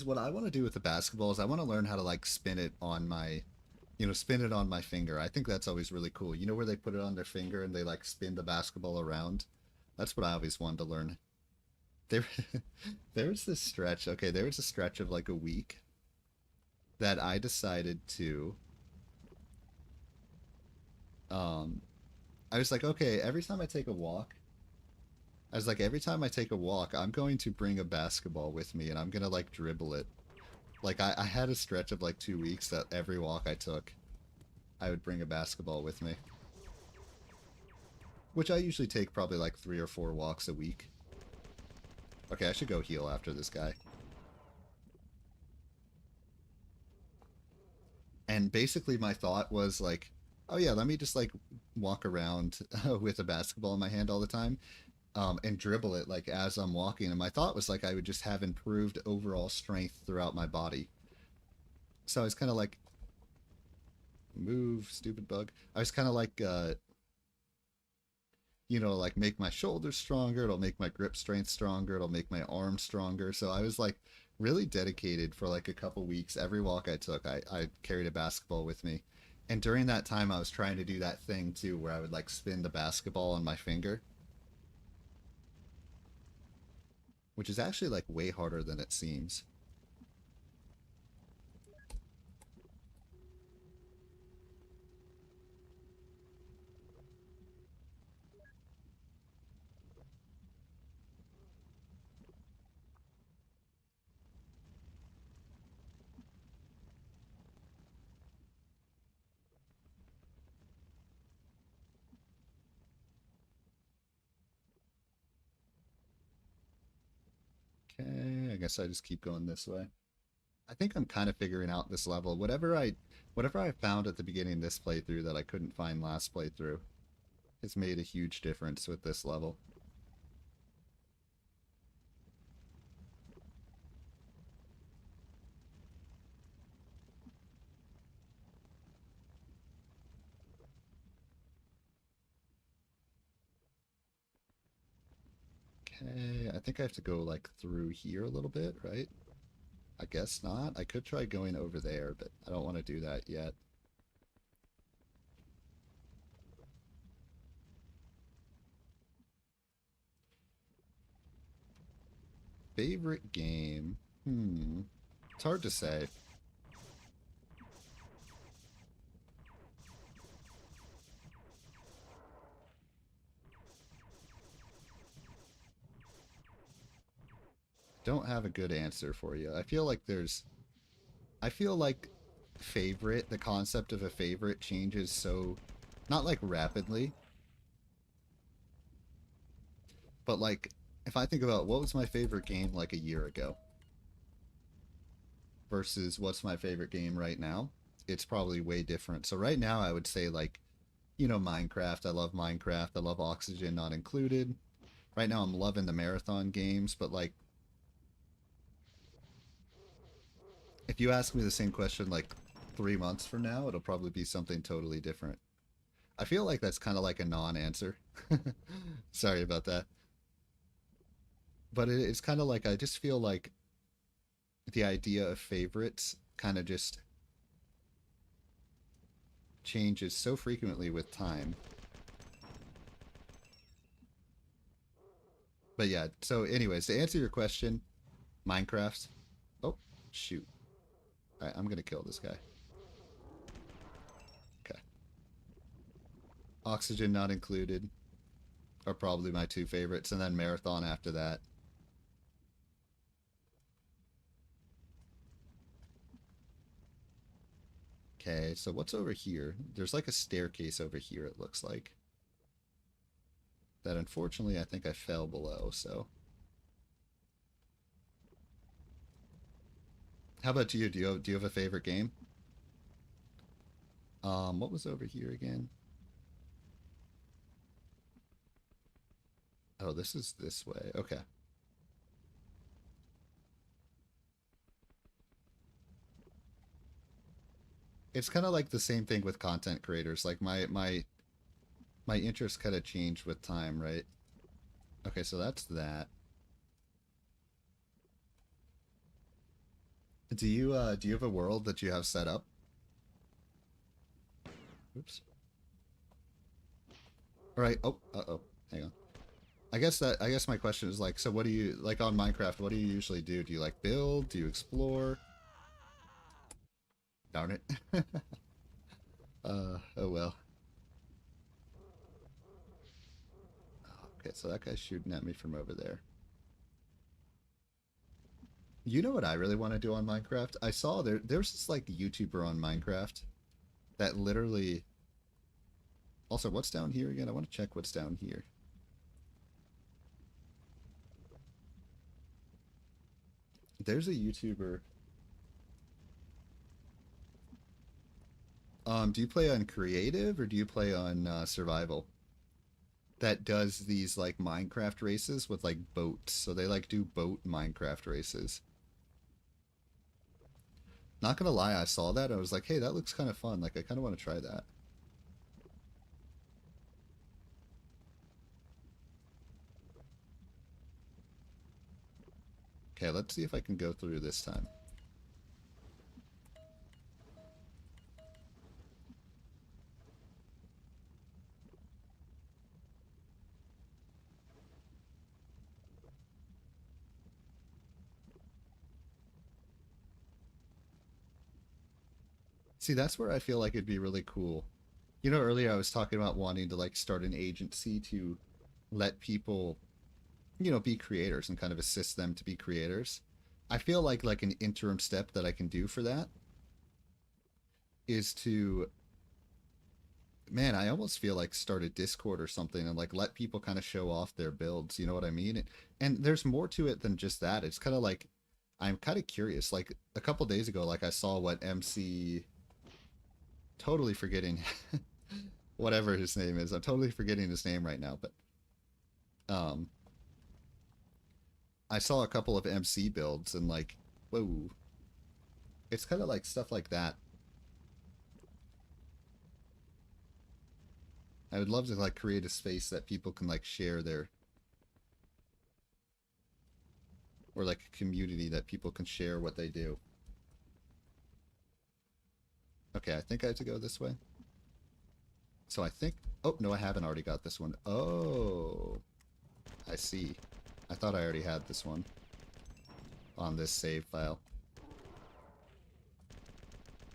What I want to do with the basketball is I want to learn how to like spin it on my, spin it on my finger. I think that's always really cool. You know where they put it on their finger and they like spin the basketball around? That's what I always wanted to learn. There, there was this stretch. Okay, there was a stretch of like a week that I decided to. Um, I was like, okay, every time I take a walk, I was like, every time I take a walk, I'm going to bring a basketball with me and I'm gonna like dribble it. Like I had a stretch of like 2 weeks that every walk I took, I would bring a basketball with me. Which I usually take probably like 3 or 4 walks a week. Okay, I should go heal after this guy. And basically my thought was like, oh yeah, let me just like walk around with a basketball in my hand all the time, and dribble it like as I'm walking. And my thought was like I would just have improved overall strength throughout my body. So I was kind of like, move, stupid bug. I was kind of like, like make my shoulders stronger. It'll make my grip strength stronger. It'll make my arms stronger. So I was like really dedicated for like a couple weeks. Every walk I took, I carried a basketball with me. And during that time, I was trying to do that thing too, where I would like spin the basketball on my finger, which is actually like way harder than it seems. Okay, I guess I just keep going this way. I think I'm kind of figuring out this level. Whatever I found at the beginning of this playthrough that I couldn't find last playthrough has made a huge difference with this level. Okay, I think I have to go like through here a little bit, right? I guess not. I could try going over there, but I don't want to do that yet. Favorite game? It's hard to say. Don't have a good answer for you. I feel like there's I feel like the concept of a favorite changes so, not like rapidly, but like if I think about what was my favorite game like a year ago versus what's my favorite game right now, it's probably way different. So right now I would say like, Minecraft. I love Minecraft. I love Oxygen Not Included. Right now I'm loving the marathon games, but like if you ask me the same question like 3 months from now, it'll probably be something totally different. I feel like that's kind of like a non-answer. Sorry about that. But it's kind of like I just feel like the idea of favorites kind of just changes so frequently with time. But yeah, so anyways, to answer your question, Minecraft. Oh, shoot. All right, I'm going to kill this guy. Okay. Oxygen Not Included are probably my two favorites, and then Marathon after that. Okay, so what's over here? There's like a staircase over here, it looks like. That unfortunately I think I fell below, so. How about you? Do you have a favorite game? What was over here again? Oh, this is this way. Okay. It's kind of like the same thing with content creators. Like my interests kind of change with time, right? Okay, so that's that. Do you have a world that you have set up? Oops. All right. Oh, uh-oh. Hang on. I guess my question is like, so what do you like on Minecraft? What do you usually do? Do you like build? Do you explore? Darn it. Oh well. Okay, so that guy's shooting at me from over there. You know what I really want to do on Minecraft? I saw there's this like YouTuber on Minecraft that literally. Also, what's down here again? I want to check what's down here. There's a YouTuber. Do you play on creative or do you play on survival? That does these like Minecraft races with like boats. So they like do boat Minecraft races. Not gonna lie, I saw that. I was like, hey, that looks kind of fun. Like, I kind of want to try that. Okay, let's see if I can go through this time. See, that's where I feel like it'd be really cool. Earlier I was talking about wanting to like start an agency to let people, be creators and kind of assist them to be creators. I feel like an interim step that I can do for that is to, man, I almost feel like start a Discord or something and like let people kind of show off their builds, you know what I mean? And there's more to it than just that. It's kind of like I'm kind of curious. Like a couple days ago, like I saw what MC, totally forgetting whatever his name is. I'm totally forgetting his name right now, but um I saw a couple of MC builds and like, whoa. It's kind of like stuff like that. I would love to like create a space that people can like share their, or like a community that people can share what they do. Okay, I think I have to go this way. So I think, oh, no, I haven't already got this one. Oh, I see. I thought I already had this one on this save file.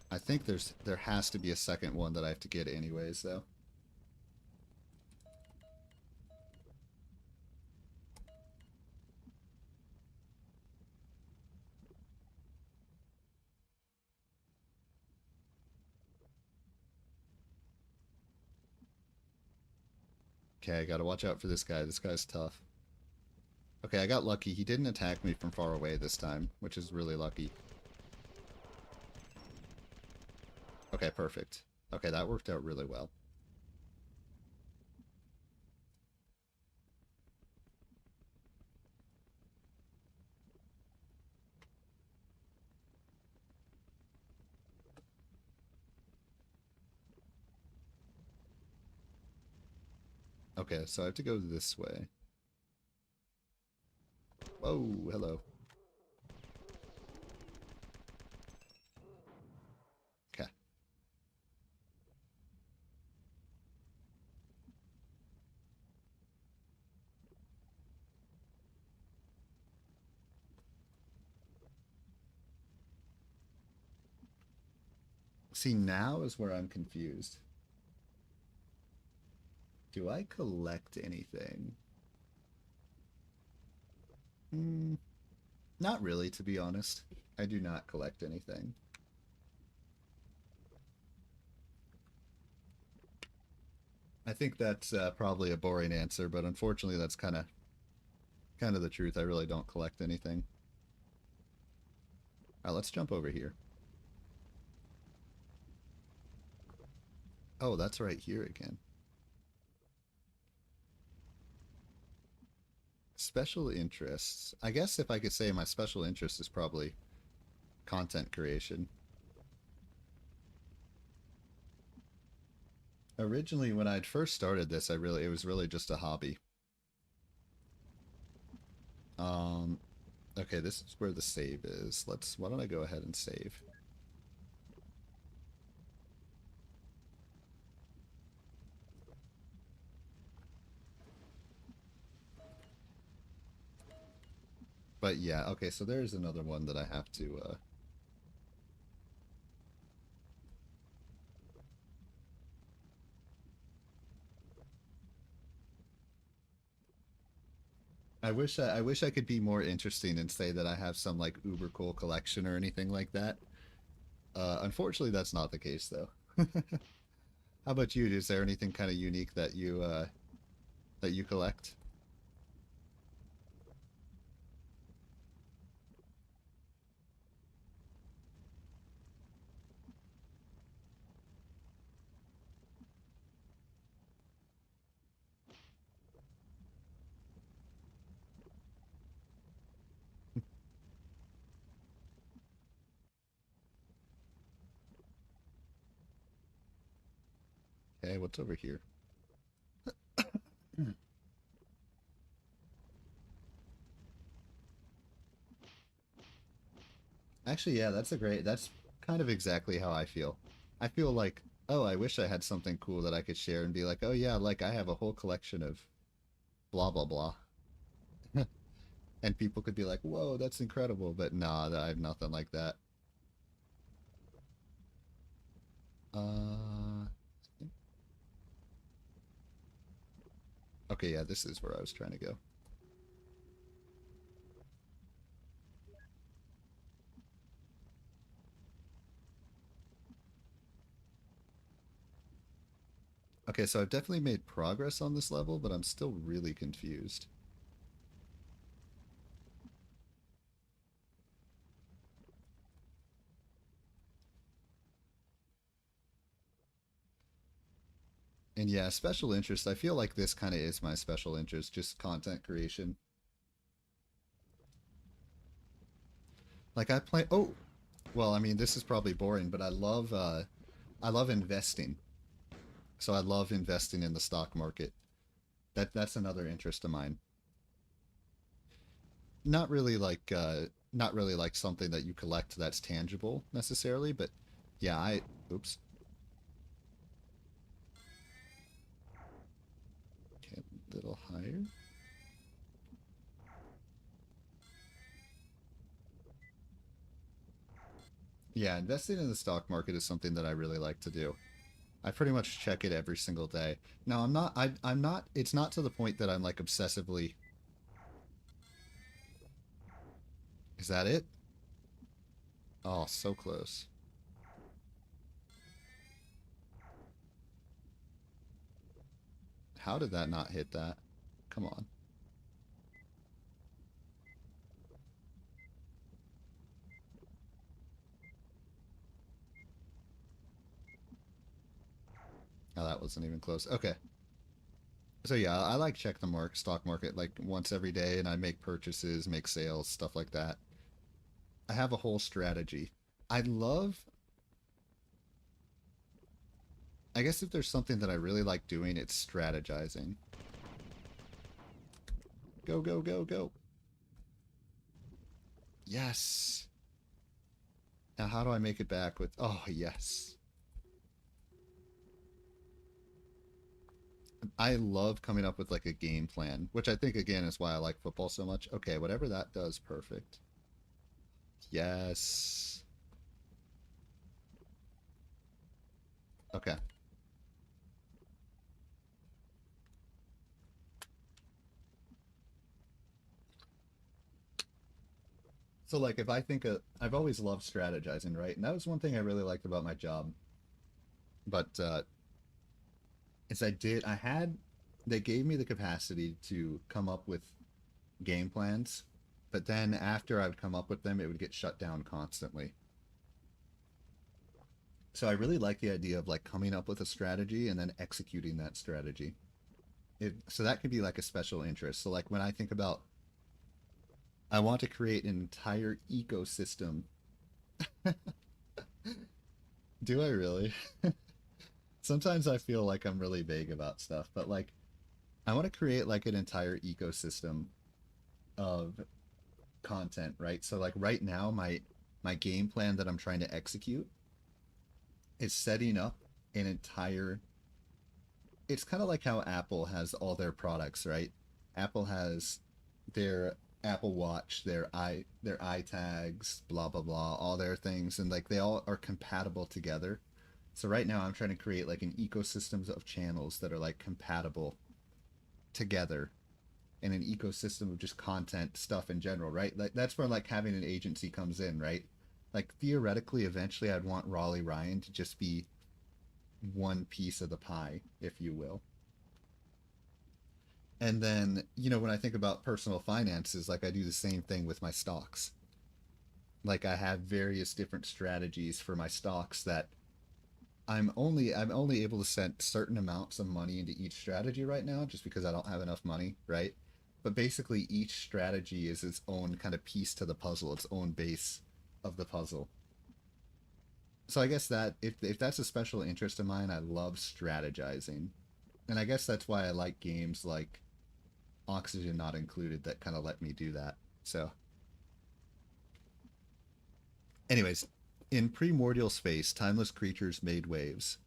I think there has to be a second one that I have to get anyways, though. Okay, I gotta watch out for this guy. This guy's tough. Okay, I got lucky. He didn't attack me from far away this time, which is really lucky. Okay, perfect. Okay, that worked out really well. Okay, so I have to go this way. Whoa, hello. Okay. See, now is where I'm confused. Do I collect anything? Not really, to be honest. I do not collect anything. I think that's probably a boring answer, but unfortunately that's kind of the truth. I really don't collect anything. All right, let's jump over here. Oh, that's right here again. Special interests. I guess if I could say my special interest is probably content creation. Originally, when I'd first started this, it was really just a hobby. Um, okay, this is where the save is. Why don't I go ahead and save? But yeah, okay, so there's another one that I have to, I wish I could be more interesting and say that I have some like uber cool collection or anything like that. Unfortunately, that's not the case though. How about you? Is there anything kind of unique that you collect? Okay, what's over here? Actually, yeah, that's kind of exactly how I feel. I feel like, oh, I wish I had something cool that I could share and be like, oh yeah, like I have a whole collection of blah blah blah. And people could be like, whoa, that's incredible, but nah, I have nothing like that. Uh, okay, yeah, this is where I was trying to go. Okay, so I've definitely made progress on this level, but I'm still really confused. And yeah, special interest. I feel like this kind of is my special interest, just content creation. Like I play. Oh, well, I mean, this is probably boring, but I love investing. So I love investing in the stock market. That's another interest of mine. Not really like not really like something that you collect that's tangible necessarily, but yeah, I oops. Okay, a little higher. Yeah, investing in the stock market is something that I really like to do. I pretty much check it every single day. Now, I'm not, it's not to the point that I'm like obsessively. Is that it? Oh, so close. How did that not hit that? Come on. Oh, that wasn't even close. Okay. So yeah, I like check the stock market like once every day, and I make purchases, make sales, stuff like that. I have a whole strategy. I love, I guess if there's something that I really like doing, it's strategizing. Go, go, go, go. Yes. Now how do I make it back with, oh, yes. I love coming up with like a game plan, which I think again is why I like football so much. Okay, whatever that does, perfect. Yes. Okay. So like if I think of, I've always loved strategizing, right? And that was one thing I really liked about my job. But is I had, they gave me the capacity to come up with game plans, but then after I would come up with them, it would get shut down constantly. So I really like the idea of like coming up with a strategy and then executing that strategy. So that could be like a special interest. So like when I think about, I want to create an entire ecosystem. Do I really? Sometimes I feel like I'm really vague about stuff, but like I want to create like an entire ecosystem of content, right? So like right now my game plan that I'm trying to execute is setting up an entire, it's kind of like how Apple has all their products, right? Apple has their Apple Watch, their iTags, blah blah blah, all their things, and like they all are compatible together. So right now I'm trying to create like an ecosystem of channels that are like compatible together in an ecosystem of just content stuff in general, right? Like that's where like having an agency comes in, right? Like theoretically eventually I'd want Raleigh Ryan to just be one piece of the pie, if you will. And then, when I think about personal finances, like I do the same thing with my stocks. Like I have various different strategies for my stocks that I'm only able to send certain amounts of money into each strategy right now just because I don't have enough money, right? But basically each strategy is its own kind of piece to the puzzle, its own base of the puzzle. So I guess that if that's a special interest of mine, I love strategizing. And I guess that's why I like games like Oxygen Not Included that kind of let me do that. So anyways, in primordial space, timeless creatures made waves.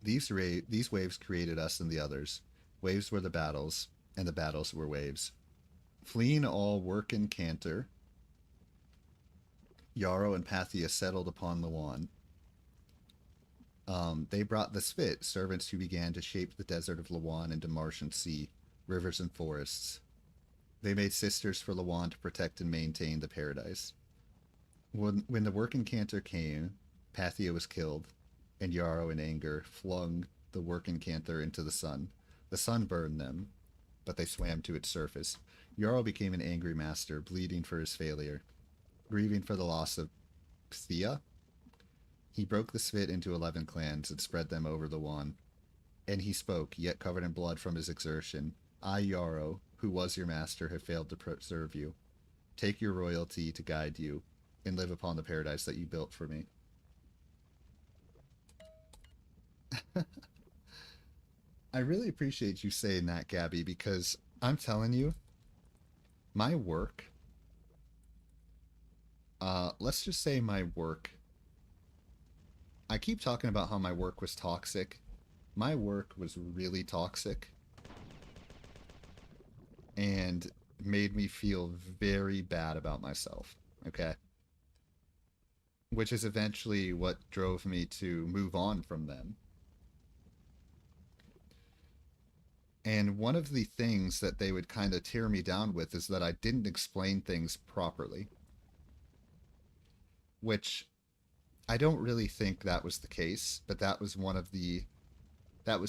These waves created us and the others. Waves were the battles, and the battles were waves. Fleeing all work and canter, Yarrow and Pathia settled upon Lawan. They brought the Spit, servants who began to shape the desert of Lawan into marsh and sea, rivers and forests. They made sisters for Lawan to protect and maintain the paradise. When the work canter came, Pathia was killed, and Yarrow in anger flung the work canter into the sun. The sun burned them, but they swam to its surface. Yarrow became an angry master, bleeding for his failure, grieving for the loss of Phthia. He broke the Svit into 11 clans and spread them over the Wan. And he spoke, yet covered in blood from his exertion. I, Yarrow, who was your master, have failed to preserve you. Take your royalty to guide you, and live upon the paradise that you built for me. I really appreciate you saying that, Gabby, because I'm telling you, my work, let's just say my work, I keep talking about how my work was toxic. My work was really toxic and made me feel very bad about myself, okay? Which is eventually what drove me to move on from them. And one of the things that they would kind of tear me down with is that I didn't explain things properly, which I don't really think that was the case, but that was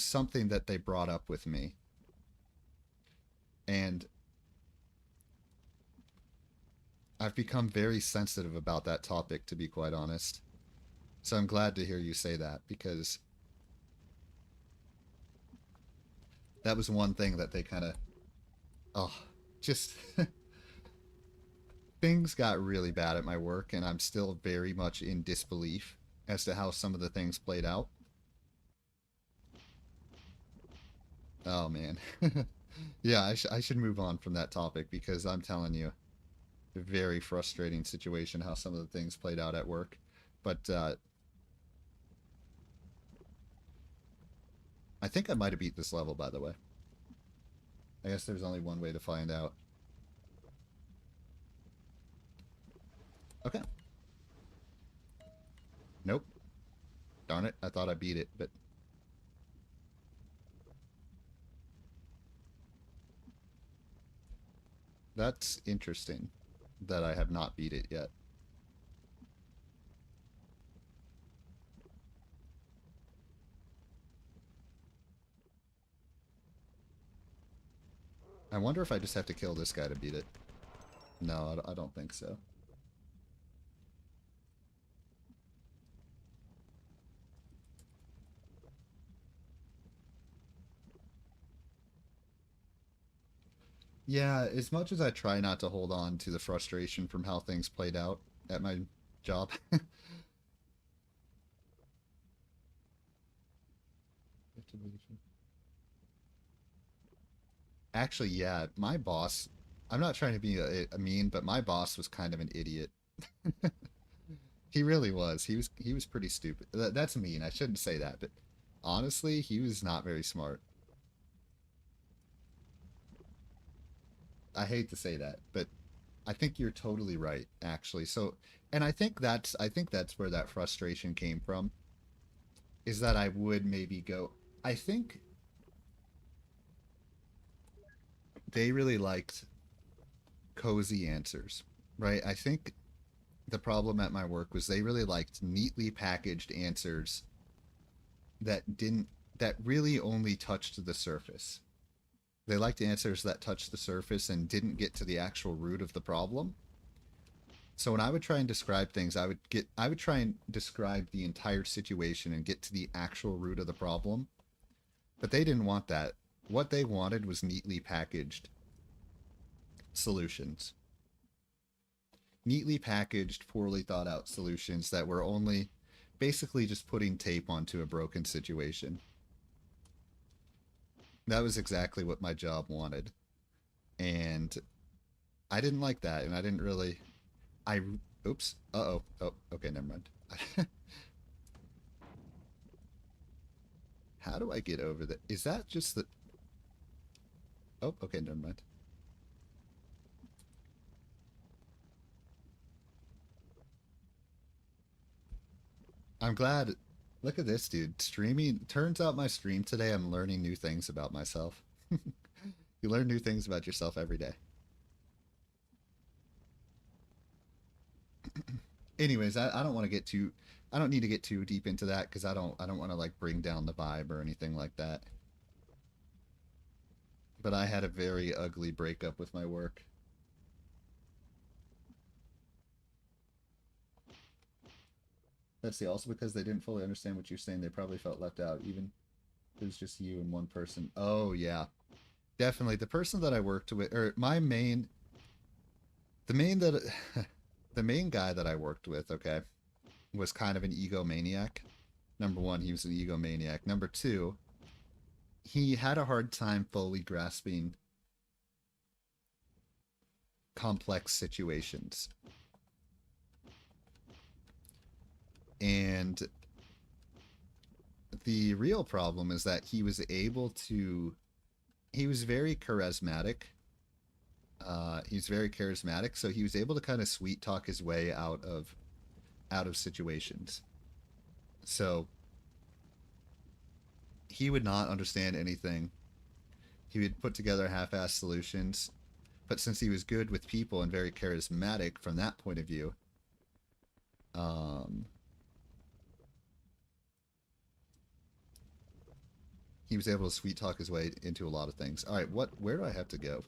something that they brought up with me. And I've become very sensitive about that topic, to be quite honest. So I'm glad to hear you say that, because that was one thing that they kind of, oh, just things got really bad at my work, and I'm still very much in disbelief as to how some of the things played out. Oh man. Yeah, I should move on from that topic, because I'm telling you, a very frustrating situation how some of the things played out at work. But I think I might have beat this level, by the way. I guess there's only one way to find out. Okay. Nope. Darn it. I thought I beat it, but that's interesting that I have not beat it yet. I wonder if I just have to kill this guy to beat it. No, I don't think so. Yeah, as much as I try not to hold on to the frustration from how things played out at my job. Actually, yeah, my boss, I'm not trying to be a mean, but my boss was kind of an idiot. He really was. He was pretty stupid. That's mean. I shouldn't say that, but honestly, he was not very smart. I hate to say that, but I think you're totally right, actually. So, and I think that's where that frustration came from, is that I would maybe go. I think they really liked cozy answers, right? I think the problem at my work was they really liked neatly packaged answers that really only touched the surface. They liked answers that touched the surface and didn't get to the actual root of the problem. So when I would try and describe things, I would try and describe the entire situation and get to the actual root of the problem. But they didn't want that. What they wanted was neatly packaged solutions. Neatly packaged, poorly thought out solutions that were only basically just putting tape onto a broken situation. That was exactly what my job wanted. And I didn't like that, and I didn't really. I. Oops. Uh-oh. Oh, okay, never mind. How do I get over that? Is that just the. Oh, okay, never mind. I'm glad. Look at this, dude. Streaming. Turns out my stream today, I'm learning new things about myself. You learn new things about yourself every day. Anyways, I don't want to get too. I don't need to get too deep into that, because I don't want to like bring down the vibe or anything like that. But I had a very ugly breakup with my work. Let's see. Also, because they didn't fully understand what you're saying, they probably felt left out, even if it was just you and one person. Oh yeah, definitely. The person that I worked with, or my main, the main that, the main guy that I worked with, okay, was kind of an egomaniac. Number one, he was an egomaniac. Number two, he had a hard time fully grasping complex situations. And the real problem is that he was very charismatic. He's very charismatic, so he was able to kind of sweet talk his way out of situations. So he would not understand anything. He would put together half-assed solutions, but since he was good with people and very charismatic from that point of view, um, he was able to sweet talk his way into a lot of things. All right, where do I have to go?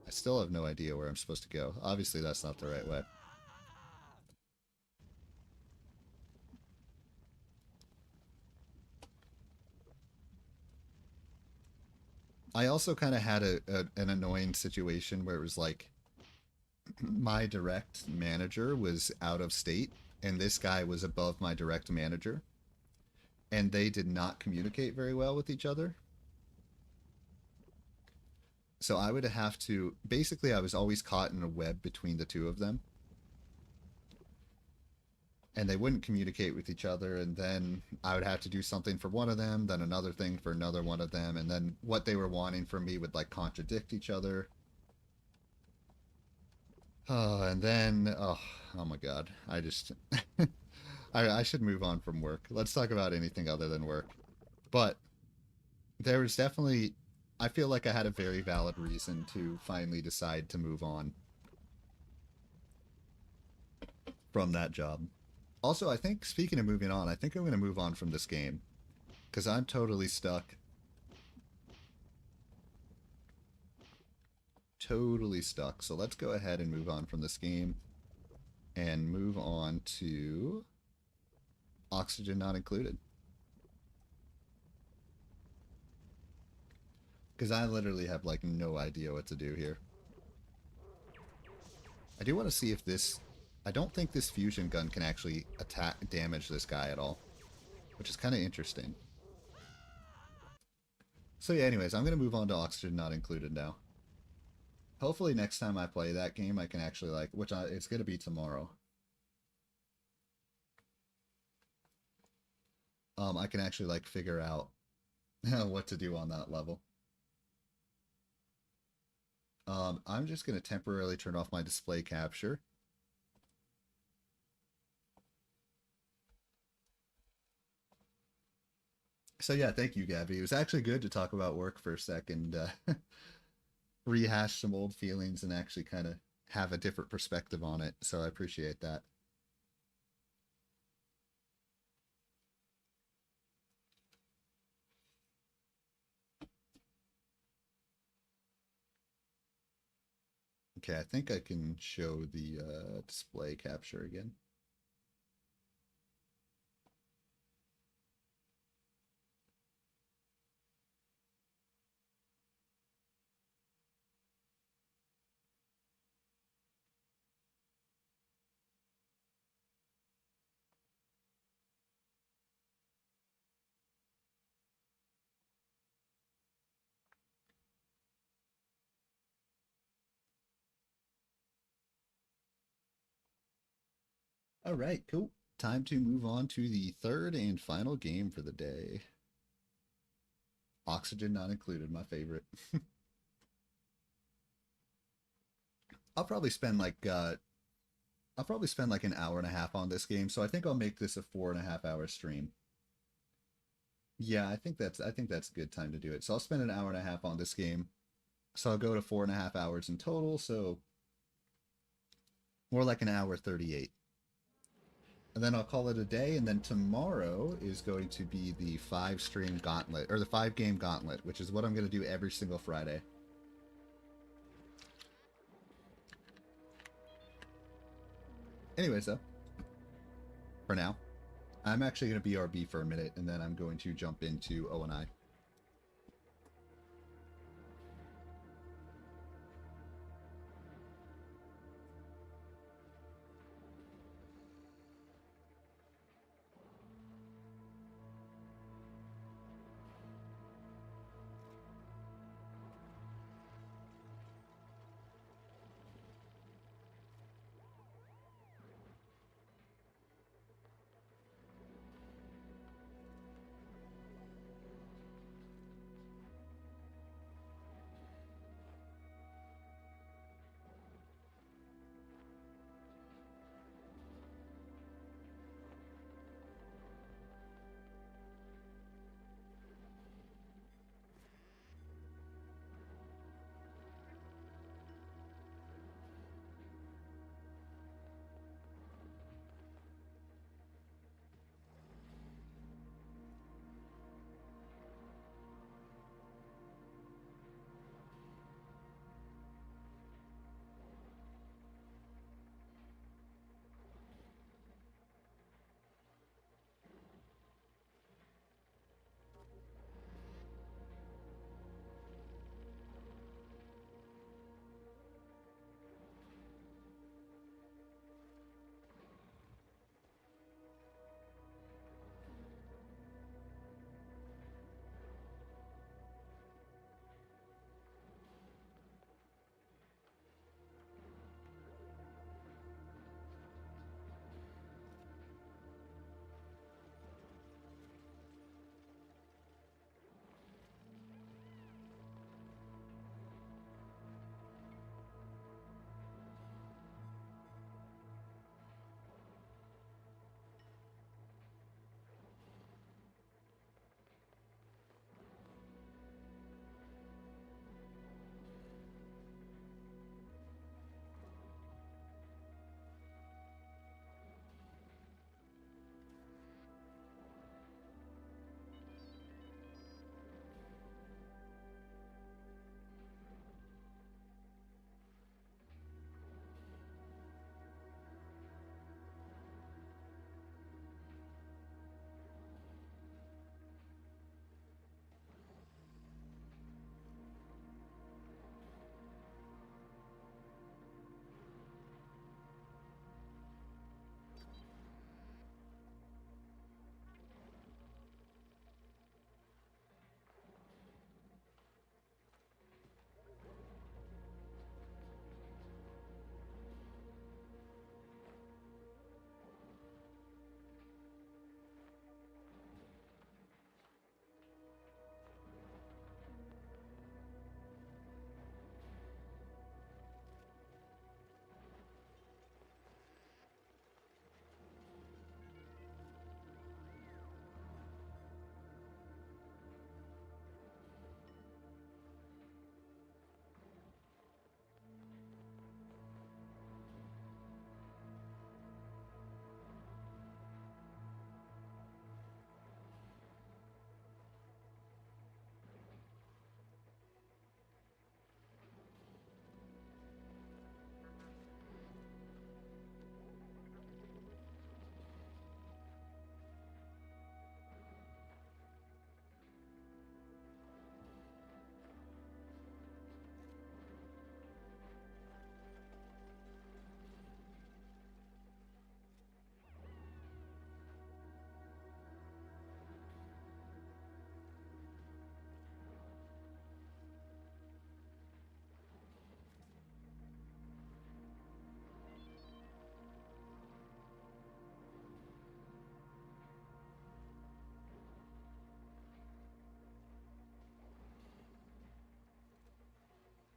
I still have no idea where I'm supposed to go. Obviously, that's not the right way. I also kind of had an annoying situation where it was like my direct manager was out of state and this guy was above my direct manager and they did not communicate very well with each other. So I would have to basically I was always caught in a web between the two of them. And they wouldn't communicate with each other, and then I would have to do something for one of them, then another thing for another one of them, and then what they were wanting from me would like contradict each other. And then oh my god, I just I should move on from work. Let's talk about anything other than work. But there was definitely, I feel like I had a very valid reason to finally decide to move on from that job. Also, I think, speaking of moving on, I think I'm going to move on from this game. Because I'm totally stuck. Totally stuck. So let's go ahead and move on from this game. And move on to Oxygen Not Included. Because I literally have, like, no idea what to do here. I do want to see if this... I don't think this fusion gun can actually damage this guy at all. Which is kind of interesting. So yeah, anyways, I'm going to move on to Oxygen Not Included now. Hopefully next time I play that game, I can actually, like... it's going to be tomorrow. I can actually, like, figure out what to do on that level. I'm just going to temporarily turn off my display capture. So yeah, thank you, Gabby. It was actually good to talk about work for a second, rehash some old feelings and actually kind of have a different perspective on it. So I appreciate that. Okay, I think I can show the display capture again. All right, cool. Time to move on to the third and final game for the day. Oxygen Not Included, my favorite. I'll probably spend like an hour and a half on this game, so I think I'll make this a 4.5 hour stream. Yeah, I think that's a good time to do it. So I'll spend an hour and a half on this game. So I'll go to 4.5 hours in total, so more like an hour 38. And then I'll call it a day, and then tomorrow is going to be the 5-stream gauntlet, or the 5-game gauntlet, which is what I'm going to do every single Friday. Anyways, though, for now, I'm actually going to BRB for a minute, and then I'm going to jump into ONI.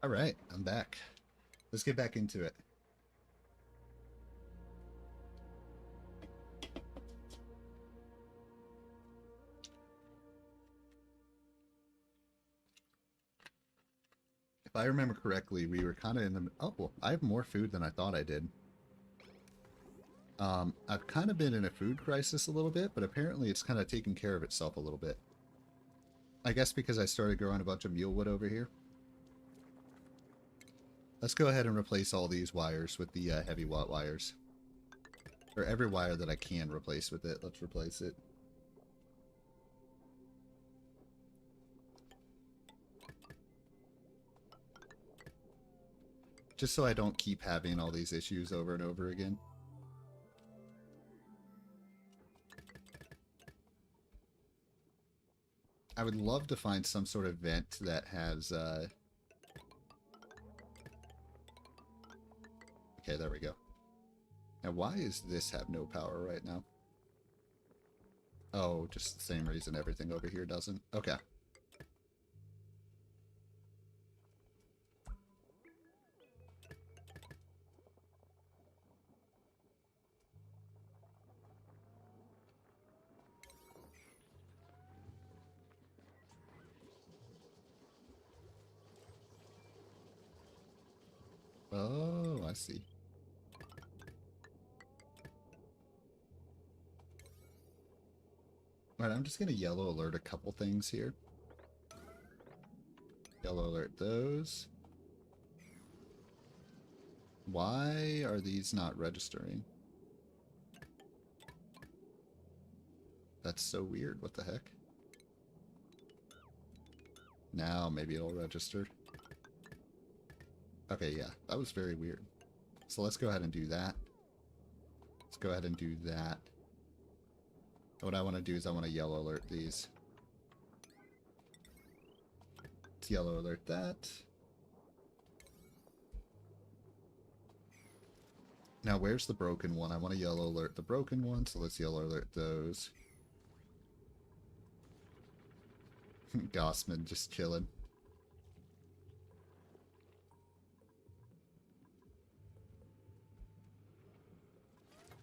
All right, I'm back. Let's get back into it. If I remember correctly, we were kind of in the... Oh, well, I have more food than I thought I did. I've kind of been in a food crisis a little bit, but apparently it's kind of taken care of itself a little bit. I guess because I started growing a bunch of mulewood over here. Let's go ahead and replace all these wires with the heavy watt wires. Or every wire that I can replace with it, let's replace it. Just so I don't keep having all these issues over and over again. I would love to find some sort of vent that has... Okay, there we go. Now, why does this have no power right now? Oh, just the same reason everything over here doesn't. Okay. Oh, I see. Alright, I'm just going to yellow alert a couple things here. Yellow alert those. Why are these not registering? That's so weird. What the heck? Now maybe it'll register. Okay, yeah, that was very weird. So let's go ahead and do that. Let's go ahead and do that. What I want to do is I want to yellow alert these. Let's yellow alert that. Now where's the broken one? I want to yellow alert the broken one, so let's yellow alert those. Gossman just chilling.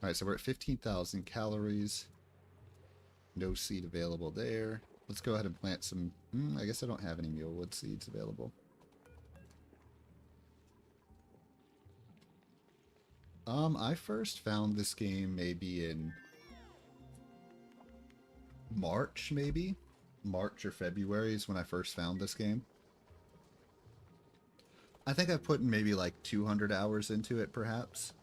Alright, so we're at 15,000 calories. No seed available there. Let's go ahead and plant some... I guess I don't have any mulewood seeds available. I first found this game maybe in March, maybe? March or February is when I first found this game. I think I put maybe like 200 hours into it, perhaps.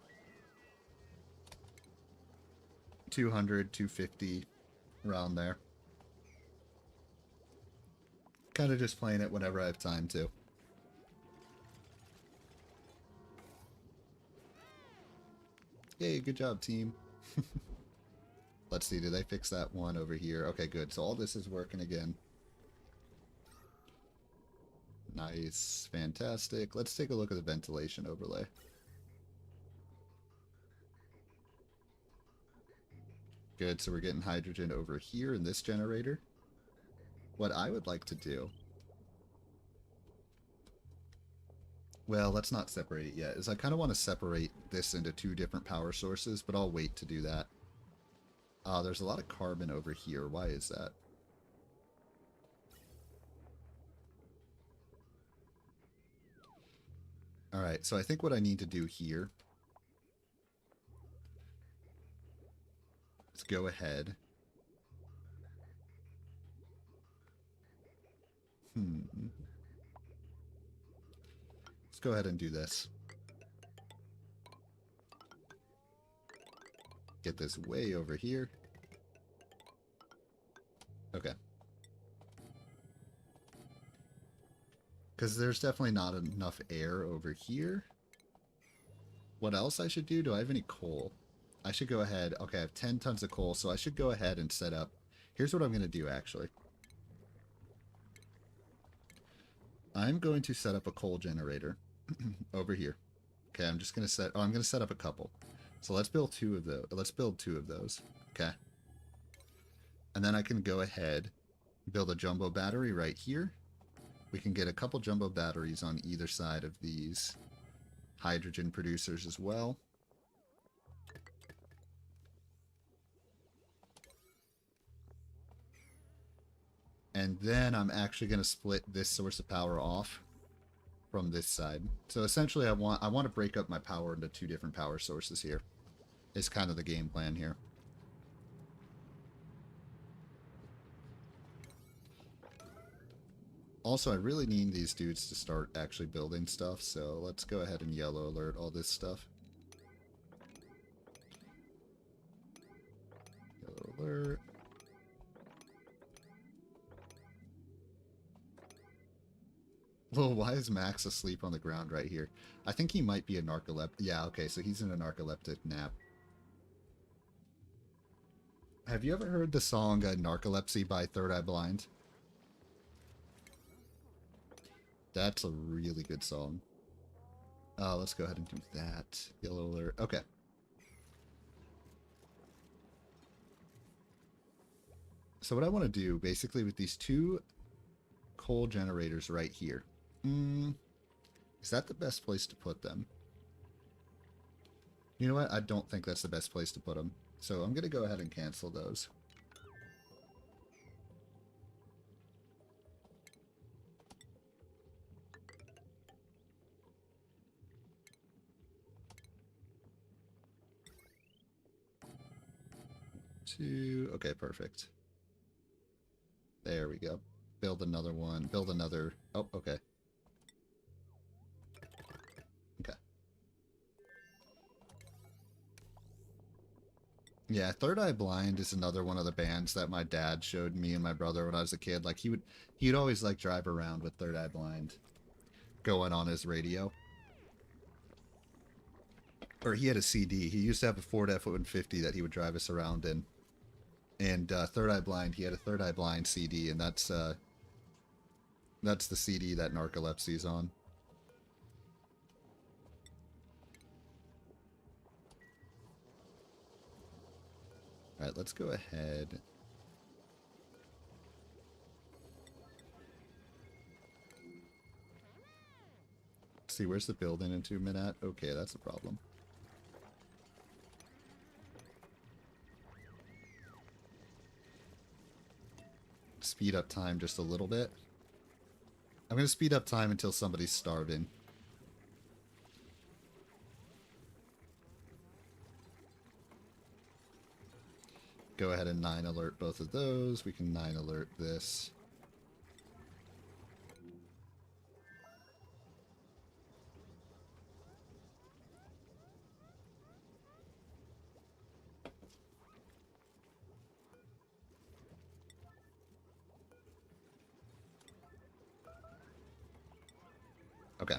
200, 250, around there. Kind of just playing it whenever I have time to. Yay, good job, team. Let's see, did they fix that one over here? Okay, good. So all this is working again. Nice. Fantastic. Let's take a look at the ventilation overlay. Good, so we're getting hydrogen over here in this generator. What I would like to do... Well, let's not separate it yet, is I kind of want to separate this into two different power sources, but I'll wait to do that. There's a lot of carbon over here. Why is that? Alright, so I think what I need to do here is go ahead. Let's go ahead and do this. Get this way over here. Okay. Because there's definitely not enough air over here. What else I should do? Do I have any coal? I should go ahead. Okay, I have 10 tons of coal, so I should go ahead and set up. Here's what I'm going to do, actually. I'm going to set up a coal generator over here. Okay, I'm just going to set... Oh, I'm going to set up a couple. So let's build two of those. Let's build two of those. Okay. And then I can go ahead, build a jumbo battery right here. We can get a couple jumbo batteries on either side of these hydrogen producers as well. And then I'm actually going to split this source of power off from this side. So essentially I want to break up my power into two different power sources here. Is kind of the game plan here. Also, I really need these dudes to start actually building stuff, so let's go ahead and yellow alert all this stuff. Yellow alert. Well, why is Max asleep on the ground right here? I think he might be a narcoleptic. Yeah, okay, so he's in a narcoleptic nap. Have you ever heard the song Narcolepsy by Third Eye Blind? That's a really good song. Let's go ahead and do that. Yellow alert. Okay. So what I want to do, basically, with these two coal generators right here. Is that the best place to put them? You know what? I don't think that's the best place to put them. So I'm going to go ahead and cancel those. Two. Okay, perfect. There we go. Build another one. Build another. Oh, okay. Okay. Yeah, Third Eye Blind is another one of the bands that my dad showed me and my brother when I was a kid. Like he'd always like drive around with Third Eye Blind going on his radio. Or he had a CD. He used to have a Ford F-150 that he would drive us around in. And Third Eye Blind, he had a Third Eye Blind CD, and that's the CD that Narcolepsy's on. Alright, let's go ahead. Let's see, where's the building in 2 minutes? Okay, that's a problem. Speed up time just a little bit. I'm going to speed up time until somebody's starving. Go ahead and 9 alert both of those. We can 9 alert this. Okay.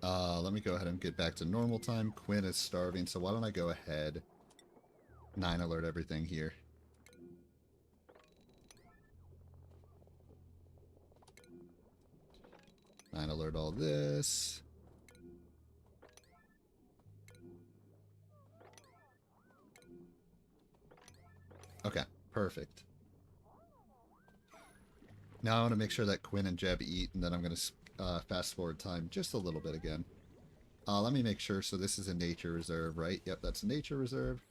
Let me go ahead and get back to normal time. Quinn is starving, so why don't I go ahead 9 alert everything here. Nine alert all this. Okay, perfect. Now I want to make sure that Quinn and Jeb eat, and then I'm going to fast forward time just a little bit again. Let me make sure. So this is a nature reserve, right? Yep, that's a nature reserve.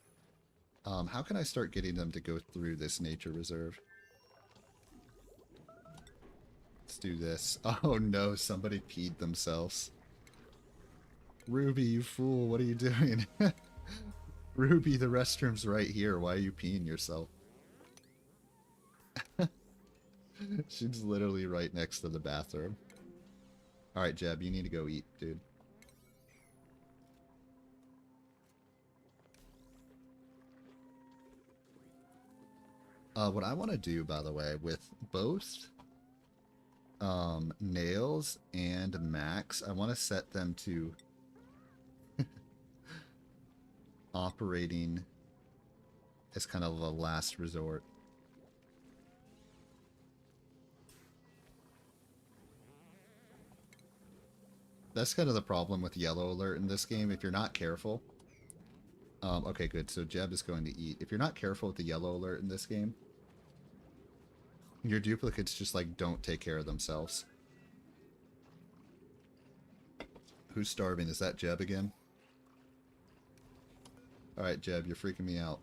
How can I start getting them to go through this nature reserve? Let's do this. Oh no, somebody peed themselves. Ruby, you fool, what are you doing? Ruby, the restroom's right here. Why are you peeing yourself? She's literally right next to the bathroom. Alright, Jeb, you need to go eat, dude. What I want to do, by the way, with both Nails and Max, I want to set them to operating as kind of a last resort. That's kind of the problem with yellow alert in this game. If you're not careful... okay, good. So Jeb is going to eat. If you're not careful with the yellow alert in this game, your duplicates just, like, don't take care of themselves. Who's starving? Is that Jeb again? Alright, Jeb, you're freaking me out.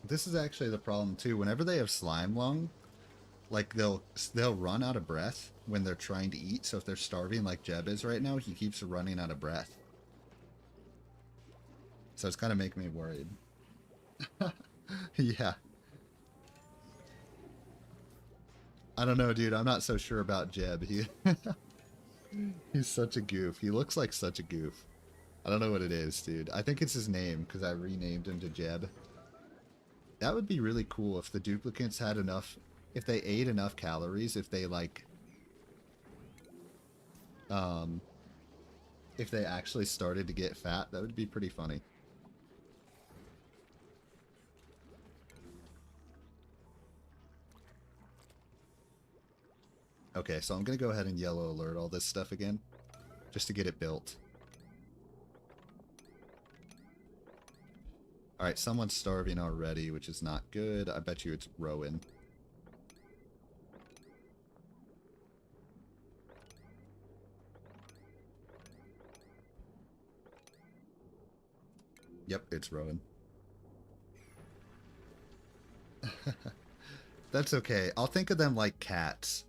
This is actually the problem too. Whenever they have slime lung, like they'll run out of breath when they're trying to eat. So if they're starving like Jeb is right now, he keeps running out of breath. So it's kind of making me worried. Yeah. I don't know, dude. I'm not so sure about Jeb. He's such a goof. He looks like such a goof. I don't know what it is, dude. I think it's his name because I renamed him to Jeb. That would be really cool if the duplicates had enough, if they ate enough calories, if they like, if they actually started to get fat, that would be pretty funny. Okay, so I'm going to go ahead and yellow alert all this stuff again, just to get it built. Alright, someone's starving already, which is not good. I bet you it's Rowan. Yep, it's Rowan. That's okay. I'll think of them like cats.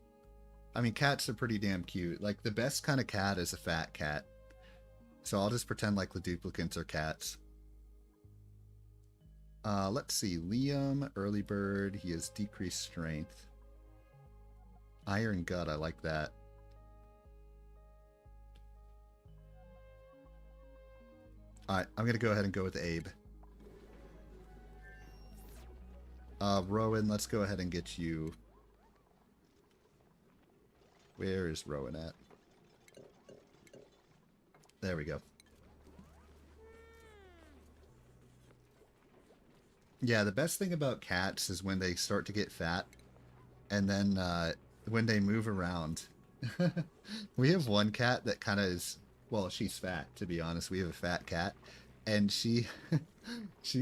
I mean, cats are pretty damn cute. Like, the best kind of cat is a fat cat. So I'll just pretend like the duplicates are cats. Let's see. Liam, early bird. He has decreased strength. Iron gut. I like that. Alright, I'm going to go ahead and go with Abe. Rowan, let's go ahead and get you. Where is Rowan at? There we go. Yeah, the best thing about cats is when they start to get fat, and then when they move around. We have one cat that kind of is, well, she's fat, to be honest. We have a fat cat, and she's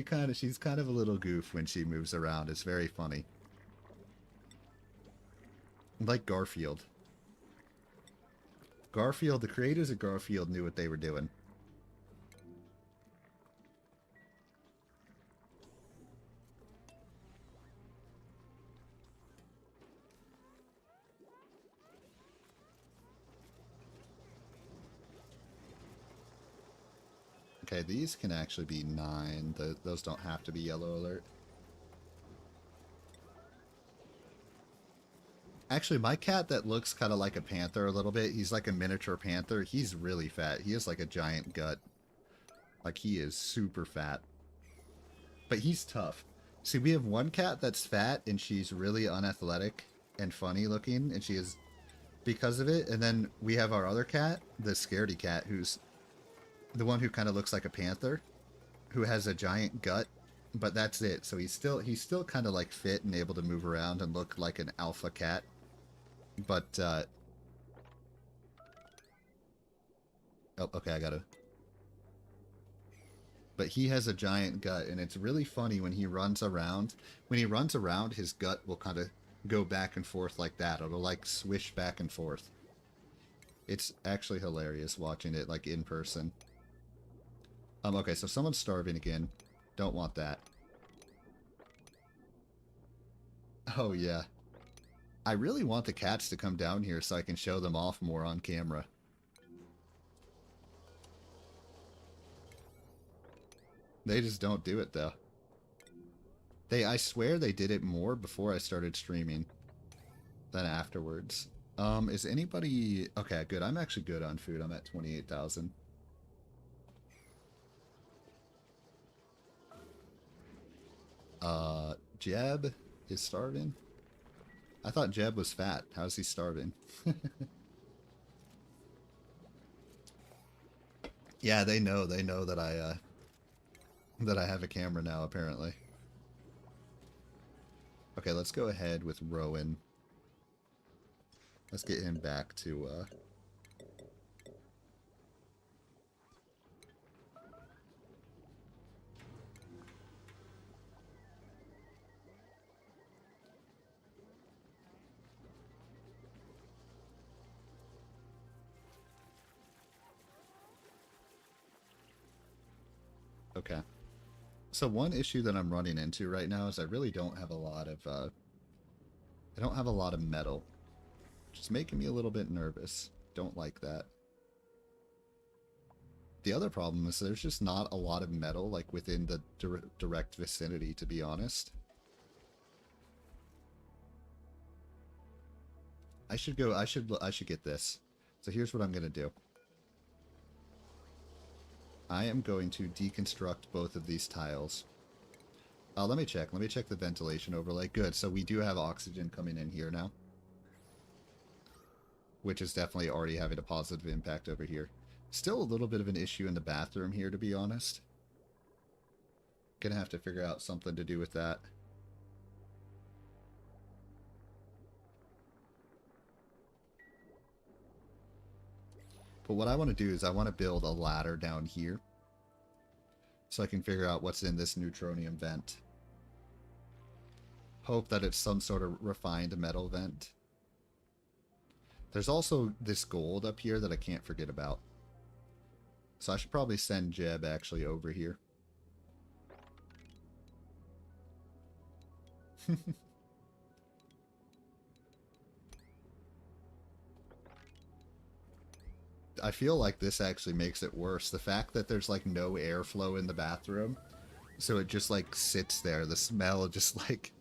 kind of a little goof when she moves around. It's very funny. Like Garfield. Garfield, the creators of Garfield knew what they were doing. Okay, these can actually be 9. Those don't have to be yellow alert. Actually, my cat that looks kind of like a panther a little bit, he's like a miniature panther. He's really fat. He has like a giant gut. Like, he is super fat. But he's tough. See, we have one cat that's fat, and she's really unathletic and funny looking, and she is because of it. And then we have our other cat, the scaredy cat, who's the one who kind of looks like a panther, who has a giant gut, but that's it. So he's still kind of like fit and able to move around and look like an alpha cat. But oh, okay, I gotta. But he has a giant gut, and it's really funny when he runs around. When he runs around, his gut will kind of go back and forth like that. It'll like swish back and forth. It's actually hilarious watching it like in person. Okay, so someone's starving again. Don't want that. Oh, yeah. I really want the cats to come down here so I can show them off more on camera. They just don't do it, though. I swear they did it more before I started streaming than afterwards. Is anybody... Okay, good. I'm actually good on food. I'm at 28,000. Jeb is starving? I thought Jeb was fat. How's he starving? Yeah, they know that I have a camera now, apparently. Okay, let's go ahead with Rowan. Let's get him back to, okay. So one issue that I'm running into right now is I really don't have a lot of, I don't have a lot of metal. Which is making me a little bit nervous. Don't like that. The other problem is there's just not a lot of metal, like, within the direct vicinity, to be honest. I should get this. So here's what I'm going to do. I am going to deconstruct both of these tiles. Let me check. Let me check the ventilation overlay. Good. So we do have oxygen coming in here now, which is definitely already having a positive impact over here. Still a little bit of an issue in the bathroom here, to be honest. Gonna have to figure out something to do with that. But what I want to do is I want to build a ladder down here so I can figure out what's in this neutronium vent. Hope that it's some sort of refined metal vent. There's also this gold up here that I can't forget about. So I should probably send Jeb actually over here. I feel like this actually makes it worse. The fact that there's like no airflow in the bathroom, so it just like sits there. The smell just like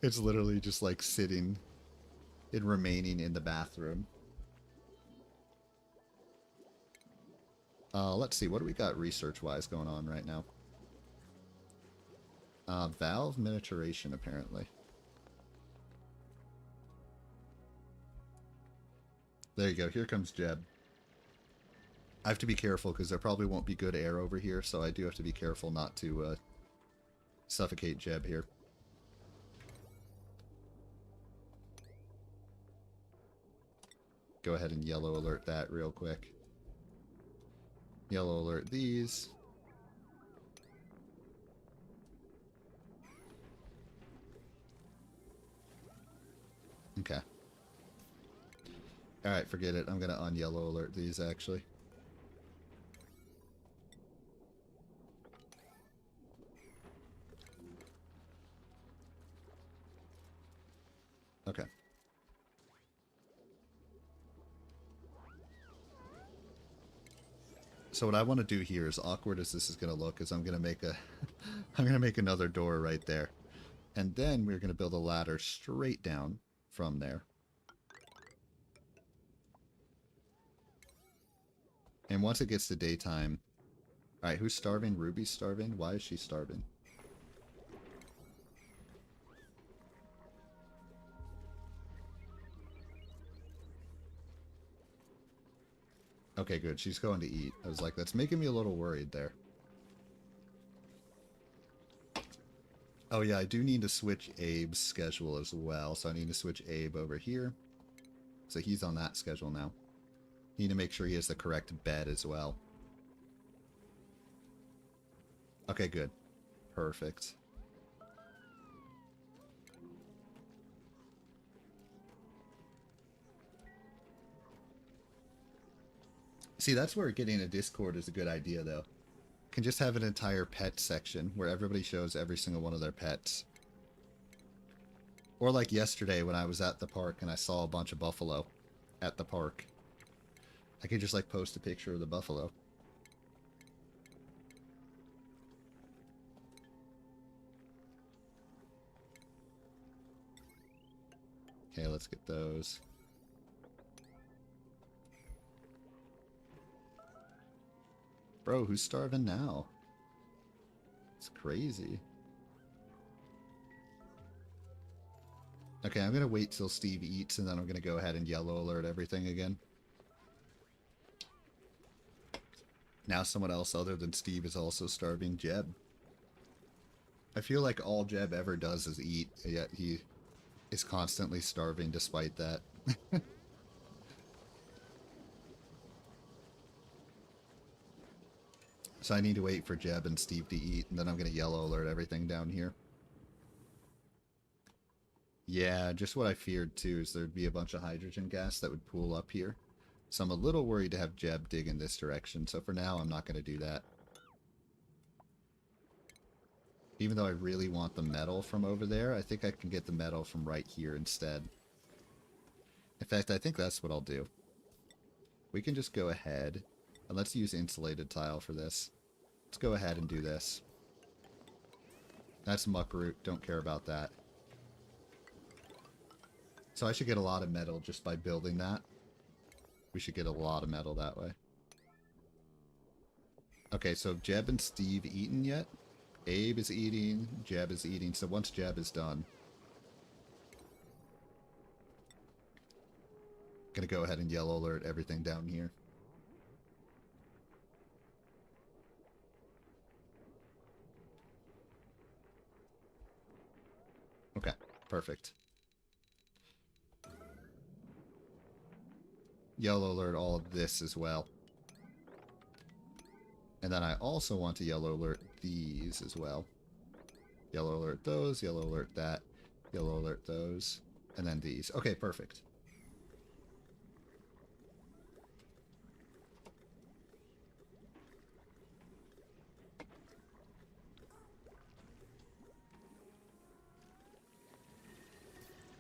it's literally just like sitting and remaining in the bathroom. Let's see, what do we got research-wise going on right now? Valve miniaturation, apparently. There you go, here comes Jeb. I have to be careful because there probably won't be good air over here, so I do have to be careful not to suffocate Jeb here. Go ahead and yellow alert that real quick. Yellow alert these. Okay. Alright, forget it. I'm going to un-yellow alert these, actually. Okay. So what I want to do here, as awkward as this is going to look, is I'm going to make a I'm going to make another door right there. And then we're going to build a ladder straight down from there. And once it gets to daytime... Alright, who's starving? Ruby's starving? Why is she starving? Okay, good. She's going to eat. I was like, that's making me a little worried there. Oh yeah, I do need to switch Abe's schedule as well. So I need to switch Abe over here. So he's on that schedule now. Need to make sure he has the correct bed as well. Okay, good. Perfect. See, that's where getting a Discord is a good idea, though. Can just have an entire pet section where everybody shows every single one of their pets. Or like yesterday when I was at the park and I saw a bunch of buffalo at the park. I could just like post a picture of the buffalo. Okay, let's get those. Bro, who's starving now? It's crazy. Okay, I'm gonna wait till Steve eats and then I'm gonna go ahead and yellow alert everything again. Now someone else other than Steve is also starving. Jeb. I feel like all Jeb ever does is eat, yet he is constantly starving despite that. So I need to wait for Jeb and Steve to eat, and then I'm going to yellow alert everything down here. Yeah, just what I feared too, is there'd be a bunch of hydrogen gas that would pool up here. So I'm a little worried to have Jeb dig in this direction, so for now I'm not going to do that. Even though I really want the metal from over there, I think I can get the metal from right here instead. In fact, I think that's what I'll do. We can just go ahead, and let's use insulated tile for this. Let's go ahead and do this. That's muck root, don't care about that. So I should get a lot of metal just by building that. We should get a lot of metal that way. Okay, so have Jeb and Steve eaten yet? Abe is eating, Jeb is eating, so once Jeb is done, gonna go ahead and yellow alert everything down here. Okay, perfect. Yellow alert all of this as well. And then I also want to yellow alert these as well. Yellow alert those, yellow alert that, yellow alert those, and then these. Okay, perfect.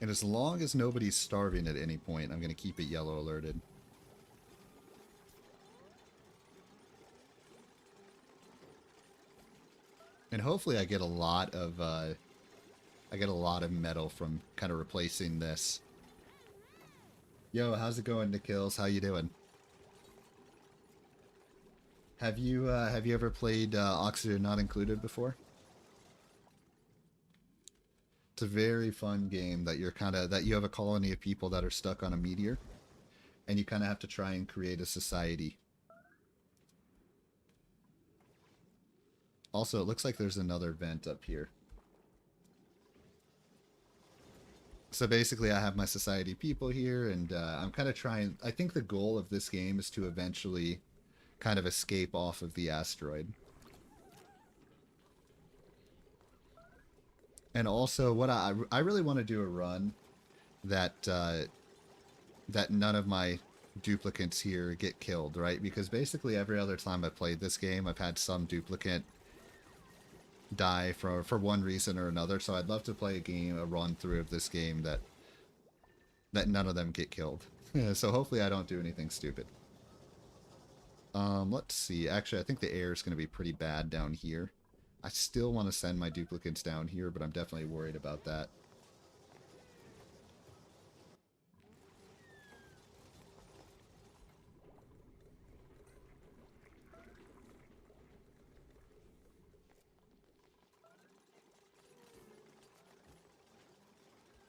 And as long as nobody's starving at any point, I'm going to keep it yellow alerted. And hopefully I get a lot of metal from kind of replacing this. Yo, how's it going, Nikhils? How you doing? Have you ever played Oxygen Not Included before? It's a very fun game that you have a colony of people that are stuck on a meteor, and you kind of have to try and create a society. Also, it looks like there's another vent up here. So basically I have my society people here, and I'm kind of trying... I think the goal of this game is to eventually kind of escape off of the asteroid. And also, what I really want to do a run that that none of my duplicates here get killed, right? Because basically every other time I've played this game, I've had some duplicate die for one reason or another. So I'd love to play a run through of this game that none of them get killed. So hopefully I don't do anything stupid. Let's see. Actually, I think the air is going to be pretty bad down here. I still want to send my duplicates down here, but I'm definitely worried about that.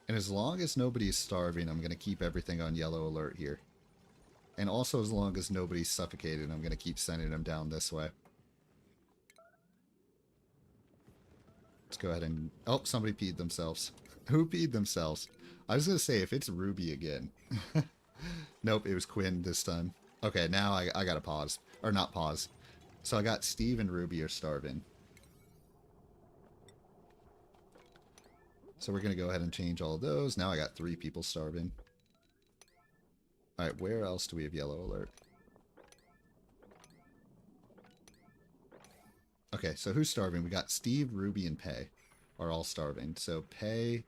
And as long as nobody's starving, I'm going to keep everything on yellow alert here. And also as long as nobody's suffocated, I'm going to keep sending them down this way. Let's go ahead and... Oh, somebody peed themselves. Who peed themselves? I was going to say, if it's Ruby again. Nope, it was Quinn this time. Okay, now I got to pause. Or not pause. So I got Steve and Ruby are starving. So we're going to go ahead and change all of those. Now I got 3 people starving. Alright, where else do we have yellow alert? Okay, so who's starving? We got Steve, Ruby, and Pei are all starving. So Pei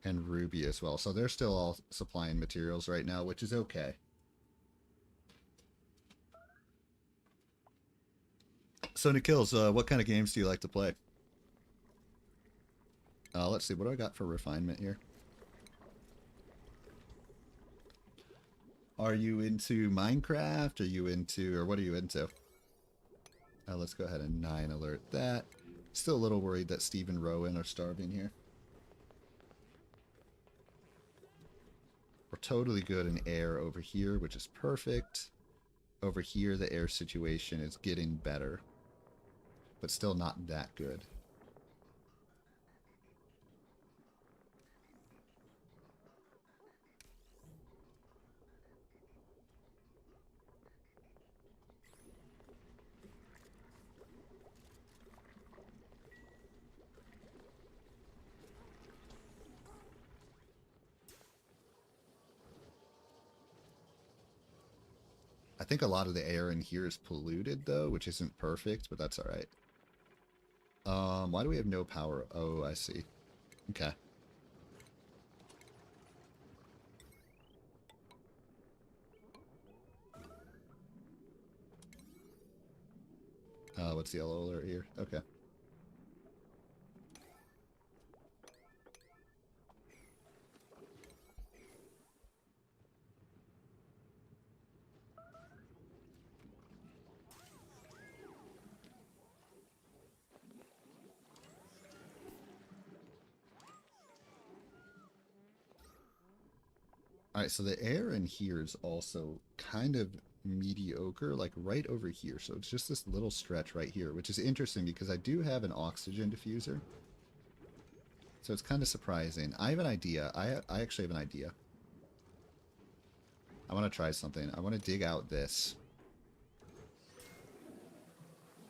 and Ruby as well. So they're still all supplying materials right now, which is okay. So Nikhils, what kind of games do you like to play? Let's see, what do I got for refinement here? Are you into Minecraft? Are you into, or what are you into? Let's go ahead and 9 alert that. Still a little worried that Steve and Rowan are starving here. Or totally good in air over here, which is perfect. Over here, the air situation is getting better, but still not that good. I think a lot of the air in here is polluted, though, which isn't perfect, but that's all right. Why do we have no power? Oh, I see. Okay. What's the yellow alert here? Okay. Alright, so the air in here is also kind of mediocre, like right over here. So it's just this little stretch right here, which is interesting because I do have an oxygen diffuser. So it's kind of surprising. I have an idea. I actually have an idea. I want to try something. I want to dig out this.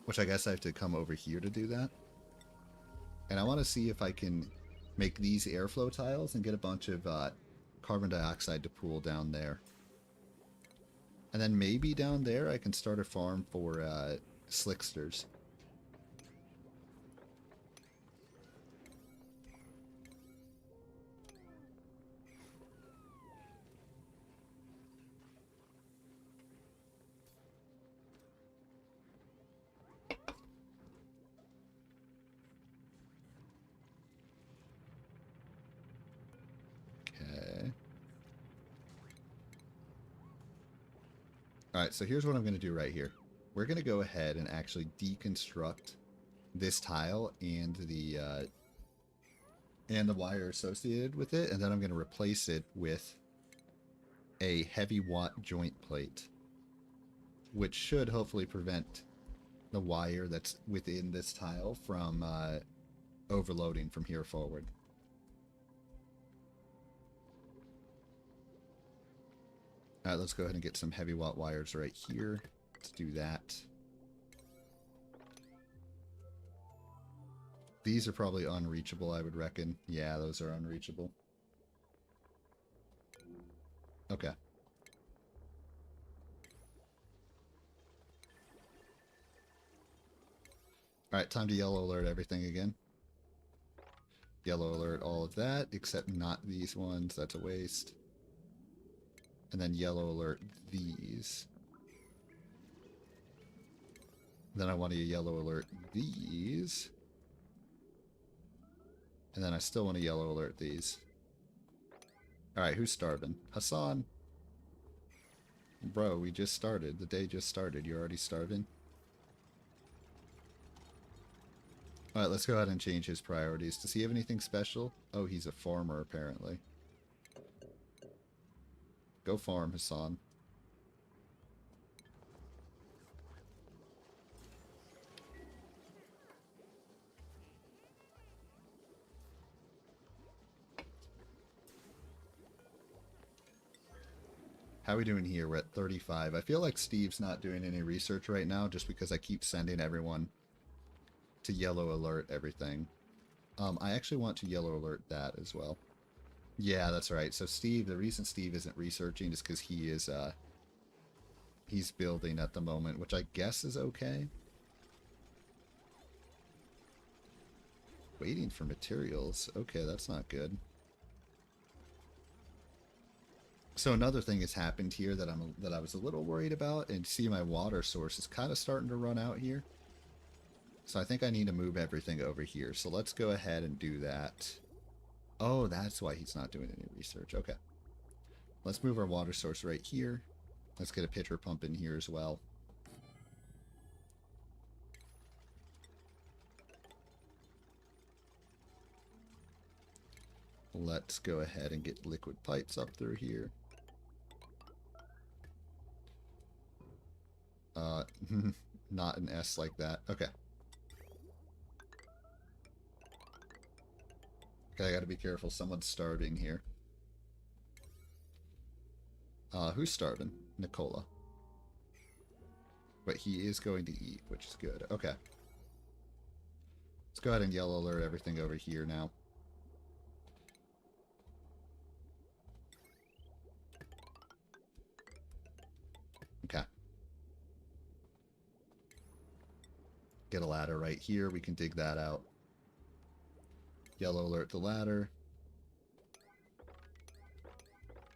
Which I guess I have to come over here to do that. And I want to see if I can make these airflow tiles and get a bunch of carbon dioxide to pool down there. And then maybe down there I can start a farm for slicksters. Okay. Alright, so here's what I'm going to do right here. We're going to go ahead and actually deconstruct this tile and the wire associated with it, and then I'm going to replace it with a heavy watt joint plate, which should hopefully prevent the wire that's within this tile from overloading from here forward. Alright, let's go ahead and get some heavy watt wires right here. Let's do that. These are probably unreachable, I would reckon. Yeah, those are unreachable. Okay. Alright, time to yellow alert everything again. Yellow alert all of that, except not these ones. That's a waste. And then yellow alert these. Then I want to yellow alert these. And then I still want to yellow alert these. Alright, who's starving? Hassan? Bro, we just started. The day just started. You're already starving? Alright, let's go ahead and change his priorities. Does he have anything special? Oh, he's a farmer, apparently. Go farm, Hassan. How are we doing here? We're at 35. I feel like Steve's not doing any research right now just because I keep sending everyone to yellow alert everything. I actually want to yellow alert that as well. Yeah, that's right. So Steve, the reason Steve isn't researching is because he is, he's building at the moment, which I guess is okay. Waiting for materials. Okay, that's not good. So another thing has happened here that I was a little worried about, and see my water source is kind of starting to run out here. So I think I need to move everything over here. So let's go ahead and do that. Oh, that's why he's not doing any research. Okay. Let's move our water source right here. Let's get a pitcher pump in here as well. Let's go ahead and get liquid pipes up through here. Uh, not an S like that. Okay. Okay, I gotta be careful. Someone's starving here. Who's starving? Nicola. But he is going to eat, which is good. Okay. Let's go ahead and yellow alert everything over here now. Okay. Get a ladder right here. We can dig that out. Yellow alert the ladder.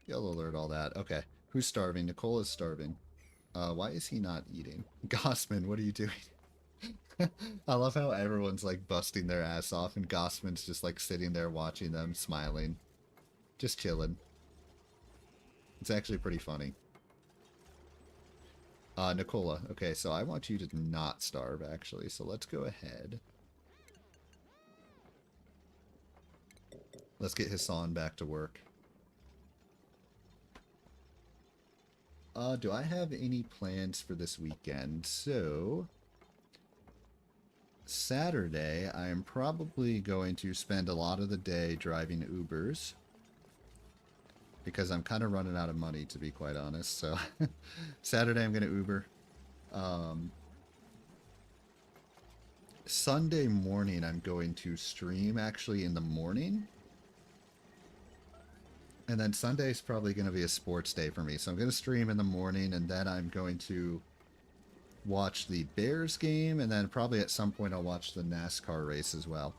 Yellow alert all that. Okay. Who's starving? Nicola's starving. Why is he not eating? Gossman, what are you doing? I love how everyone's like busting their ass off and Gossman's just like sitting there watching them, smiling. Just chilling. It's actually pretty funny. Nicola. Okay, so I want you to not starve, actually. So let's go ahead. Let's get Hassan back to work. Do I have any plans for this weekend? So, Saturday, I am probably going to spend a lot of the day driving Ubers. Because I'm kind of running out of money, to be quite honest. So, Saturday I'm going to Uber. Sunday morning I'm going to stream, actually, in the morning. And then Sunday's probably going to be a sports day for me. So I'm going to stream in the morning, and then I'm going to watch the Bears game, and then probably at some point I'll watch the NASCAR race as well.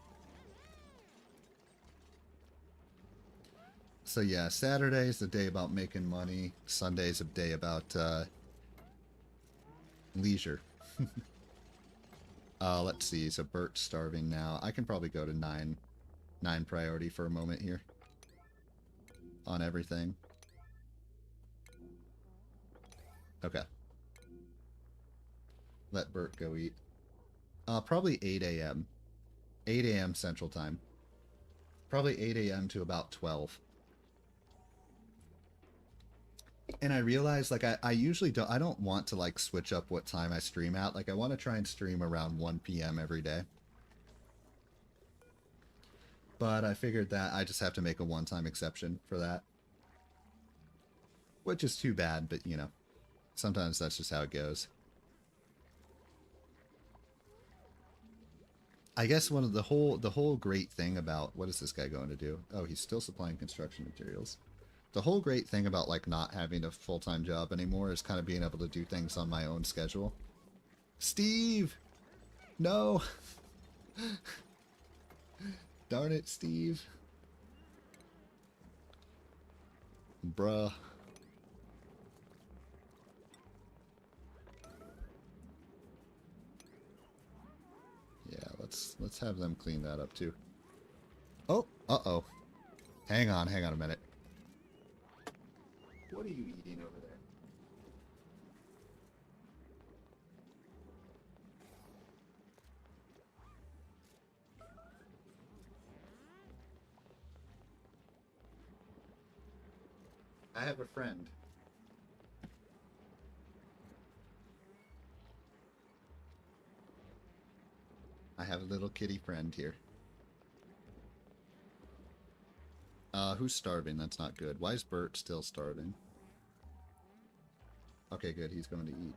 So yeah, Saturday's the day about making money. Sunday's a day about leisure. Let's see. So Bert's starving now. I can probably go to 9 priority for a moment here. On everything. Okay. Let Bert go eat. Probably 8 a.m. 8 a.m. Central Time. Probably 8 a.m. to about 12. And I realized, like, I usually I don't want to, like, switch up what time I stream at. Like, I want to try and stream around 1 p.m. every day. But I figured that I just have to make a one-time exception for that. Which is too bad, but, you know, sometimes that's just how it goes. I guess one of the whole great thing about, what is this guy going to do? Oh, he's still supplying construction materials. The whole great thing about, like, not having a full-time job anymore is kind of being able to do things on my own schedule. Steve! No! Darn it, Steve. Bruh. Yeah, let's have them clean that up too. Oh, uh-oh. Hang on a minute. What are you eating over there? I have a friend. I have a little kitty friend here. Who's starving? That's not good. Why is Bert still starving? Okay, good. He's going to eat.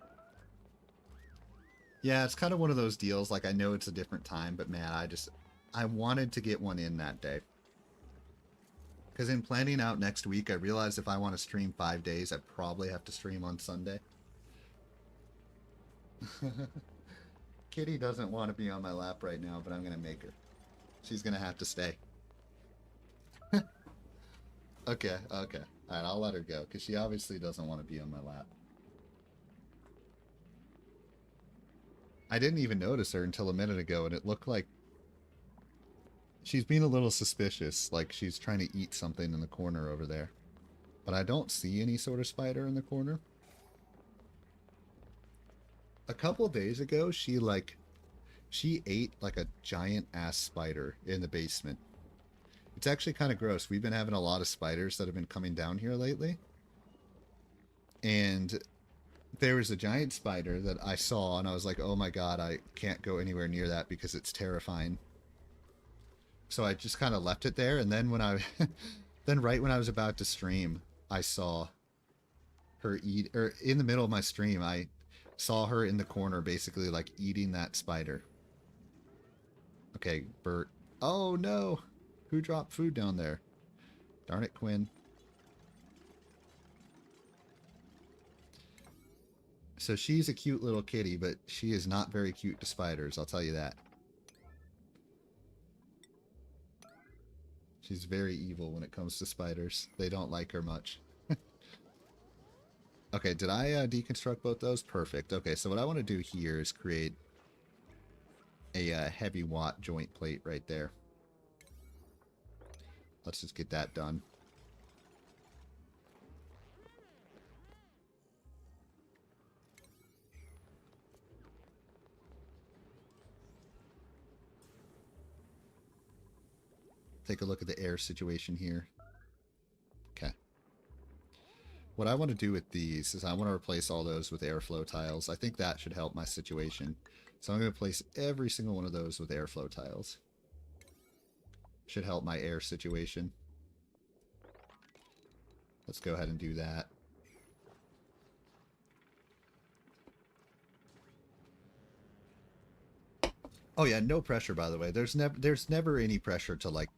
Yeah, it's kind of one of those deals. Like, I know it's a different time, but man, I wanted to get one in that day. Because in planning out next week, I realized if I want to stream 5 days, I probably have to stream on Sunday. Kitty doesn't want to be on my lap right now, but I'm going to make her. She's going to have to stay. Okay. Alright, I'll let her go, because she obviously doesn't want to be on my lap. I didn't even notice her until a minute ago, and it looked like she's being a little suspicious, like she's trying to eat something in the corner over there. But I don't see any sort of spider in the corner. A couple days ago, she ate like a giant ass spider in the basement. It's actually kind of gross. We've been having a lot of spiders that have been coming down here lately. And There was a giant spider that I saw, and I was like, oh my god, I can't go anywhere near that because it's terrifying. So I just kind of left it there, and then when I, then right when I was about to stream, I saw her eat, or in the middle of my stream, I saw her in the corner basically like eating that spider. Okay, Bert. Oh no! Who dropped food down there? Darn it, Quinn. So she's a cute little kitty, but she is not very cute to spiders, I'll tell you that. She's very evil when it comes to spiders. They don't like her much. Okay, did I deconstruct both those? Perfect. Okay, so what I want to do here is create a heavy watt joint plate right there. Let's just get that done. Take a look at the air situation here. Okay. What I want to do with these is I want to replace all those with airflow tiles. I think that should help my situation. So I'm going to place every single one of those with airflow tiles. Should help my air situation. Let's go ahead and do that. Oh yeah, no pressure, by the way. There's never any pressure to like,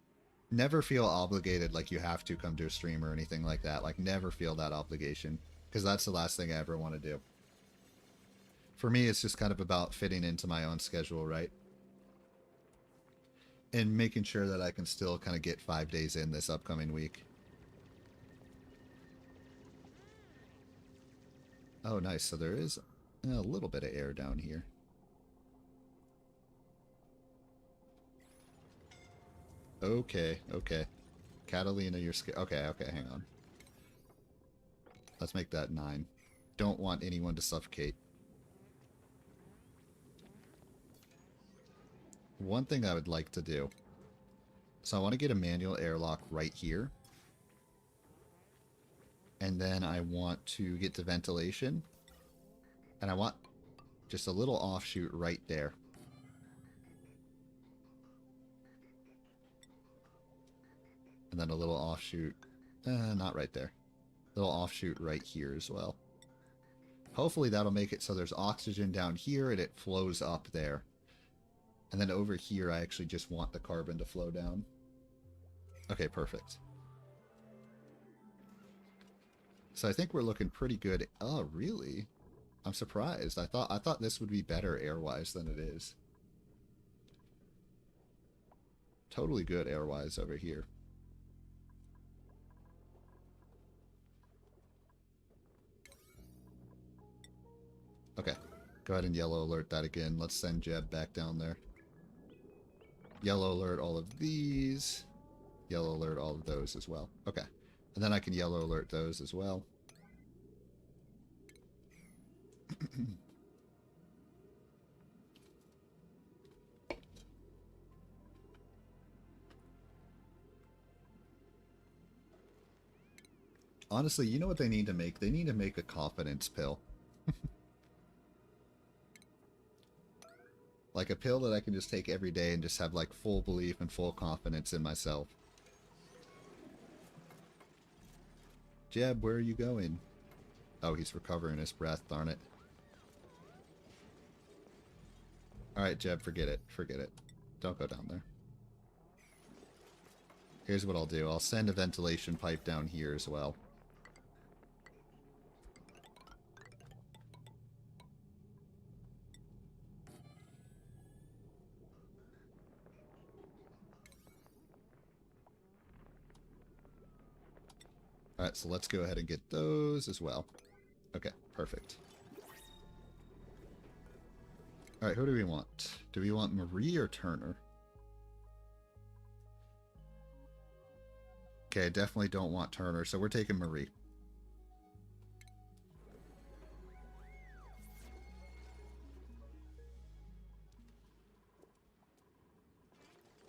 never feel obligated like you have to come to a stream or anything like that. Like never feel that obligation, because that's the last thing I ever want to do. For me, it's just kind of about fitting into my own schedule, right? And making sure that I can still kind of get 5 days in this upcoming week. Oh, nice. So there is a little bit of air down here. Okay, okay. Catalina, you're scared. Okay, okay, hang on. Let's make that 9. Don't want anyone to suffocate. One thing I would like to do. So I want to get a manual airlock right here. And then I want to get to ventilation. And I want just a little offshoot right there. And then a little offshoot. Not right there. A little offshoot right here as well. Hopefully that'll make it so there's oxygen down here and it flows up there. And then over here I actually just want the carbon to flow down. Okay, perfect. So I think we're looking pretty good. Oh, really? I'm surprised. I thought this would be better air-wise than it is. Totally good air-wise over here. Okay, go ahead and yellow alert that again. Let's send Jeb back down there. Yellow alert all of these. Yellow alert all of those as well. Okay, and then I can yellow alert those as well. Honestly, you know what they need to make? They need to make a confidence pill. Like a pill that I can just take every day and just have like full belief and full confidence in myself. Jeb, where are you going? Oh, he's recovering his breath, darn it. Alright, Jeb, forget it. Forget it. Don't go down there. Here's what I'll do. I'll send a ventilation pipe down here as well. Alright, so let's go ahead and get those as well. Okay, perfect. Alright, who do we want? Do we want Marie or Turner? Okay, definitely don't want Turner, so we're taking Marie.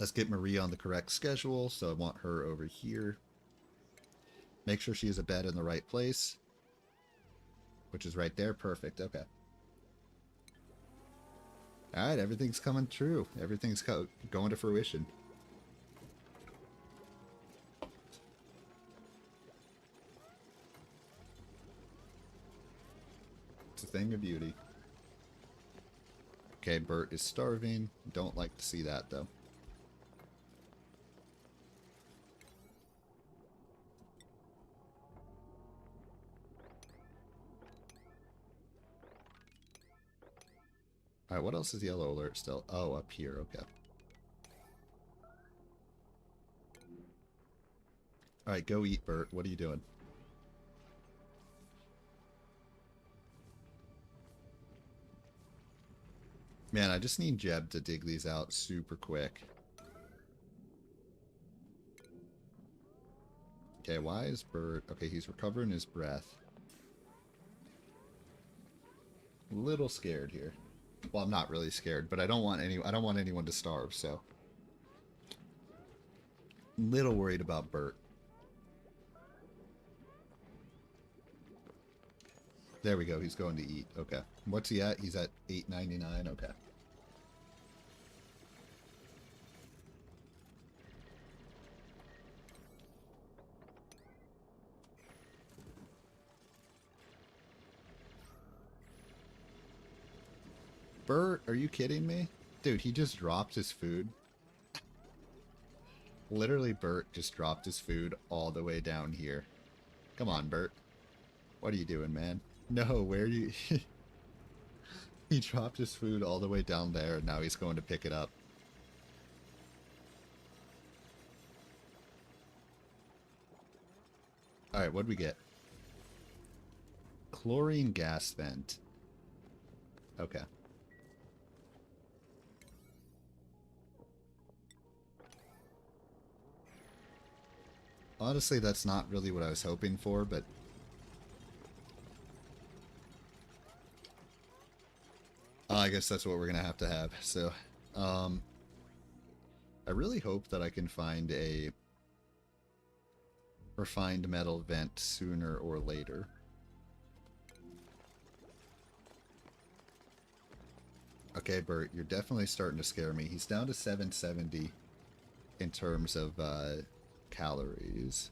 Let's get Marie on the correct schedule, so I want her over here. Make sure she has a bed in the right place. which is right there. Perfect. Okay. All right, everything's coming true. Everything's going to fruition. It's a thing of beauty. Okay, Bert is starving. Don't like to see that, though. Alright, what else is yellow alert still? Oh, up here, okay. Alright, go eat, Bert. What are you doing? Man, I just need Jeb to dig these out super quick. Okay, why is Bert... Okay, he's recovering his breath. A little scared here. Well, I'm not really scared, but I don't want anyone to starve, so... Little worried about Bert. There we go, he's going to eat. Okay. What's he at? He's at $8.99. Okay. Bert, are you kidding me? Dude, he just dropped his food. Literally, Bert just dropped his food all the way down here. Come on, Bert. What are you doing, man? No, where do you... He dropped his food all the way down there, and now he's going to pick it up. Alright, what'd we get? Chlorine gas vent. Okay. Honestly, that's not really what I was hoping for, but... I guess that's what we're going to have. So, I really hope that I can find a refined metal vent sooner or later. Okay, Bert, you're definitely starting to scare me. He's down to 770 in terms of calories.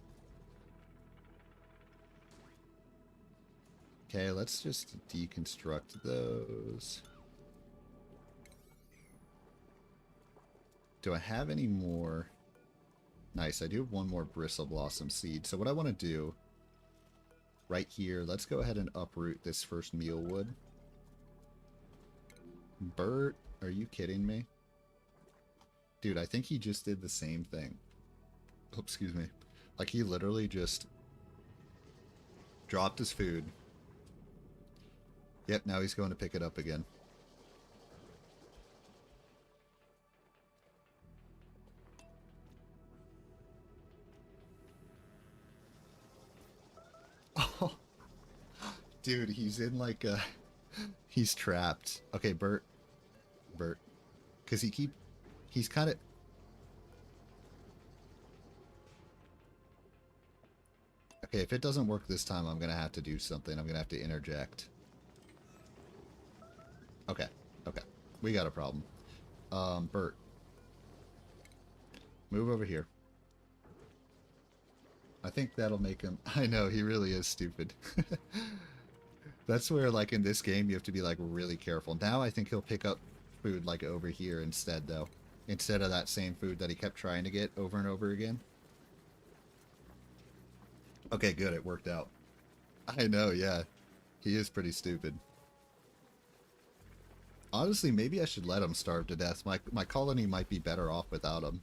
Okay, let's just deconstruct those. Do I have any more? Nice, I do have one more bristle blossom seed. So what I want to do right here, let's go ahead and uproot this first meal wood. Bert, are you kidding me? Dude, I think he just did the same thing. Oh, excuse me. Like, he literally just dropped his food. Yep, now he's going to pick it up again. Oh, dude, he's in like a... He's trapped. Okay, Bert. Because he's kind of... Okay, if it doesn't work this time, I'm going to have to do something. I'm going to have to interject. Okay. We got a problem. Bert. Move over here. I think that'll make him... I know, he really is stupid. That's where, like, in this game, you have to be, like, really careful. Now I think he'll pick up food, like, over here instead, though. Instead of that same food that he kept trying to get over and over again. Okay, good, it worked out. I know, yeah. He is pretty stupid. Honestly, maybe I should let him starve to death. My colony might be better off without him.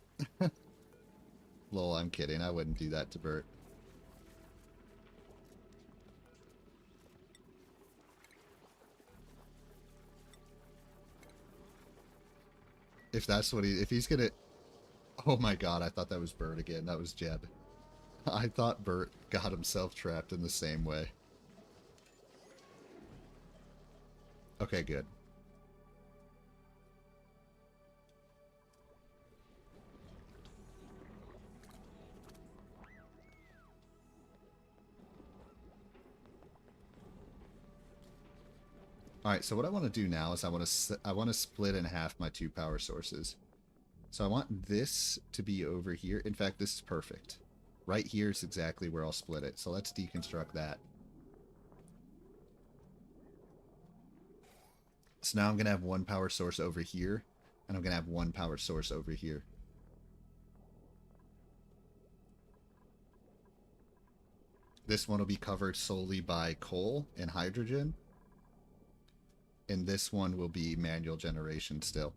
Lol, I'm kidding. I wouldn't do that to Bert. If that's what if he's gonna... Oh my god, I thought that was Bert again. That was Jeb. I thought Bert got himself trapped in the same way. Okay, good. All right, so what I want to do now is I want to split in half my 2 power sources. So I want this to be over here. In fact, this is perfect. Right here is exactly where I'll split it. So let's deconstruct that. So now I'm going to have 1 power source over here, and I'm going to have 1 power source over here. This one will be covered solely by coal and hydrogen. And this one will be manual generation still.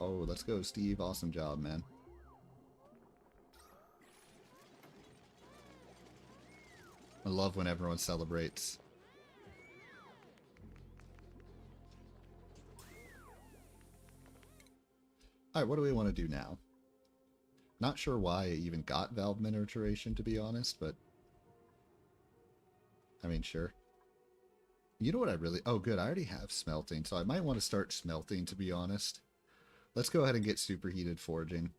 Oh, let's go, Steve. Awesome job, man. I love when everyone celebrates. Alright, what do we want to do now? Not sure why I even got valve miniaturation, to be honest, but... I mean, sure. You know what I really... Oh, good, I already have smelting, so I might want to start smelting, to be honest. Let's go ahead and get superheated forging.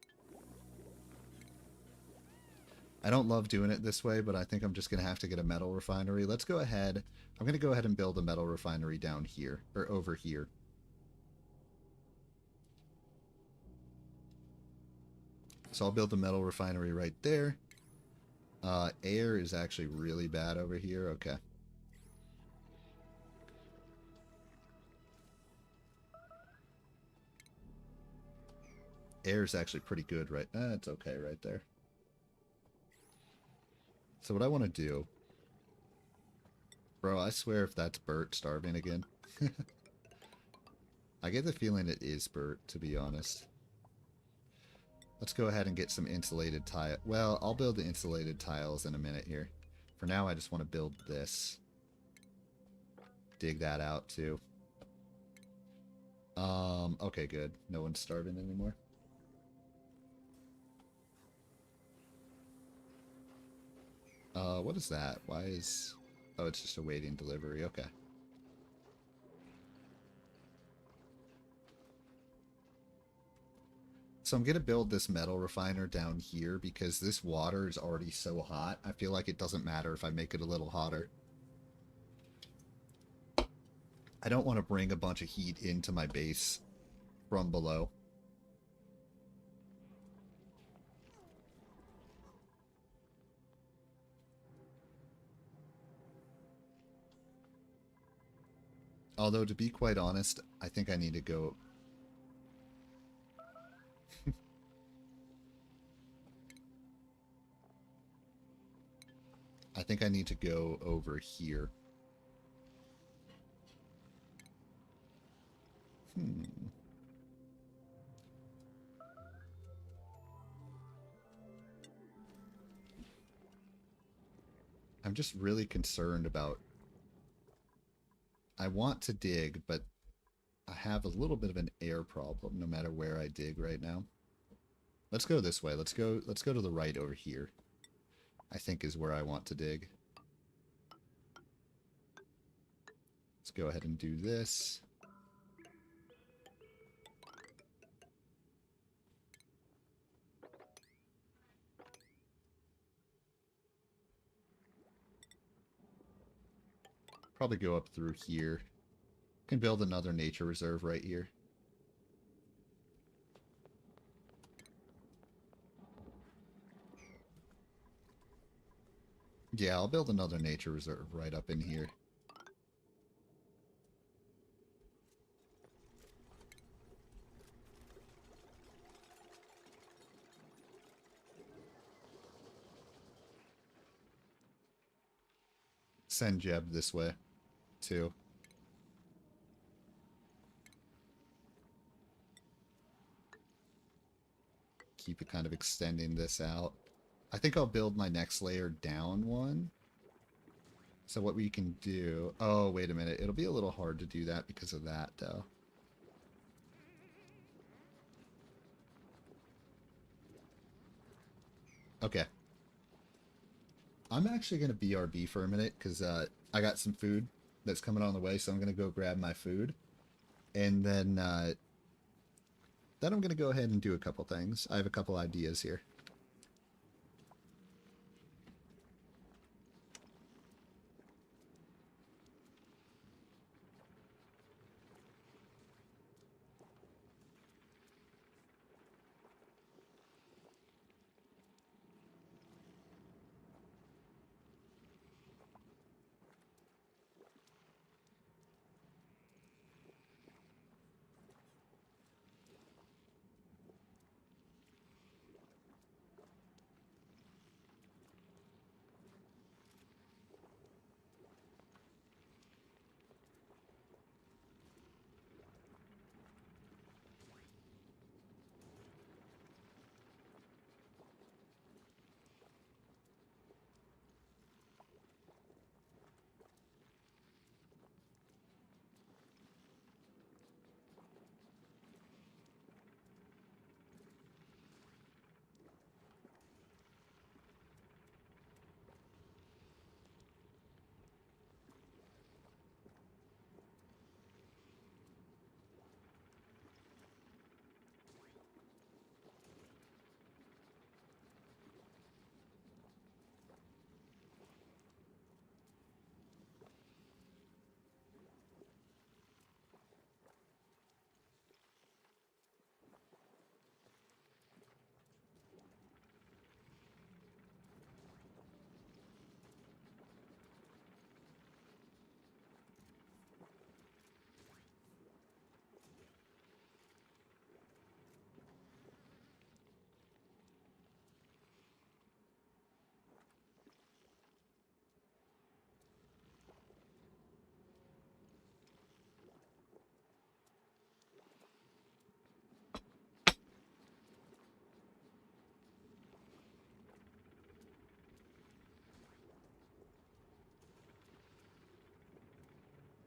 I don't love doing it this way, but I think I'm just going to have to get a metal refinery. Let's go ahead. I'm going to go ahead and build a metal refinery down here, or over here. So I'll build the metal refinery right there. Air is actually really bad over here. Okay. Air is actually pretty good right... it's okay right there. So what I want to do... Bro, I swear if that's Bert starving again. I get the feeling it is Bert, to be honest. Let's go ahead and get some insulated tile. Well, I'll build the insulated tiles in a minute here. For now, I just want to build this. Dig that out, too. Okay, good. No one's starving anymore. What is that? Why is... Oh, it's just awaiting delivery. Okay. So I'm going to build this metal refiner down here because this water is already so hot. I feel like it doesn't matter if I make it a little hotter. I don't want to bring a bunch of heat into my base from below. Although, to be quite honest, I think I need to go... I think I need to go over here. I'm just really concerned about... I want to dig, but I have a little bit of an air problem no matter where I dig right now. Let's go this way. Let's go to the right over here. I think is where I want to dig. Let's go ahead and do this. Probably go up through here. Can build another nature reserve right here. Yeah, I'll build another nature reserve right up in here. Send Jeb this way, too. Keep it kind of extending this out. I think I'll build my next layer down one. So what we can do... Oh, wait a minute. It'll be a little hard to do that because of that, though. Okay. I'm actually going to BRB for a minute because I got some food that's coming on the way, so I'm going to go grab my food. And then I'm going to go ahead and do a couple things. I have a couple ideas here.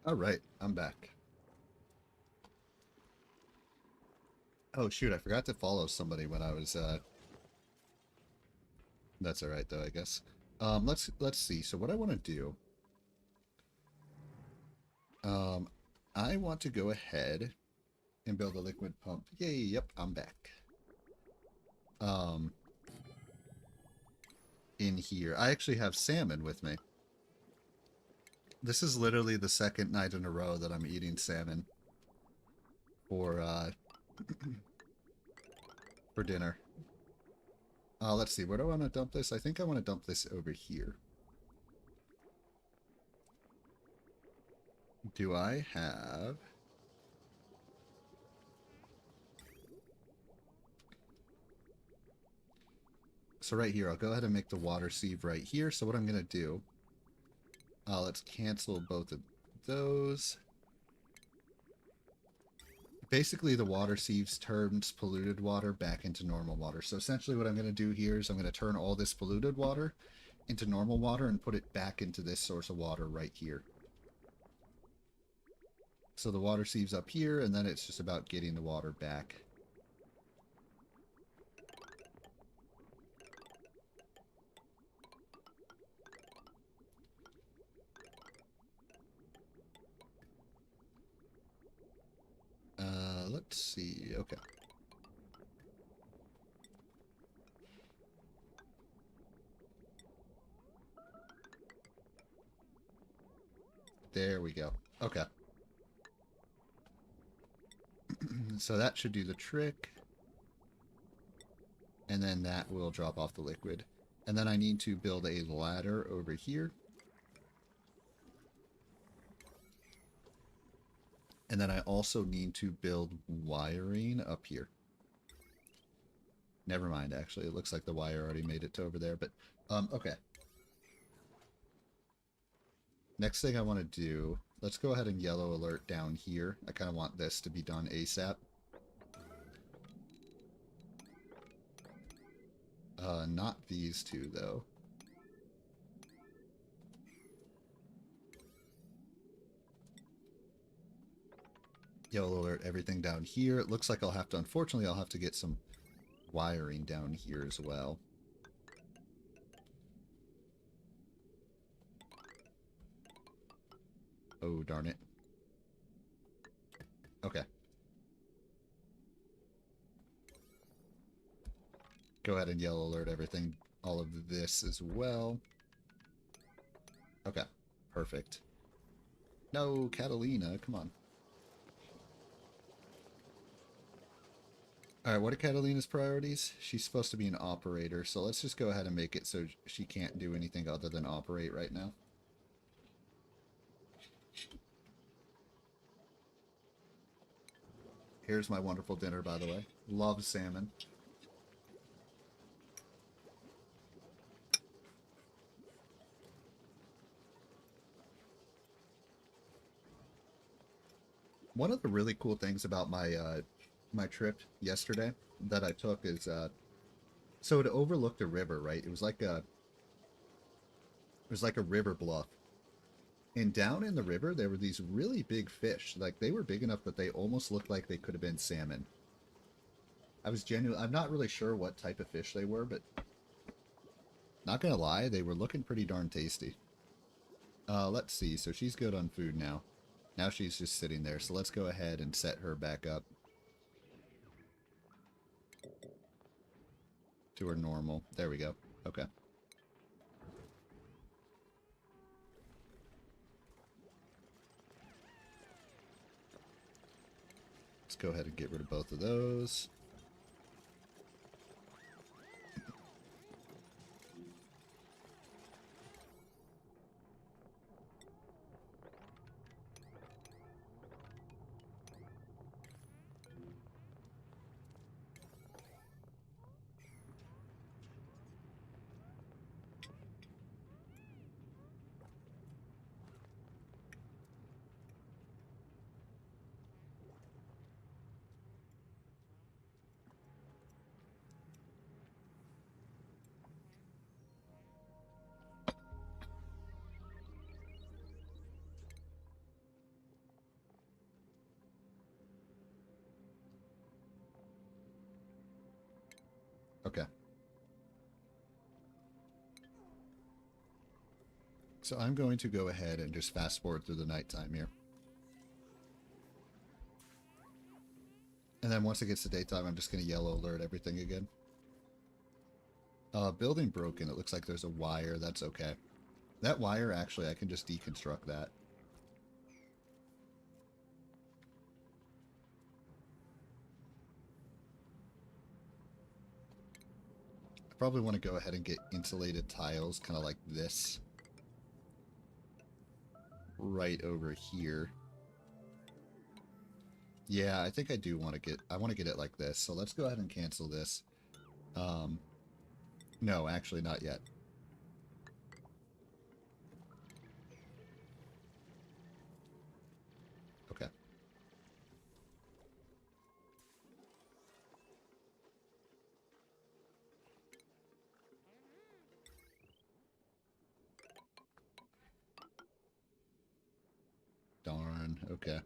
All right, I'm back. Oh shoot, I forgot to follow somebody when I was that's all right though, I guess. Let's see. So what I want to do, um I want to go ahead and build a liquid pump. Yay, yep, I'm back. Um in here. I actually have salmon with me. This is literally the second night in a row that I'm eating salmon for for dinner. Let's see, where do I want to dump this? I think I want to dump this over here. Do I have... So right here, I'll go ahead and make the water sieve right here. So what I'm going to do, let's cancel both of those. Basically, the water sieves turns polluted water back into normal water. So essentially what I'm going to do here is I'm going to turn all this polluted water into normal water and put it back into this source of water right here. So the water sieves up here, and then it's just about getting the water back. Let's see. Okay. There we go. Okay. So that should do the trick. And then that will drop off the liquid. And then I need to build a ladder over here. And then I also need to build wiring up here. Never mind, actually. It looks like the wire already made it to over there, but, okay. Next thing I want to do, let's go ahead and yellow alert down here. I kind of want this to be done ASAP. Not these two, though. Yellow alert everything down here. It looks like I'll have to, unfortunately, I'll have to get some wiring down here as well. Oh, darn it. Okay. Go ahead and yellow alert everything, all of this as well. Okay, perfect. No, Catalina, come on. Alright, what are Catalina's priorities? She's supposed to be an operator, so let's just go ahead and make it so she can't do anything other than operate right now. Here's my wonderful dinner, by the way. Love salmon. One of the really cool things about my my trip yesterday that I took is so it overlooked a river, right? It was like a river bluff. And down in the river there were these really big fish. Like they were big enough that they almost looked like they could have been salmon. I'm not really sure what type of fish they were, but not gonna lie, they were looking pretty darn tasty. Let's see. So she's good on food now. Now she's just sitting there. So let's go ahead and set her back up to her normal. There we go. Okay. Let's go ahead and get rid of both of those. So I'm going to go ahead and just fast forward through the nighttime here. And then once it gets to daytime, I'm just going to yellow alert everything again. Building broken. It looks like there's a wire. That's okay. That wire, actually, I can just deconstruct that. I probably want to go ahead and get insulated tiles, kind of like this. Right over here. Yeah, I think I do want to get... I want to get it like this. So let's go ahead and cancel this. No, actually not yet. Okay. Darn, okay.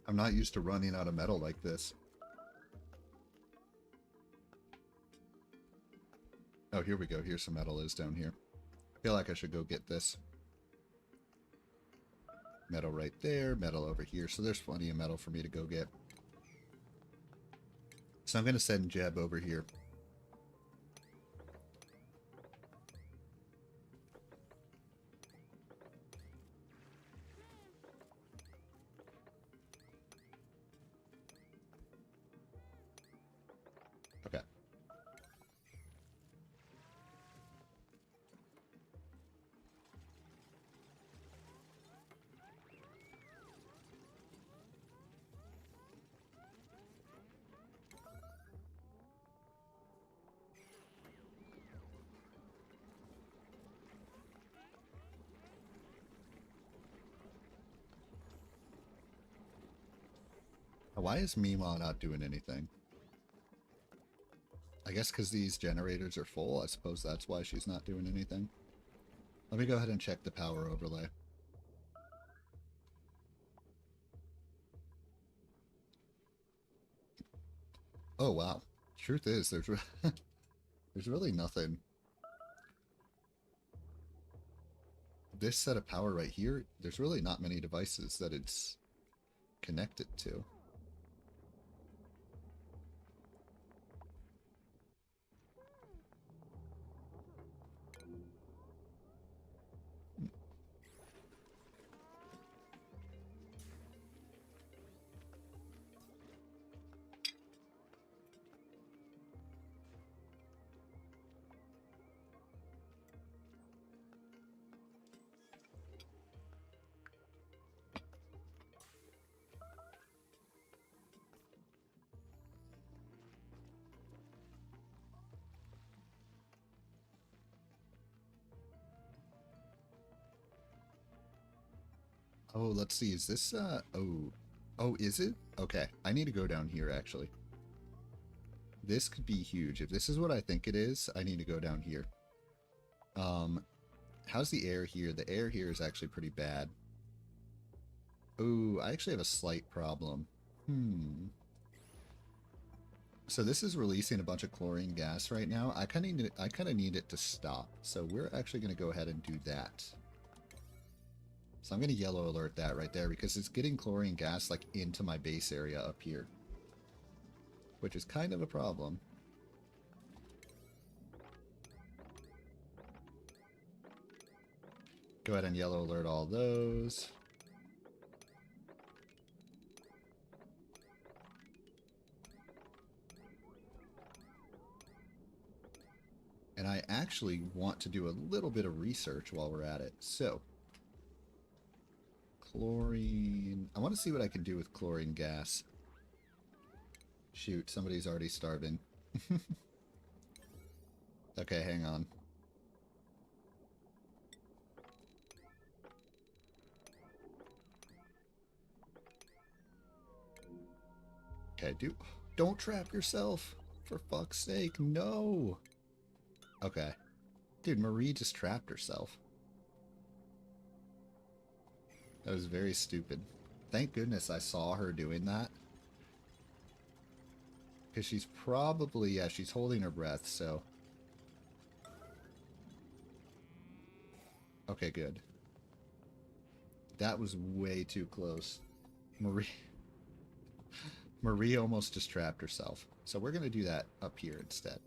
I'm not used to running out of metal like this. Oh, here we go. Here's some metal is down here. I feel like I should go get this. Metal right there, metal over here. So there's plenty of metal for me to go get. So I'm going to send Jeb over here. Okay. Why is Mima not doing anything? I guess because these generators are full. I suppose that's why she's not doing anything. Let me go ahead and check the power overlay. Oh, wow. Truth is, there's really nothing. This set of power right here, there's really not many devices that it's connected to. Oh, let's see. Is this, oh, is it? Okay. I need to go down here, actually. This could be huge. If this is what I think it is, I need to go down here. How's the air here? The air here is actually pretty bad. Oh, I actually have a slight problem. So this is releasing a bunch of chlorine gas right now. I kind of need it to stop. So we're actually going to go ahead and do that. So I'm going to yellow alert that right there because it's getting chlorine gas like into my base area up here, which is kind of a problem. Go ahead and yellow alert all those. And I actually want to do a little bit of research while we're at it. So, chlorine. I want to see what I can do with chlorine gas. Shoot, somebody's already starving. Okay, hang on. Okay, don't trap yourself. For fuck's sake, no. Okay. Dude, Marie just trapped herself. That was very stupid. Thank goodness I saw her doing that. Because she's probably, yeah, she's holding her breath, so. Okay, good. That was way too close. Marie almost just trapped herself. So we're going to do that up here instead.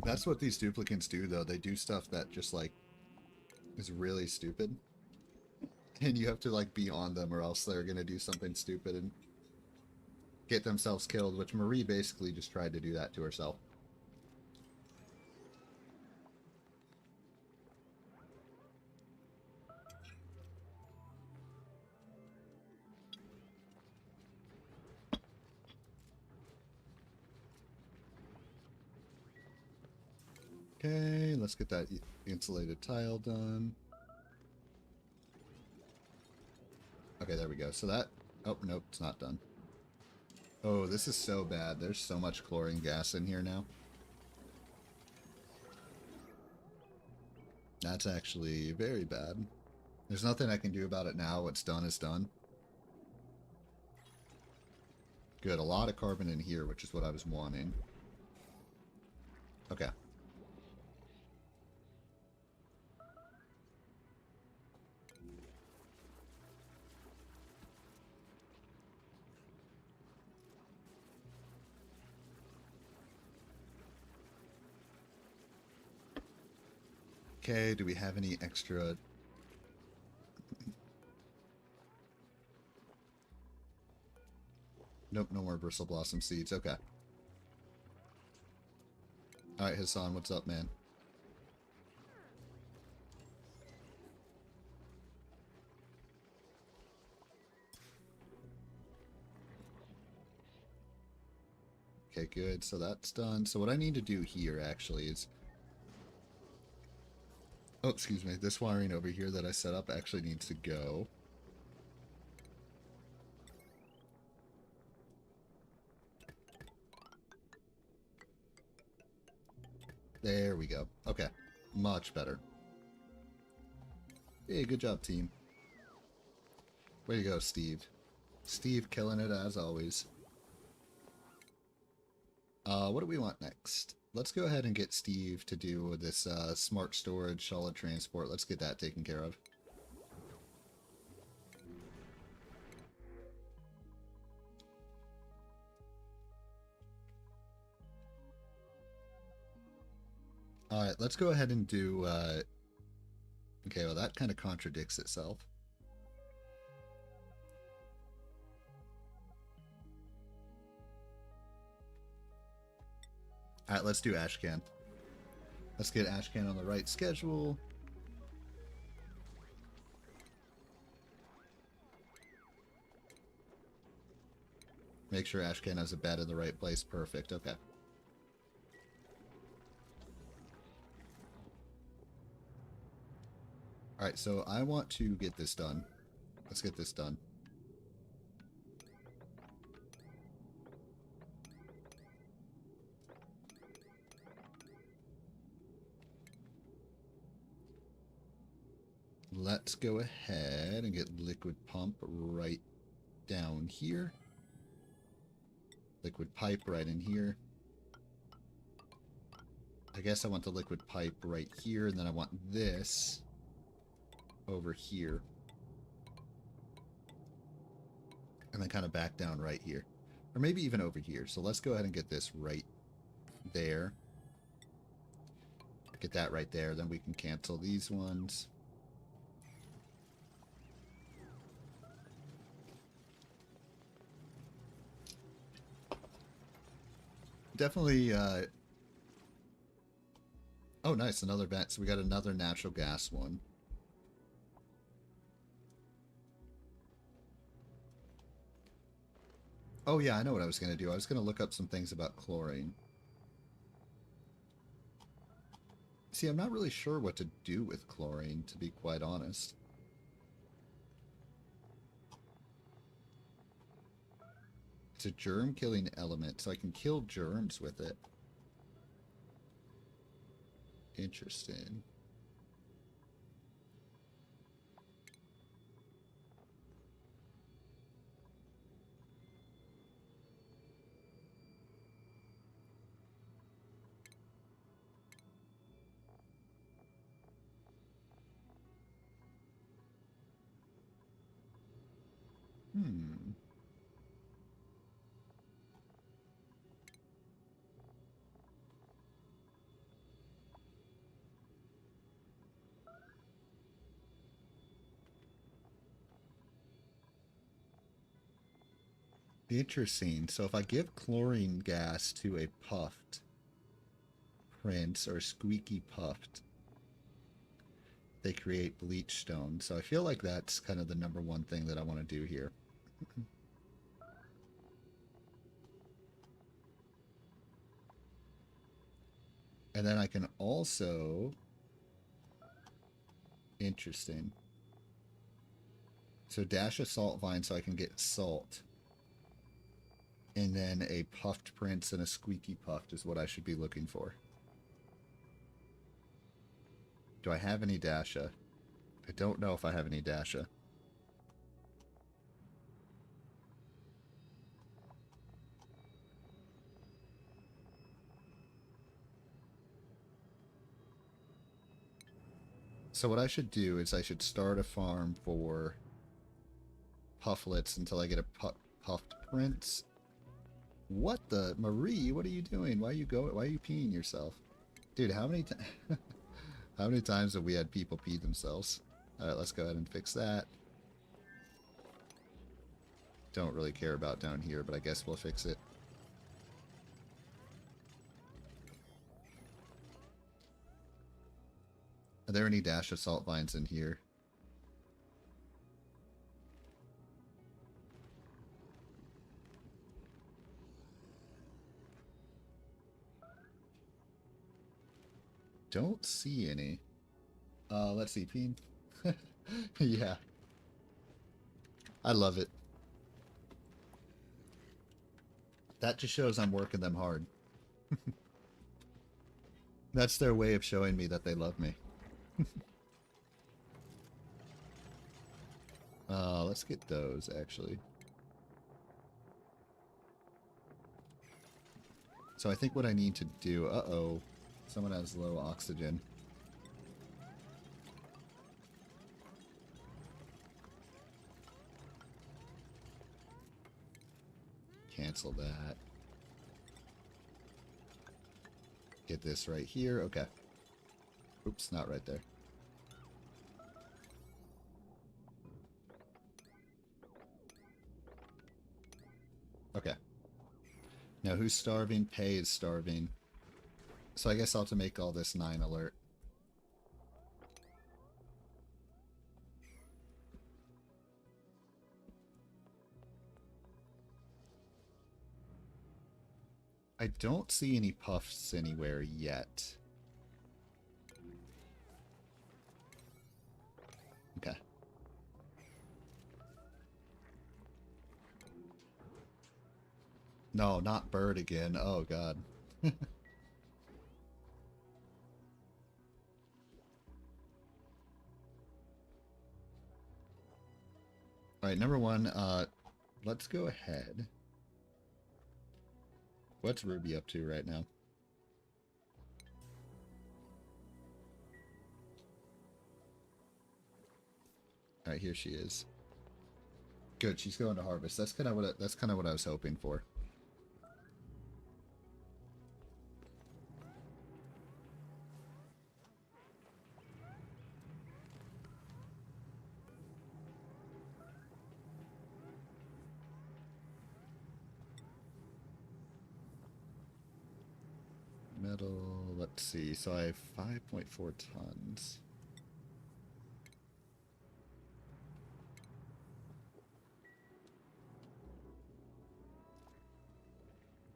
That's what these duplicants do, though. They do stuff that just, like, is really stupid. And you have to, like, be on them or else they're going to do something stupid and get themselves killed, which Marie basically just tried to do that to herself. Okay, let's get that insulated tile done. Okay, there we go. So that... Oh, nope, it's not done. Oh, this is so bad. There's so much chlorine gas in here now. That's actually very bad. There's nothing I can do about it now. What's done is done. Good, a lot of carbon in here, which is what I was wanting. Okay. Okay, do we have any extra... Nope, no more bristle blossom seeds. Okay. Alright, Hassan, what's up, man? Okay, good. So that's done. So what I need to do here, actually, is... Oh, excuse me. This wiring over here that I set up actually needs to go. There we go. Okay. Much better. Hey, good job, team. Way to go, Steve. Steve killing it as always. What do we want next? Let's go ahead and get Steve to do this smart storage, solid transport. Let's get that taken care of. Alright, let's go ahead and do... Okay, well that kind of contradicts itself. Alright, let's do Ashcan. Let's get Ashcan on the right schedule. Make sure Ashcan has a bed in the right place. Perfect, okay. Alright, so I want to get this done. Let's get this done. Let's go ahead and get liquid pump right down here. Liquid pipe right in here. I guess I want the liquid pipe right here, and then I want this over here. And then kind of back down right here. Or maybe even over here. So let's go ahead and get this right there. Get that right there, then we can cancel these ones. Definitely, oh, nice, another vent. So we got another natural gas one. Oh, yeah, I know what I was going to do. I was going to look up some things about chlorine. See, I'm not really sure what to do with chlorine, to be quite honest. It's a germ-killing element, so I can kill germs with it. Interesting. Hmm. Interesting. So if I give chlorine gas to a puffed prince or squeaky puffed, they create bleach stone. So I feel like that's kind of the number one thing that I want to do here. And then I can also... Interesting. So dash a salt vine so I can get salt. And then a puffed prince and a squeaky puffed is what I should be looking for. Do I have any dasha? I don't know if I have any dasha. So what I should do is I should start a farm for pufflets until I get a puffed prince. What the? Marie, what are you doing? Why are you peeing yourself? Dude, how many how many times have we had people pee themselves? Alright, let's go ahead and fix that. Don't really care about down here, but I guess we'll fix it. Are there any dash of salt vines in here? Don't see any. Let's see, Peen. Yeah. I love it. That just shows I'm working them hard. That's their way of showing me that they love me. Let's get those, actually. So I think what I need to do... Uh-oh. Someone has low oxygen. Cancel that. Get this right here. Okay. Oops, not right there. Okay. Now who's starving? Pei is starving. So I guess I'll have to make all this 9 alert. I don't see any puffs anywhere yet. Okay. No, not bird again. Oh, God. Alright, number one, let's go ahead. What's Ruby up to right now? Alright, here she is. Good, she's going to harvest. That's kind of what I was hoping for. Metal, let's see. So I have 5.4 tons.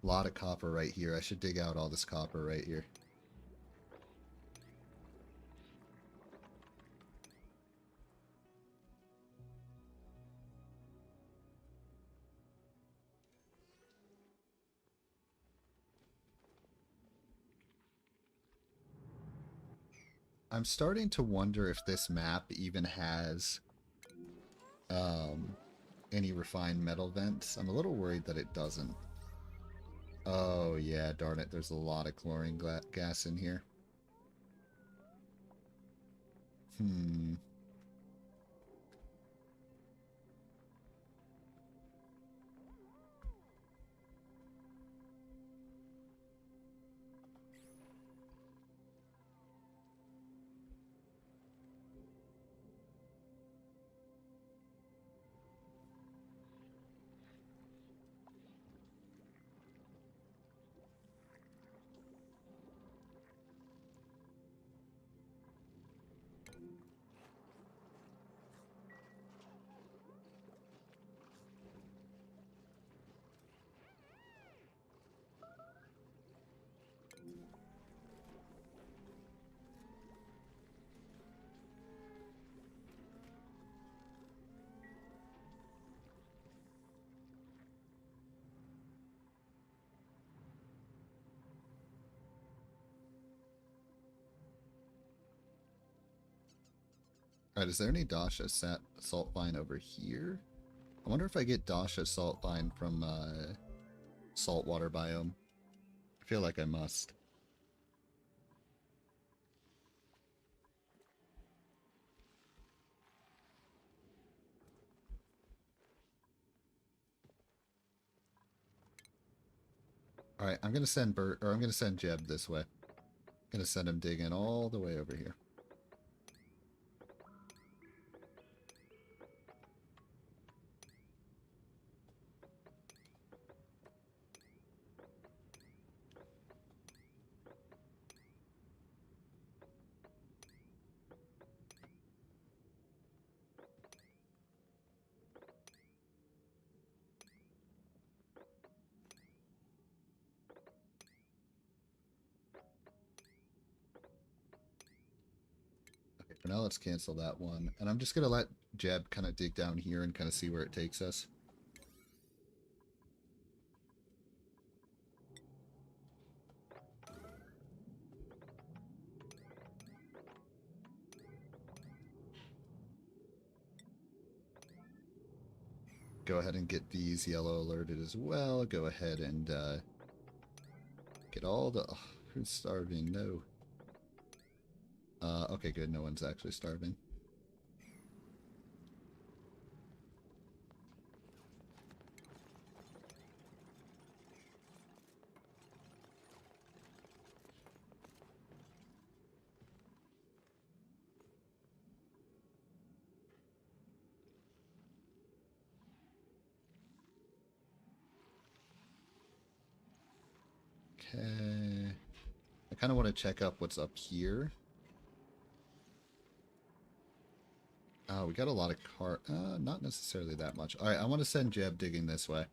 A lot of copper right here. I should dig out all this copper right here. I'm starting to wonder if this map even has any refined metal vents. I'm a little worried that it doesn't. Oh yeah, darn it, there's a lot of chlorine gas in here. Hmm. Alright, is there any Dasha salt vine over here? I wonder if I get Dasha salt vine from saltwater biome. I feel like I must. Alright, I'm gonna send I'm gonna send Jeb this way. I'm gonna send him digging all the way over here. Okay, for now let's cancel that one. And I'm just gonna let Jeb kind of dig down here and kind of see where it takes us. Go ahead and get these yellow alerted as well. Go ahead and get all the... Oh, who's starving? No. Okay, good. No one's actually starving. Okay. I kind of want to check up what's up here. Oh, we got a lot of not necessarily that much. Alright, I want to send Jeb digging this way.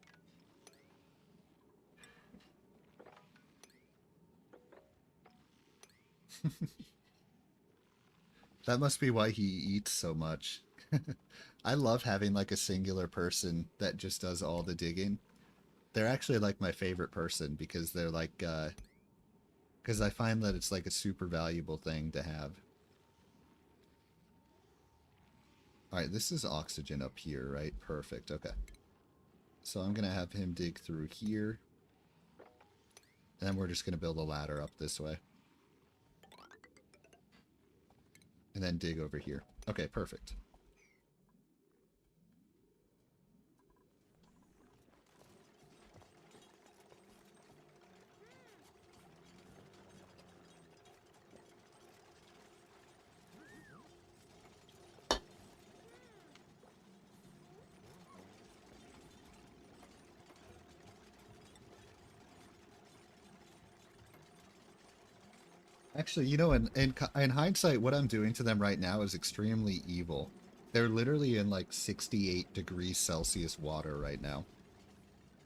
That must be why he eats so much. I love having like a singular person that just does all the digging. They're actually like my favorite person because they're like, because I find that it's like a super valuable thing to have. Alright, this is oxygen up here, right? Perfect, okay. So I'm going to have him dig through here. And then we're just going to build a ladder up this way. And then dig over here. Okay, perfect. Actually, you know, in hindsight, what I'm doing to them right now is extremely evil. They're literally in like 68 degrees Celsius water right now.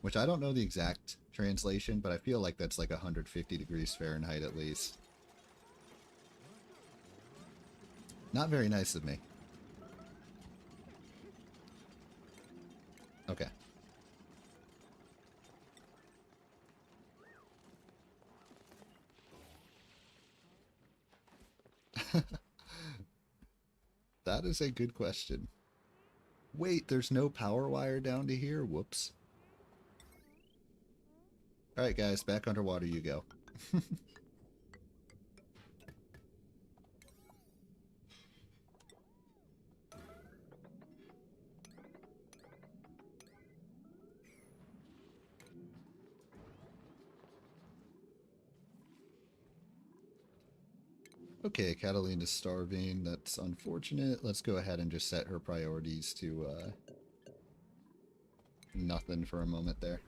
Which I don't know the exact translation, but I feel like that's like 150 degrees Fahrenheit at least. Not very nice of me. Okay. That is a good question. Wait, there's no power wire down to here? Whoops. Alright guys, back underwater you go. Okay, Catalina's starving. That's unfortunate. Let's go ahead and just set her priorities to nothing for a moment there.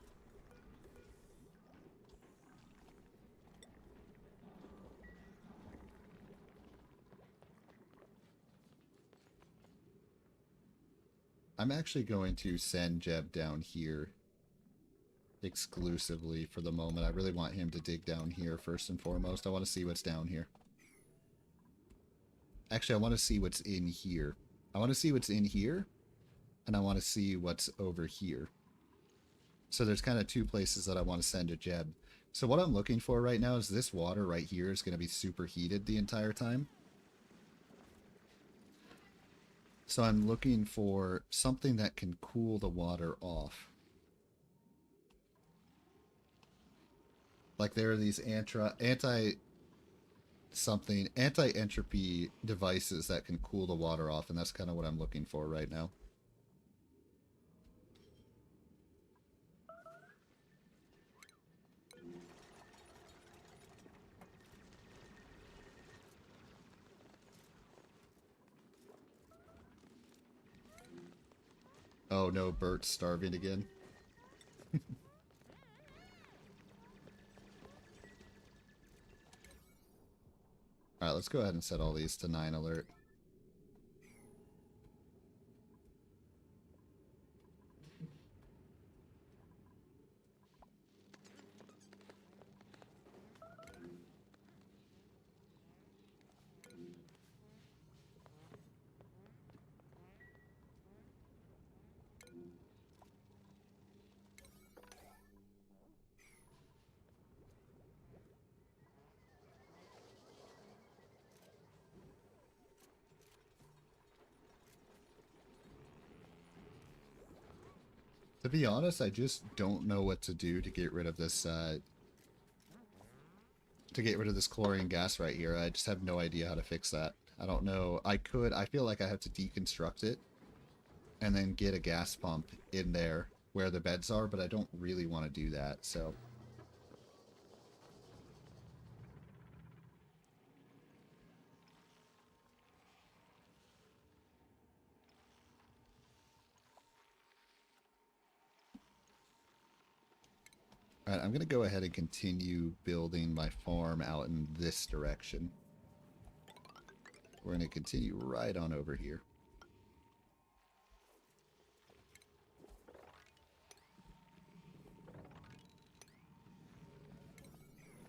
I'm actually going to send Jeb down here exclusively for the moment. I really want him to dig down here first and foremost. I want to see what's down here. Actually, I want to see what's in here. I want to see what's in here, and I want to see what's over here. So there's kind of two places that I want to send a Jeb. So what I'm looking for right now is this water right here is going to be super heated the entire time. So I'm looking for something that can cool the water off. Like there are these anti-entropy devices that can cool the water off, and that's kind of what I'm looking for right now. Oh no, Bert's starving again. Alright, let's go ahead and set all these to 9 alert. To be honest, I just don't know what to do to get rid of this, chlorine gas right here. I just have no idea how to fix that. I don't know. I feel like I have to deconstruct it and then get a gas pump in there where the beds are, but I don't really want to do that, so. Alright, I'm going to go ahead and continue building my farm out in this direction. We're going to continue right on over here.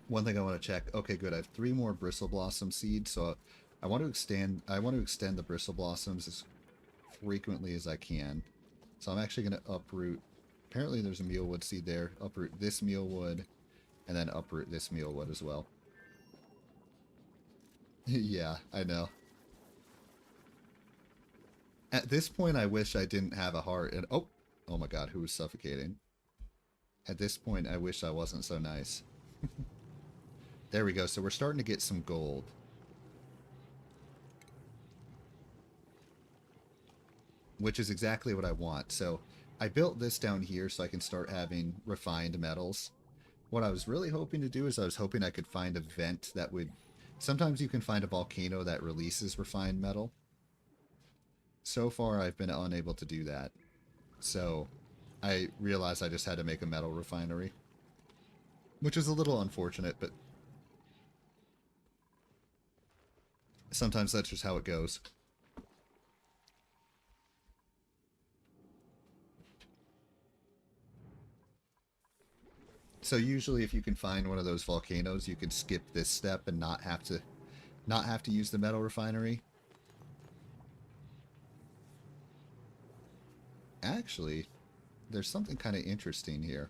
One thing I want to check. Okay, good. I have 3 more bristle blossom seeds, so I want to extend the bristle blossoms as frequently as I can. So I'm actually going to uproot. Apparently there's a mealwood seed there. Uproot this mealwood, and then uproot this mealwood as well. Yeah, I know. At this point, I wish I didn't have a heart. And oh my God, who was suffocating? At this point, I wish I wasn't so nice. There we go. So we're starting to get some gold. Which is exactly what I want. So I built this down here so I can start having refined metals. What I was really hoping to do is I was hoping I could find a vent that would... Sometimes you can find a volcano that releases refined metal. So far, I've been unable to do that. So I realized I just had to make a metal refinery. Which is a little unfortunate, but sometimes that's just how it goes. So usually if you can find one of those volcanoes, you can skip this step and not have to use the metal refinery. Actually, there's something kind of interesting here.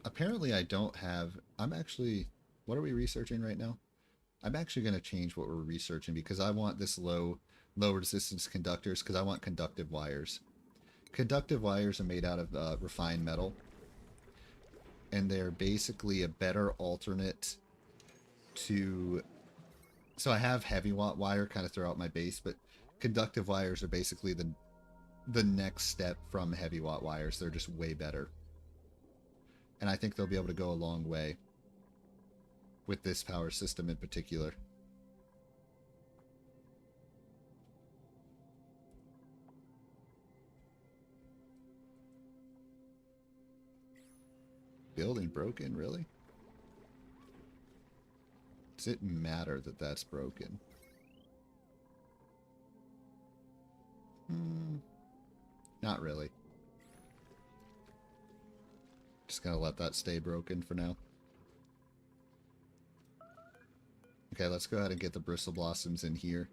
Apparently I don't have... I'm actually... What are we researching right now? I'm actually going to change what we're researching because I want this low resistance conductors because I want conductive wires. Conductive wires are made out of refined metal, and they're basically a better alternate to... So I have heavy watt wire kind of throughout my base, but conductive wires are basically the next step from heavy watt wires. They're just way better. And I think they'll be able to go a long way with this power system in particular. Building broken, really? Does it matter that that's broken? Not really. Just gonna let that stay broken for now. Okay, let's go ahead and get the bristle blossoms in here.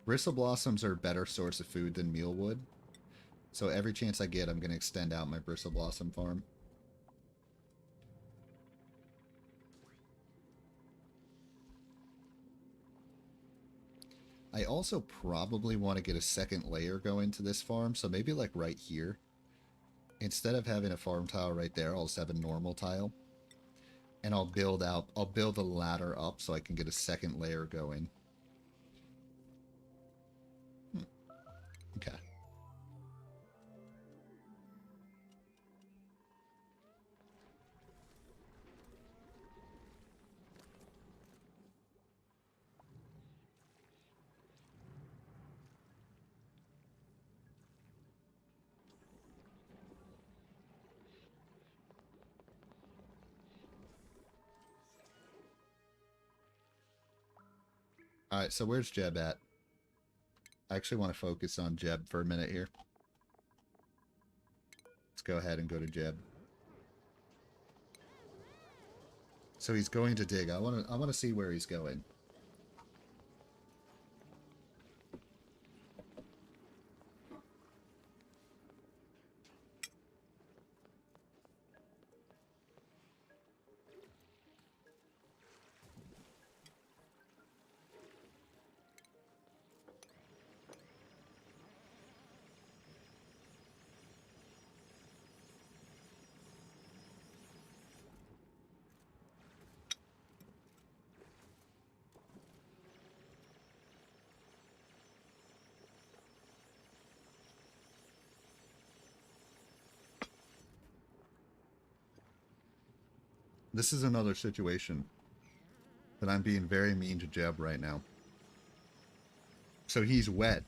Bristle blossoms are a better source of food than mealwood. So every chance I get, I'm gonna extend out my bristle blossom farm. I also probably want to get a second layer going to this farm, so maybe like right here. Instead of having a farm tile right there, I'll just have a normal tile. And I'll build the ladder up so I can get a second layer going. Okay. Alright, so where's Jeb at? I actually want to focus on Jeb for a minute here. Let's go ahead and go to Jeb. So he's going to dig. I want to see where he's going. This is another situation that I'm being very mean to Jeb right now. So he's wet.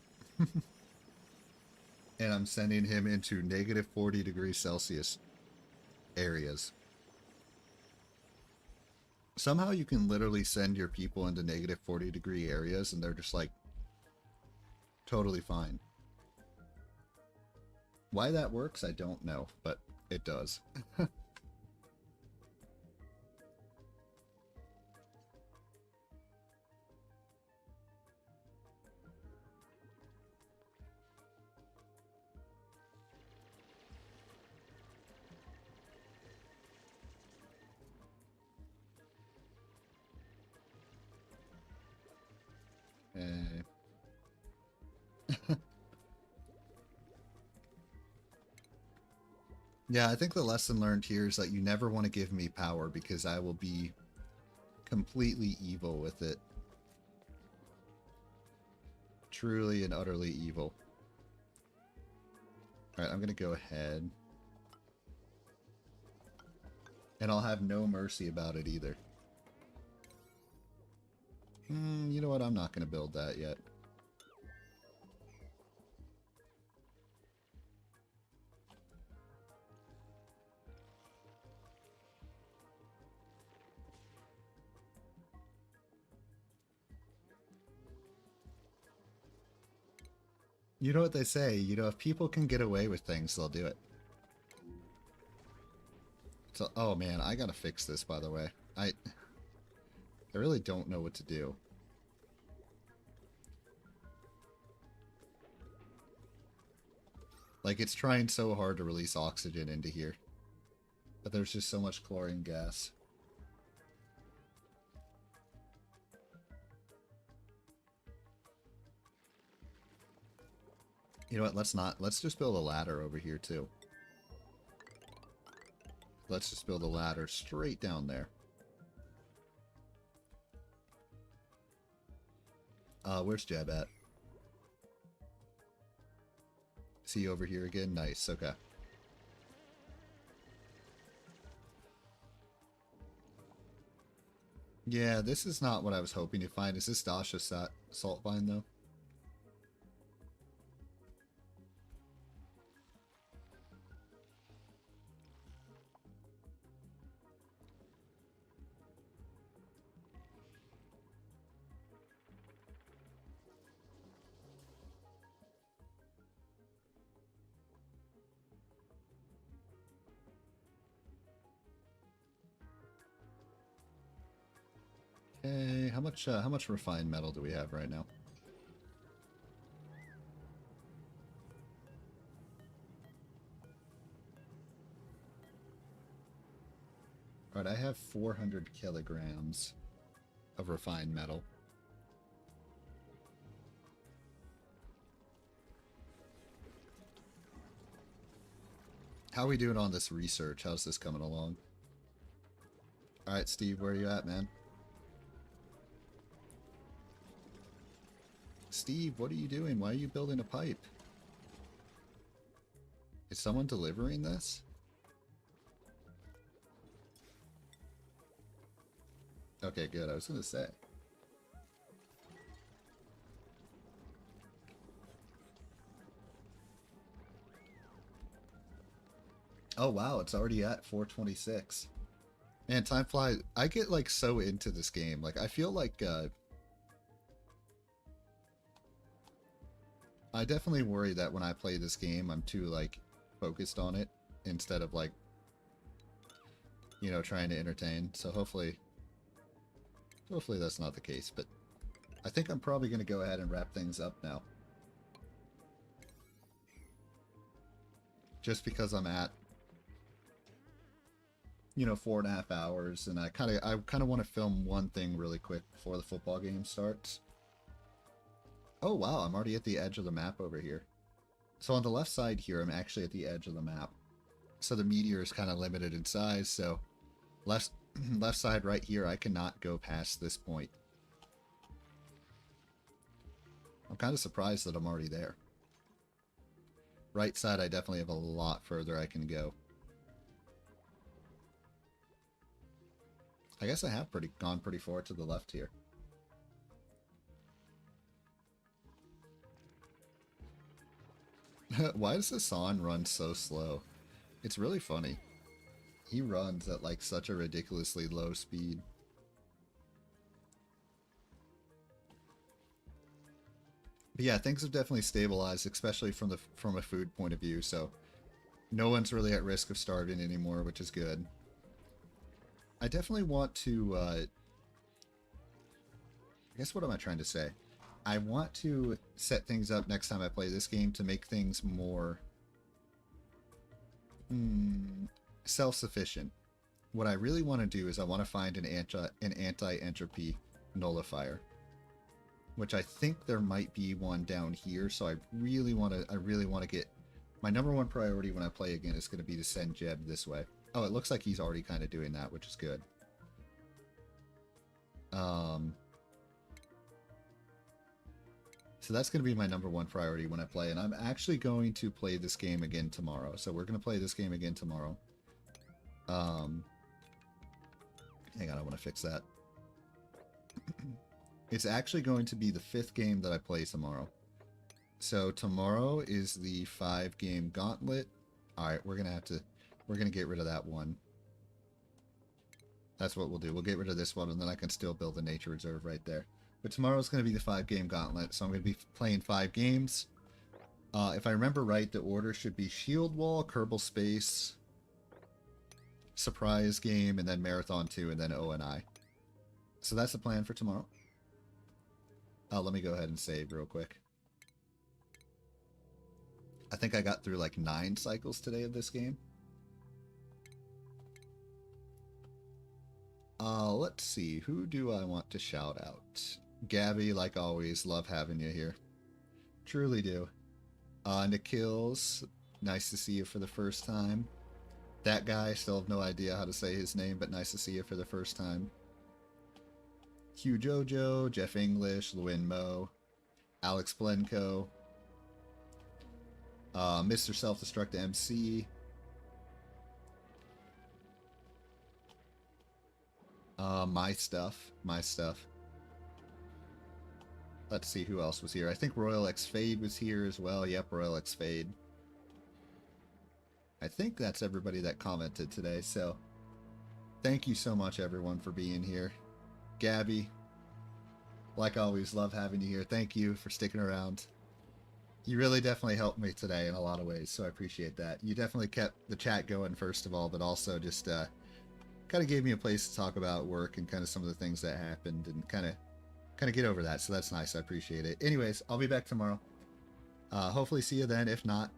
And I'm sending him into negative 40 degrees Celsius areas. Somehow you can literally send your people into negative 40 degree areas and they're just like totally fine. Why that works, I don't know, but it does. Yeah, I think the lesson learned here is that you never want to give me power because I will be completely evil with it. Truly and utterly evil. Alright, I'm going to go ahead. And I'll have no mercy about it either. You know what? I'm not going to build that yet. You know what they say, you know, if people can get away with things, they'll do it. So, oh man, I gotta fix this, by the way. I really don't know what to do. Like, it's trying so hard to release oxygen into here. But there's just so much chlorine gas. You know what? Let's not. Let's just build a ladder over here too. Let's just build a ladder straight down there. Where's Jeb at? See you over here again? Nice, okay. Yeah, this is not what I was hoping to find. Is this Dasha's salt vine, though? Okay, how much refined metal do we have right now? Alright, I have 400 kilograms of refined metal. How are we doing on this research? How's this coming along? Alright, Steve, where are you at, man? Steve, what are you doing? Why are you building a pipe? Is someone delivering this? Okay, good. I was going to say. Oh, wow. It's already at 4:26. Man, time flies. I get, like, so into this game. Like, I feel like, I definitely worry that when I play this game, I'm too, like, focused on it instead of, like, you know, trying to entertain. So hopefully that's not the case, but I think I'm probably going to go ahead and wrap things up now. Just because I'm at, you know, 4.5 hours, and I kind of want to film one thing really quick before the football game starts. Oh wow, I'm already at the edge of the map over here. So on the left side here, I'm actually at the edge of the map. So the meteor is kind of limited in size, so left side right here, I cannot go past this point. I'm kind of surprised that I'm already there. Right side, I definitely have a lot further I can go. I guess I have gone pretty far to the left here. Why does Hassan run so slow? It's really funny. He runs at like such a ridiculously low speed. But yeah, things have definitely stabilized, especially from a food point of view, so no one's really at risk of starving anymore, which is good. I definitely want to, I guess what am I trying to say? I want to set things up next time I play this game to make things more self-sufficient. What I really want to do is I want to find an anti-entropy nullifier, which I think there might be one down here. So I really want to get my number one priority when I play again is going to be to send Jeb this way. Oh, it looks like he's already kind of doing that, which is good. So that's going to be my number one priority when I play, and I'm actually going to play this game again tomorrow. So we're going to play this game again tomorrow. Hang on, I want to fix that. It's actually going to be the 5th game that I play tomorrow. So tomorrow is the 5-game gauntlet. Alright, we're going to get rid of that one. That's what we'll do. We'll get rid of this one, and then I can still build a nature reserve right there. But tomorrow's going to be the 5-game gauntlet, so I'm going to be playing 5 games. If I remember right, the order should be Shield Wall, Kerbal Space, Surprise Game, and then Marathon 2, and then ONI. So that's the plan for tomorrow. Let me go ahead and save real quick. I think I got through like 9 cycles today of this game. Let's see. Who do I want to shout out? Gabby, like always, love having you here. Truly do. Nikhil's, nice to see you for the first time. That guy, still have no idea how to say his name, but nice to see you for the first time. Hugh Jojo, Jeff English, Lewin Mo, Alex Blenko, Mr. Self-Destruct MC, my stuff. Let's see who else was here. I think Royal X Fade was here as well. Yep, Royal X Fade. I think that's everybody that commented today, so thank you so much, everyone, for being here. Gabby, like always, love having you here. Thank you for sticking around. You really definitely helped me today in a lot of ways, so I appreciate that. You definitely kept the chat going, first of all, but also just kind of gave me a place to talk about work and kind of some of the things that happened and kind of get over that, so that's nice. I appreciate it. Anyways, I'll be back tomorrow. Hopefully see you then. If not,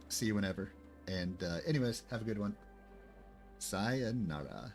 see you whenever. And anyways, have a good one. Sayonara.